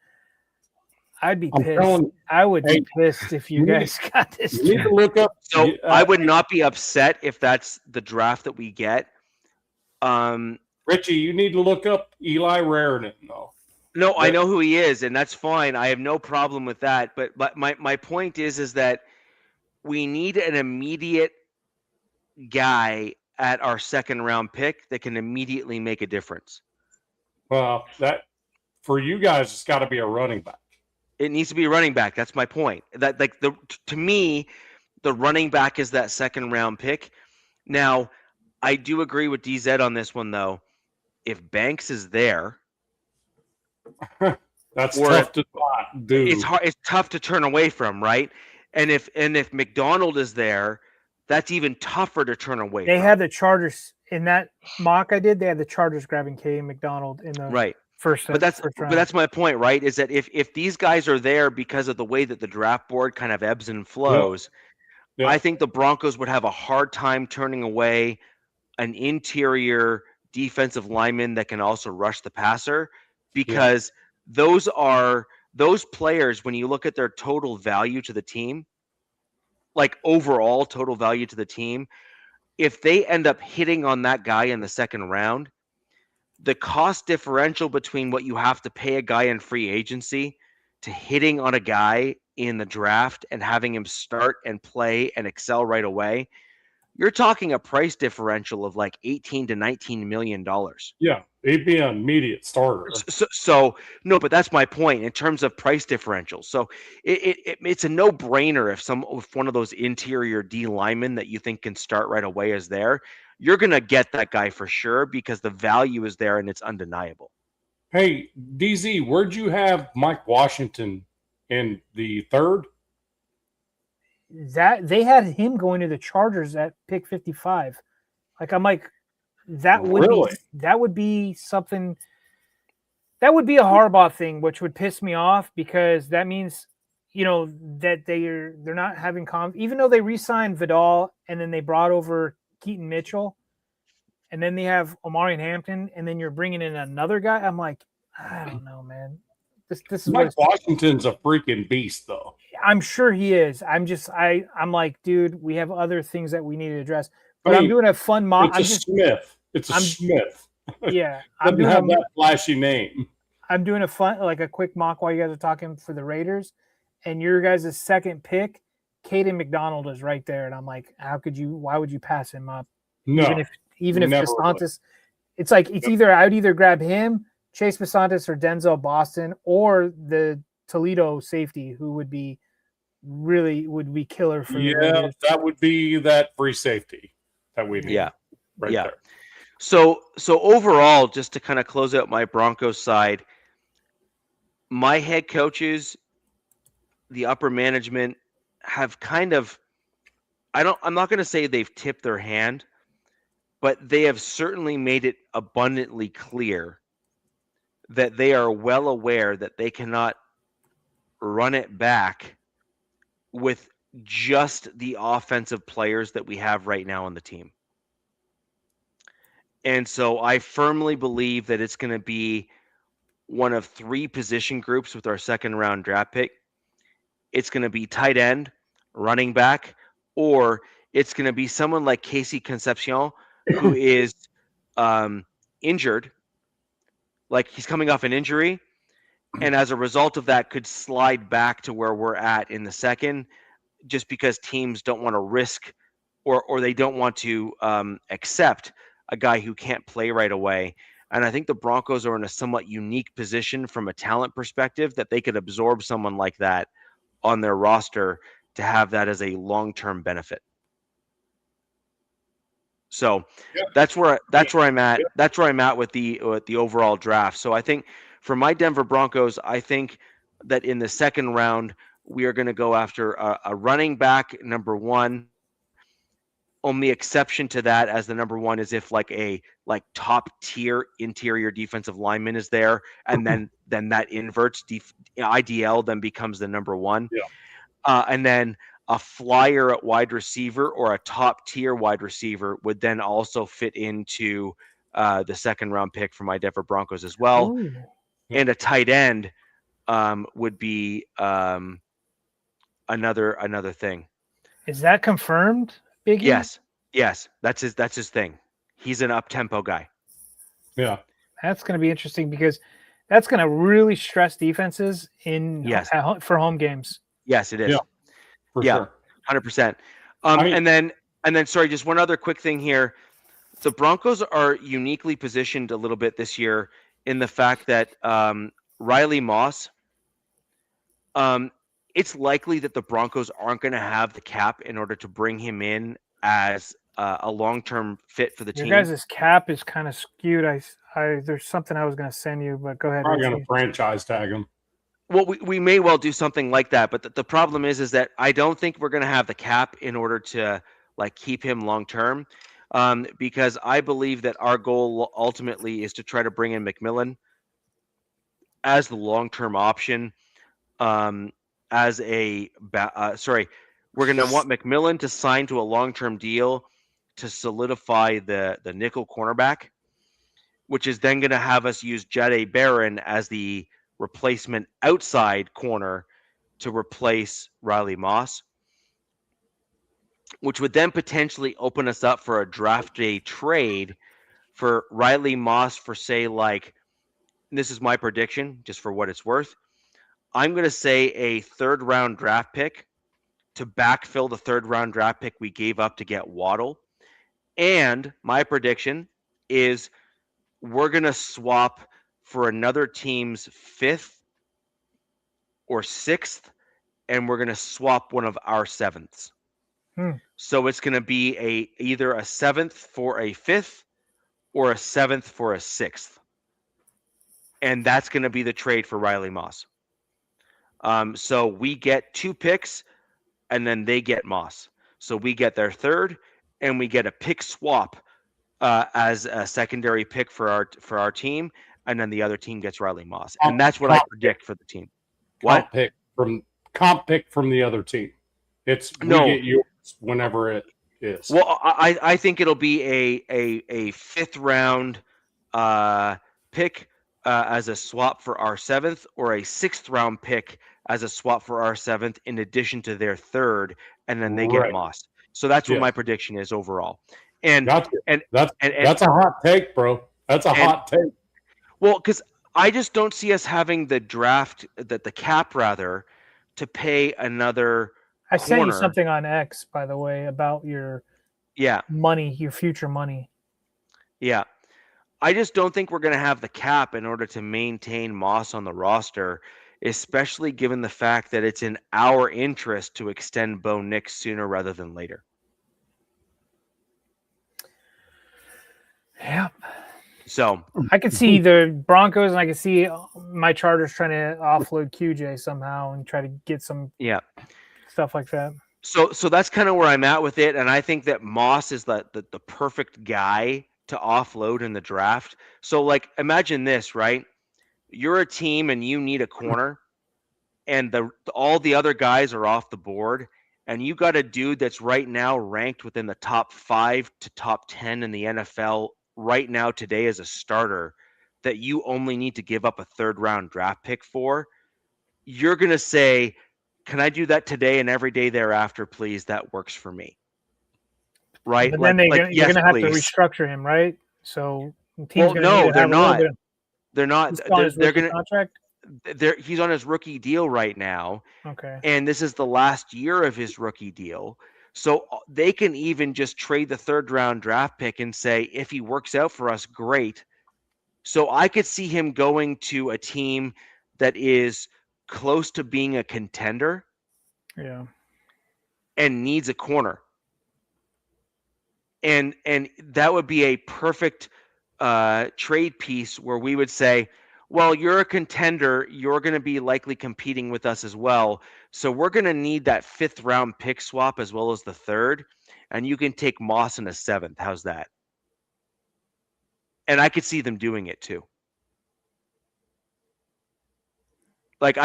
I'd be pissed. I would be pissed if you guys got this. You need to look up. So I would not be upset if that's the draft that we get. Richie, you need to look up Eli Raritan, though. No, I know who he is, and that's fine. I have no problem with that. But my point is that we need an immediate guy at our second round pick that can immediately make a difference. Well, that for you guys, it's got to be a running back. It needs to be a running back. That's my point. That to me, the running back is that second round pick. Now, I do agree with DZ on this one though. If Banks is there, that's tough to spot, dude. It's hard. It's tough to turn away from, right? And if McDonald is there, that's even tougher to turn away. They had the Chargers in that mock I did. They had the Chargers grabbing K. McDonald in the first. But that's my point, right? Is that if these guys are there because of the way that the draft board kind of ebbs and flows, I think the Broncos would have a hard time turning away an interior defensive lineman that can also rush the passer, because those players, when you look at their total value to the team, like overall total value to the team, if they end up hitting on that guy in the second round, the cost differential between what you have to pay a guy in free agency to hitting on a guy in the draft and having him start and play and excel right away, you're talking a price differential of like $18 to $19 million. Yeah, he'd be an immediate starter. So no, but that's my point in terms of price differential. So it's a no-brainer if one of those interior D linemen that you think can start right away is there, you're gonna get that guy for sure because the value is there and it's undeniable. Hey, DZ, where'd you have Mike Washington in the third? That they had him going to the Chargers at pick 55. Like I'm like, that would be something. That would be a Harbaugh thing, which would piss me off because that means, that they're not having even though they re-signed Vidal and then they brought over Keaton Mitchell, and then they have Omarion Hampton, and then you're bringing in another guy. I'm like, I don't know, man. This is Mike Washington's a freaking beast, though. I'm sure he is. I'm like, dude, we have other things that we need to address. But I'm doing a fun mock. Smith. It's a Smith. Yeah, I'm doing have that flashy name. I'm doing a quick mock while you guys are talking for the Raiders, and your guys' second pick, Caden McDonald is right there, and I'm like, why would you pass him up? No, even if Basantis, it's like I would either grab him, Chase Basantis, or Denzel Boston, or the Toledo safety, who would be killer for the Raiders. That would be that free safety that we need. There. So overall, just to kind of close out my Broncos side, my head coaches, the upper management have kind of, I'm not going to say they've tipped their hand, but they have certainly made it abundantly clear that they are well aware that they cannot run it back with just the offensive players that we have right now on the team. And so I firmly believe that it's going to be one of three position groups with our second round draft pick. It's going to be tight end, running back, or it's going to be someone like Casey Concepcion, who is injured, like he's coming off an injury, and as a result of that could slide back to where we're at in the second, just because teams don't want to risk or they don't want to accept a guy who can't play right away. And I think the Broncos are in a somewhat unique position from a talent perspective that they could absorb someone like that on their roster to have that as a long-term benefit. So that's where I'm at. That's where I'm at with the overall draft. So I think for my Denver Broncos, I think that in the second round we are going to go after a running back, number one. Only exception to that as the number one is if like top tier interior defensive lineman is there, and then that inverts. IDL then becomes the number one. And then a flyer at wide receiver or a top tier wide receiver would then also fit into the second round pick for my Denver Broncos as well. Ooh. And a tight end would be another thing. Is that confirmed, Biggie? Yes, that's his thing. He's an up-tempo guy. Yeah. That's going to be interesting because that's going to really stress defenses for home games. Yes, it is. Yeah, for sure. 100%. And then sorry, just one other quick thing here. The Broncos are uniquely positioned a little bit this year in the fact that Riley Moss, it's likely that the Broncos aren't going to have the cap in order to bring him in as a long-term fit for the team. Your guys' cap is kind of skewed. There's something I was going to send you, but go ahead. I'm going to franchise tag him. Well, we may well do something like that, but the problem is that I don't think we're going to have the cap in order to keep him long-term, because I believe that our goal ultimately is to try to bring in McMillan as the long-term option. We're going to want McMillan to sign to a long-term deal to solidify the nickel cornerback, which is then going to have us use Jade Barron as the replacement outside corner to replace Riley Moss, which would then potentially open us up for a draft day trade for Riley Moss for, say, this is my prediction, just for what it's worth. I'm going to say a third-round draft pick to backfill the third-round draft pick we gave up to get Waddle. And my prediction is we're going to swap for another team's 5th or 6th, and we're going to swap one of our 7ths. So it's going to be either a 7th for a 5th or a 7th for a 6th. And that's going to be the trade for Riley Moss. So we get 2 picks, and then they get Moss. So we get their 3rd, and we get a pick swap as a secondary pick for our team, and then the other team gets Riley Moss. And that's what I predict for the team. Comp pick from the other team. We get yours whenever it is. Well, I think it'll be a 5th round pick as a swap for our 7th, or a 6th round pick as a swap for our 7th in addition to their 3rd, and then they get Right. Moss. So that's what Yeah. my prediction is overall. And Gotcha. and That's and that's a hot take, bro. That's a and hot take. well, because I just don't see us having the cap rather, to pay another I sent you corner. something on X, by the way, about your Yeah, money, your future money. yeah. I just don't think we're going to have the cap in order to maintain Moss on the roster, especially given the fact that it's in our interest to extend Bo Nix sooner rather than later. Yeah. So I could see the Broncos, and I could see my Chargers trying to offload QJ somehow and try to get some stuff like that. So that's kind of where I'm at with it, and I think that Moss is the perfect guy to offload in the draft. So like, imagine this, right? You're a team and you need a corner, and all the other guys are off the board, and you got a dude that's right now ranked within the top 5 to top 10 in the NFL right now today as a starter, that you only need to give up a 3rd round draft pick for. You're going to say, can I do that today and every day thereafter, please? That works for me. Right? But then you're yes, going to have to please. restructure him, right? So the team's Well, going to no, need to they're have a not. little bit. They're not. He's on his They're rookie going to. contract. He's on his rookie deal right now. Okay. And this is the last year of his rookie deal. So they can even just trade the 3rd round draft pick and say, if he works out for us, great. So I could see him going to a team that is close to being a contender. Yeah. And needs a corner. And that would be a perfect trade piece where we would say, well, you're a contender, you're going to be likely competing with us as well. So we're going to need that 5th round pick swap as well as the 3rd, and you can take Moss in a 7th. How's that? And I could see them doing it too. Like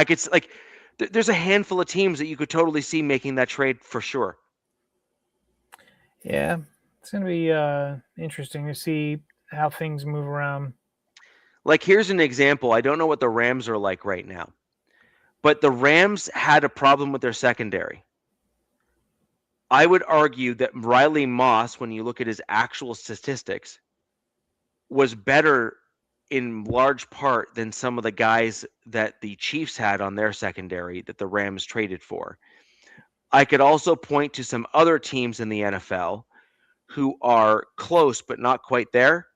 there's a handful of teams that you could totally see making that trade for sure. Yeah, it's going to be interesting to see how things move around. Like, here's an example. I don't know what the Rams are like right now, but the Rams had a problem with their secondary. I would argue that Riley Moss, when you look at his actual statistics, was better in large part than some of the guys that the Chiefs had on their secondary that the Rams traded for. I could also point to some other teams in the NFL who are close but not quite there.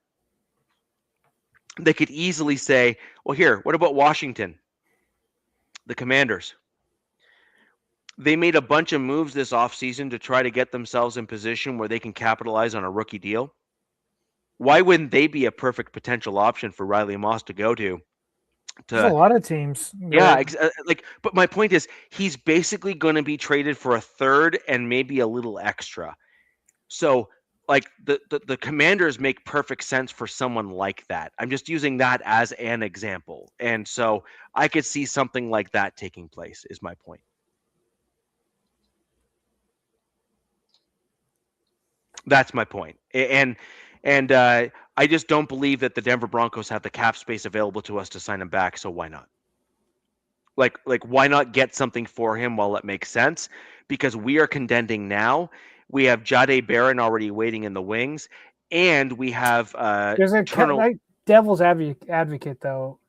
They could easily say, well, here, what about Washington? The Commanders. They made a bunch of moves this offseason to try to get themselves in position where they can capitalize on a rookie deal. Why wouldn't they be a perfect potential option for Riley Moss to go to? There's a lot of teams. Yeah, but my point is, he's basically going to be traded for a 3rd and maybe a little extra. So, like, the Commanders make perfect sense for someone like that. I'm just using that as an example. And so I could see something like that taking place, is my point. That's my point. And I just don't believe that the Denver Broncos have the cap space available to us to sign him back, so why not? Like why not get something for him while it makes sense? Because we are contending now. We have Jahdae Barron already waiting in the wings, and we have there's a devil's advocate though,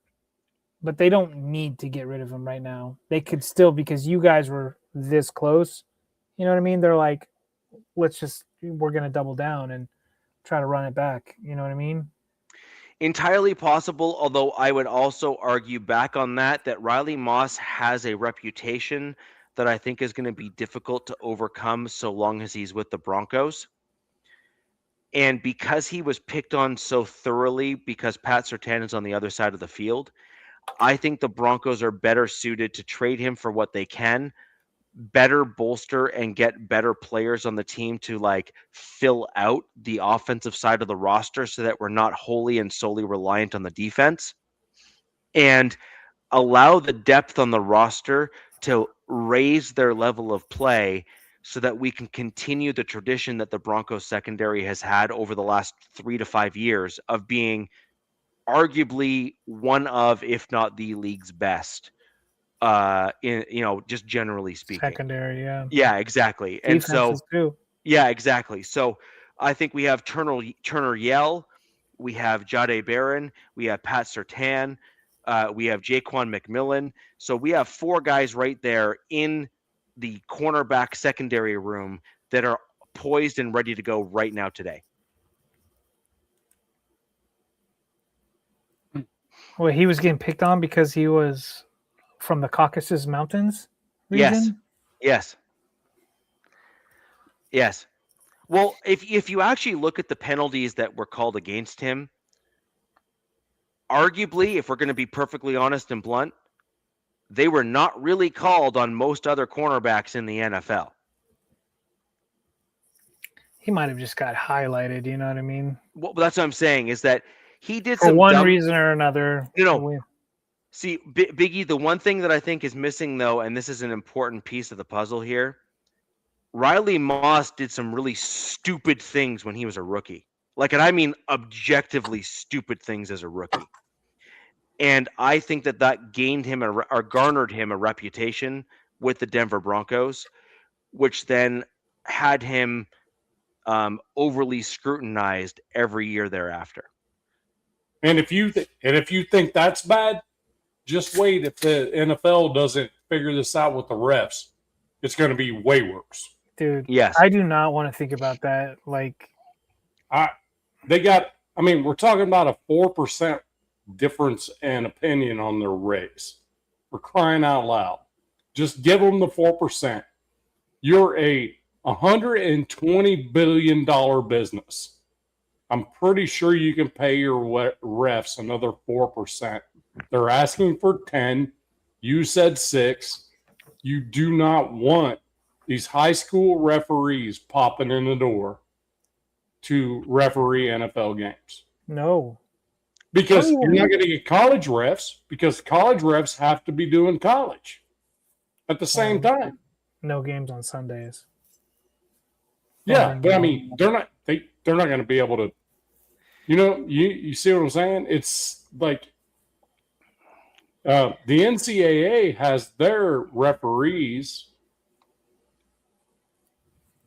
but they don't need to get rid of him right now. They could still, because you guys were this close. You know what I mean? They're like, we're going to double down and try to run it back. You know what I mean? Entirely possible, although I would also argue back on that Riley Moss has a reputation that I think is going to be difficult to overcome so long as he's with the Broncos. And because he was picked on so thoroughly because Pat Surtain is on the other side of the field, I think the Broncos are better suited to trade him for what they can, better bolster and get better players on the team to like fill out the offensive side of the roster so that we're not wholly and solely reliant on the defense, and allow the depth on the roster to raise their level of play so that we can continue the tradition that the Broncos secondary has had over the last 3 to 5 years of being arguably one of, if not the league's best just generally speaking. Secondary, yeah. Yeah, exactly. And so, Defenses too. yeah, exactly. So I think we have Turner Yell, we have Jade Barron, we have Pat Surtain, we have Jaquan McMillan. So we have 4 guys right there in the cornerback secondary room that are poised and ready to go right now today. Well, he was getting picked on because he was from the Caucasus Mountains region. Yes. Well, if you actually look at the penalties that were called against him, arguably, if we're going to be perfectly honest and blunt, they were not really called on most other cornerbacks in the NFL. He might have just got highlighted. You know what I mean? Well, that's what I'm saying is that he did For some one dumb reason or another. See, Biggie, the one thing that I think is missing, though, and this is an important piece of the puzzle here, Riley Moss did some really stupid things when he was a rookie. And I mean objectively stupid things as a rookie. And I think that gained him or garnered him a reputation with the Denver Broncos, which then had him overly scrutinized every year thereafter. And if you think that's bad, just wait. If the NFL doesn't figure this out with the refs, it's going to be way worse. Dude, yes, I do not want to think about that. We're talking about a 4% difference in opinion on their race. For crying out loud, just give them the 4%. You're a $120 billion business. I'm pretty sure you can pay your refs another 4%. They're asking for 10. You said 6. You do not want these high school referees popping in the door to referee NFL games. No. Because you're not going to get college refs, because college refs have to be doing college at the same time. No games on Sundays. Yeah, but I mean, they're not going to be able to. You see what I'm saying? It's like the NCAA has their referees.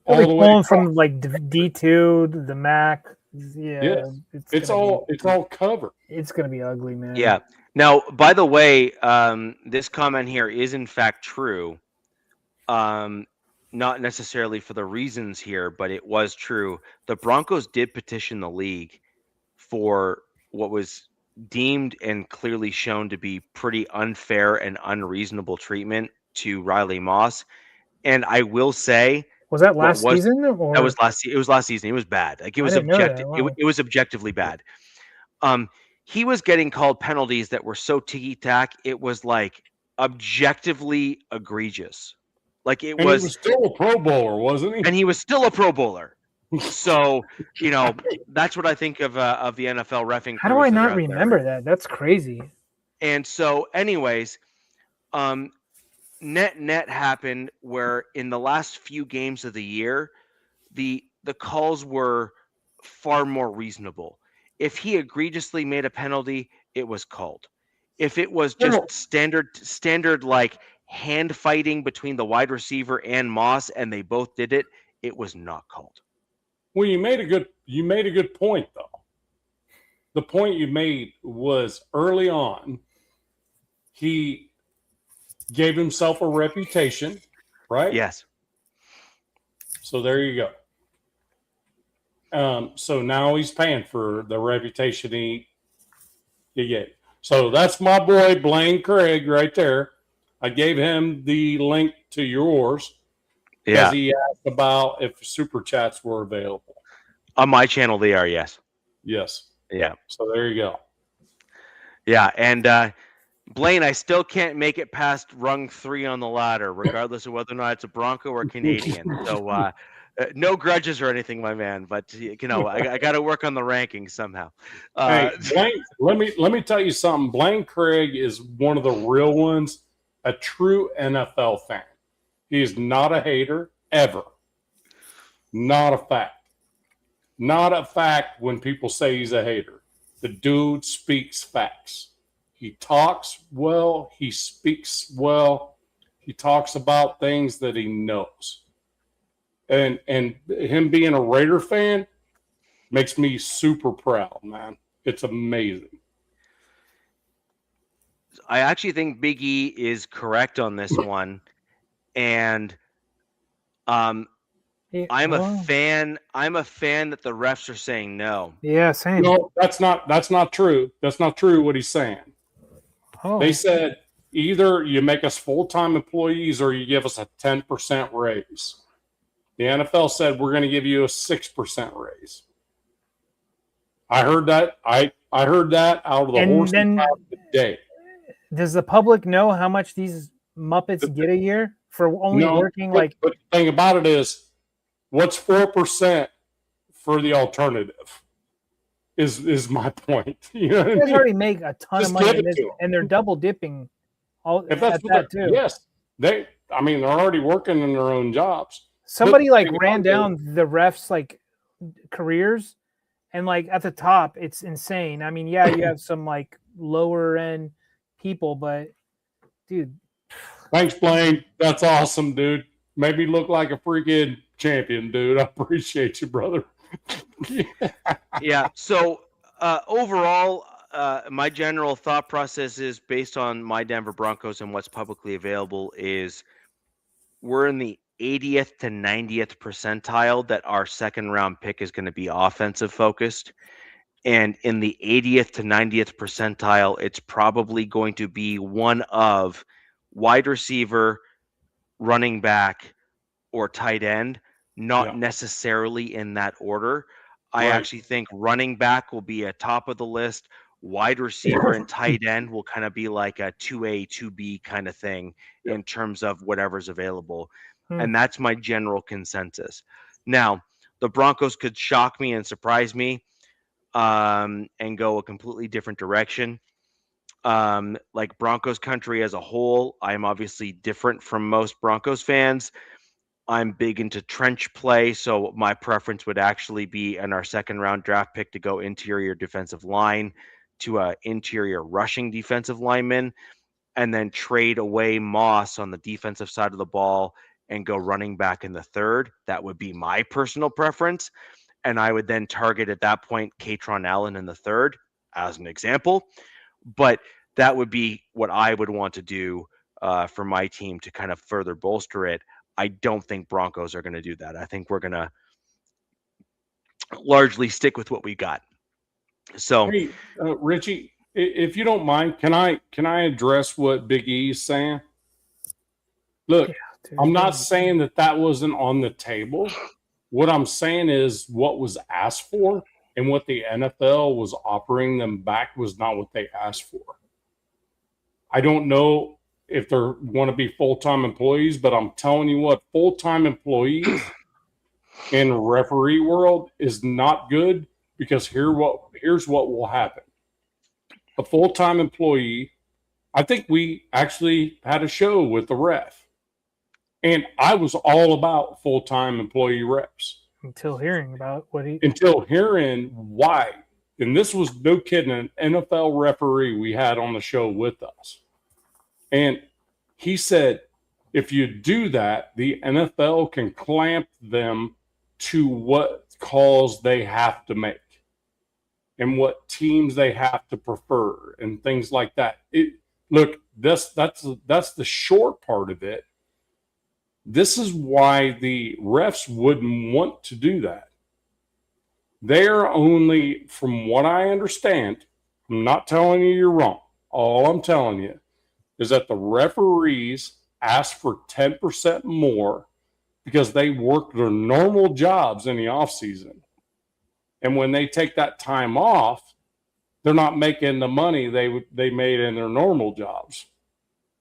All the way from like D2 to the MAC. Yeah, it's all covered. It's going to be ugly, man. Yeah. Now, by the way, this comment here is in fact true. Not necessarily for the reasons here, but it was true. The Broncos did petition the league for what was deemed and clearly shown to be pretty unfair and unreasonable treatment to Riley Moss. And I will say, was that last season? Or? That was last. It was last season. It was bad. Like it was objective. Wow. It was objectively bad. He was getting called penalties that were so ticky-tack. It was like objectively egregious. Like he was still a Pro Bowler, wasn't he? And he was still a Pro Bowler. So that's what I think of the NFL reffing. How do I not remember that? That's crazy. And so, anyways, net happened where in the last few games of the year, the calls were far more reasonable. If he egregiously made a penalty, it was called. If it was just standard like hand fighting between the wide receiver and Moss, and they both did it, it was not called. Well, you made a good point though. The point you made was early on, he gave himself a reputation, right? Yes. So there you go. So now he's paying for the reputation he gave. So that's my boy Blaine Craig right there. I gave him the link to yours because he asked about if super chats were available. On my channel, they are, yes. Yes. Yeah. So there you go. Yeah, and Blaine, I still can't make it past rung 3 on the ladder, regardless of whether or not it's a Bronco or Canadian. So no grudges or anything, my man. But I got to work on the rankings somehow. Hey, Blaine, let me tell you something. Blaine Craig is one of the real ones. A true NFL fan. He is not a hater, ever. Not a fact. Not a fact when people say he's a hater. The dude speaks facts. He talks well. He speaks well. He talks about things that he knows. And him being a Raider fan makes me super proud, man. It's amazing. I actually think Big E is correct on this one. And I'm a fan that the refs are saying no. Yeah, same. No, that's not true. That's not true what he's saying. Oh. They said either you make us full-time employees or you give us a 10% raise. The NFL said we're going to give you a 6% raise. I heard that. I heard that out of the horse's mouth today. Does the public know how much these Muppets get a year for only working But the thing about it is, what's 4% for the alternative? Is my point. You know what I mean? already make a ton of money, and they're double dipping. If that's what too. Yes, they're already working in their own jobs. Somebody ran down the refs careers, and at the top, it's insane. I mean, yeah, you have some lower end people, but dude. Thanks, Blaine. That's awesome, dude. Made me look like a freaking champion, dude. I appreciate you, brother. Yeah. So overall, my general thought process is based on my Denver Broncos and what's publicly available is we're in the 80th to 90th percentile that our second round pick is going to be offensive focused. And in the 80th to 90th percentile, it's probably going to be one of wide receiver, running back, or tight end, not necessarily in that order. I actually think running back will be at top of the list. Wide receiver and tight end will kind of be like a 2A, 2B kind of thing in terms of whatever's available. And that's my general consensus. Now, the Broncos could shock me and surprise me and go a completely different direction. Like Broncos country as a whole, I'm obviously different from most Broncos fans. I'm big into trench play, so my preference would actually be in our second round draft pick to go interior defensive line to a interior rushing defensive lineman, and then trade away Moss on the defensive side of the ball and go running back in the third. That would be my personal preference. And I would then target at that point Katron Allen in the third as an example. But that would be what I would want to do for my team to kind of further bolster it. I don't think Broncos are going to do that. I think we're going to largely stick with what we got. So, hey, Richie, if you don't mind, can I address what Big E's saying? Look, I'm not saying that wasn't on the table. What I'm saying is what was asked for and what the NFL was offering them back was not what they asked for. I don't know if they want to be full-time employees, but I'm telling you what, full-time employees in the referee world is not good because here's what will happen. A full-time employee, I think we actually had a show with the ref, and I was all about full-time employee reps. Until hearing why. And this was, no kidding, an NFL referee we had on the show with us. And he said, if you do that, the NFL can clamp them to what calls they have to make and what teams they have to prefer and things like that. Look, that's the short part of it. This is why the refs wouldn't want to do that. They're only, from what I understand, I'm not telling you you're wrong. All I'm telling you is that the referees ask for 10% more because they work their normal jobs in the offseason. And when they take that time off, they're not making the money they made in their normal jobs,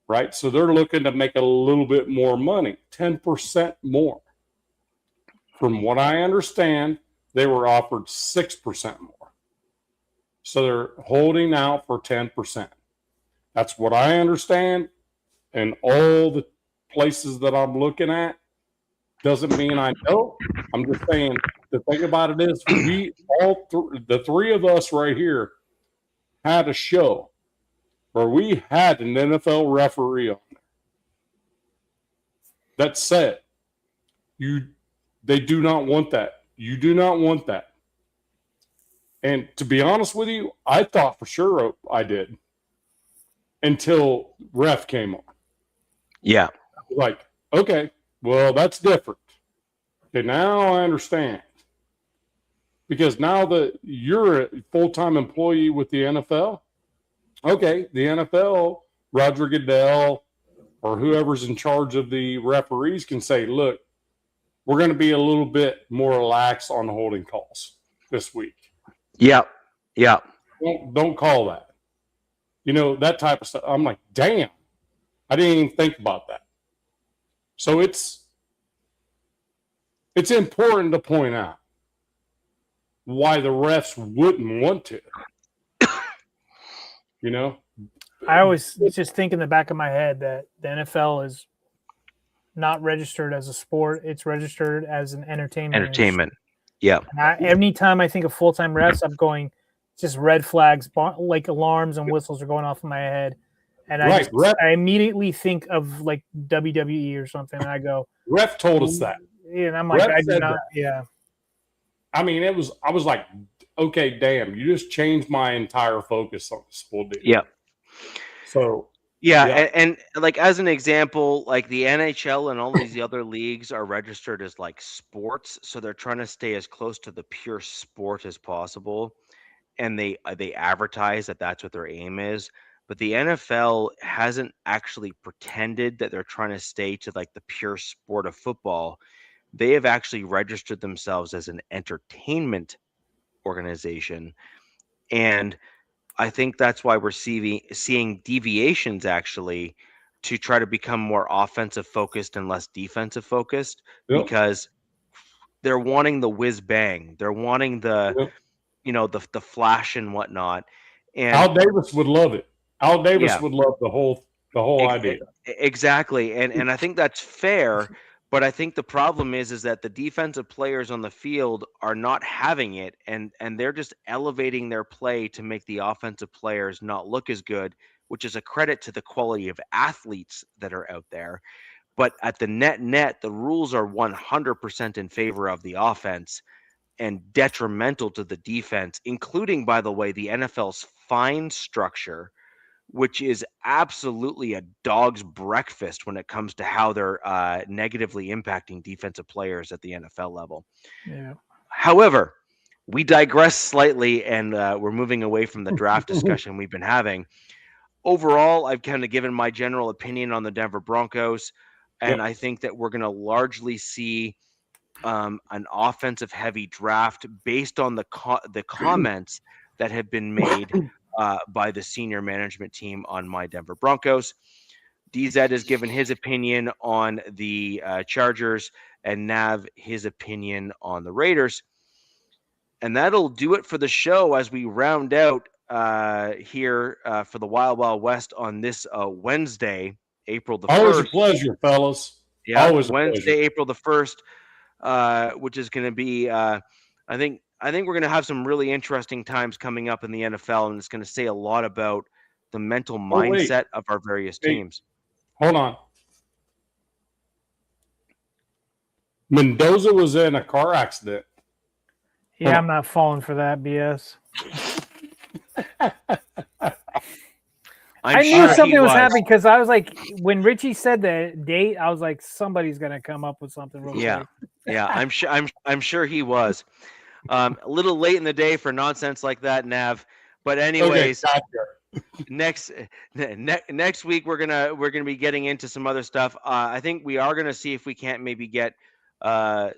right? So they're looking to make a little bit more money, 10% more. From what I understand, they were offered 6% more. So they're holding out for 10%. That's what I understand. And all the places that I'm looking at doesn't mean I know. I'm just saying the thing about it is the three of us right here had a show, where we had an NFL referee on there that said, they do not want that. You do not want that. And to be honest with you, I thought for sure I did until ref came on. Yeah. Like, okay, well, that's different. Okay, now I understand. Because now that you're a full-time employee with the NFL, okay, the NFL, Roger Goodell, or whoever's in charge of the referees can say, look, we're going to be a little bit more relaxed on the holding calls this week. Yeah. Yeah. Don't call that. You know, that type of stuff. I'm like, damn, I didn't even think about that. So it's important to point out why the refs wouldn't want to. You know? I always just think in the back of my head that the NFL is not registered as a sport; it's registered as an entertainment. Entertainment. Yeah. Anytime I think of full-time refs, I'm going just red flags, like alarms and whistles are going off in my head, and I immediately think of like WWE or something, and I go, "Ref told us that," and I'm like, I do not. Yeah. I mean, I was like, okay, damn, you just changed my entire focus on this whole deal. Yeah. So yeah. And like as an example, like the NHL and all these other leagues are registered as like sports, so they're trying to stay as close to the pure sport as possible, and they advertise that that's what their aim is. But the NFL hasn't actually pretended that they're trying to stay to like the pure sport of football. They have actually registered themselves as an entertainment organization, and I think that's why we're seeing deviations actually to try to become more offensive focused and less defensive focused, because they're wanting the whiz bang, they're wanting the the flash and whatnot. And Al Davis would love it. Al Davis would love the whole idea. Exactly, and I think that's fair. But I think the problem is that the defensive players on the field are not having it, and they're just elevating their play to make the offensive players not look as good, which is a credit to the quality of athletes that are out there. But at the net, the rules are 100% in favor of the offense and detrimental to the defense, including, by the way, the NFL's fine structure, which is absolutely a dog's breakfast when it comes to how they're negatively impacting defensive players at the NFL level. Yeah. However, we digress slightly, and we're moving away from the draft discussion we've been having. Overall, I've kind of given my general opinion on the Denver Broncos, and I think that we're going to largely see an offensive-heavy draft based on the comments that have been made by the senior management team on my Denver Broncos. DZ has given his opinion on the Chargers, and Nav his opinion on the Raiders. And that'll do it for the show as we round out here for the Wild Wild West on this Wednesday, April the 1st. Always a pleasure, fellas. Yeah, always Wednesday, April the 1st, which is going to be, I think we're going to have some really interesting times coming up in the NFL, and it's going to say a lot about the mental mindset of our various teams. Hold on. Mendoza was in a car accident. Yeah, I'm not falling for that BS. I knew something was happening because I was like, when Richie said the date, I was like, somebody's going to come up with something real quick. Yeah, I'm sure he was. A little late in the day for nonsense like that, Nav. But anyways, next week we're gonna be getting into some other stuff. I think we are gonna see if we can't maybe get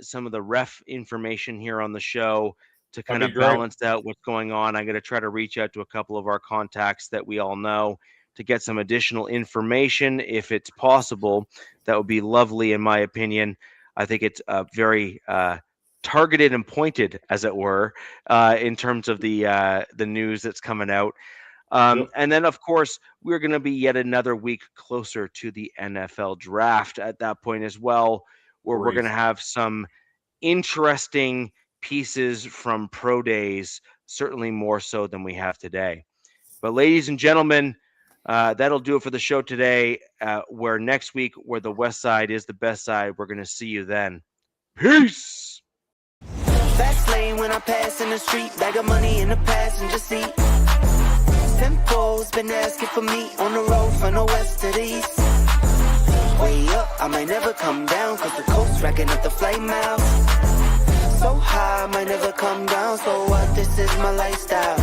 some of the ref information here on the show to kind of balance out what's going on. I'm gonna try to reach out to a couple of our contacts that we all know to get some additional information if it's possible. That would be lovely, in my opinion. I think it's very targeted and pointed, as it were, in terms of the news that's coming out. And then, of course, we're going to be yet another week closer to the NFL draft at that point as well, where we're going to have some interesting pieces from pro days, certainly more so than we have today. But ladies and gentlemen, That'll do it for the show today. Where next week, where the West Side is the best side, we're going to see you then. Peace. Fast lane when I pass in the street, bag of money in the passenger seat. Tempo's been asking for me on the road from the west to the east. Way up, I might never come down, cause the coast racking up the flame out. So high, I might never come down, so what, this is my lifestyle.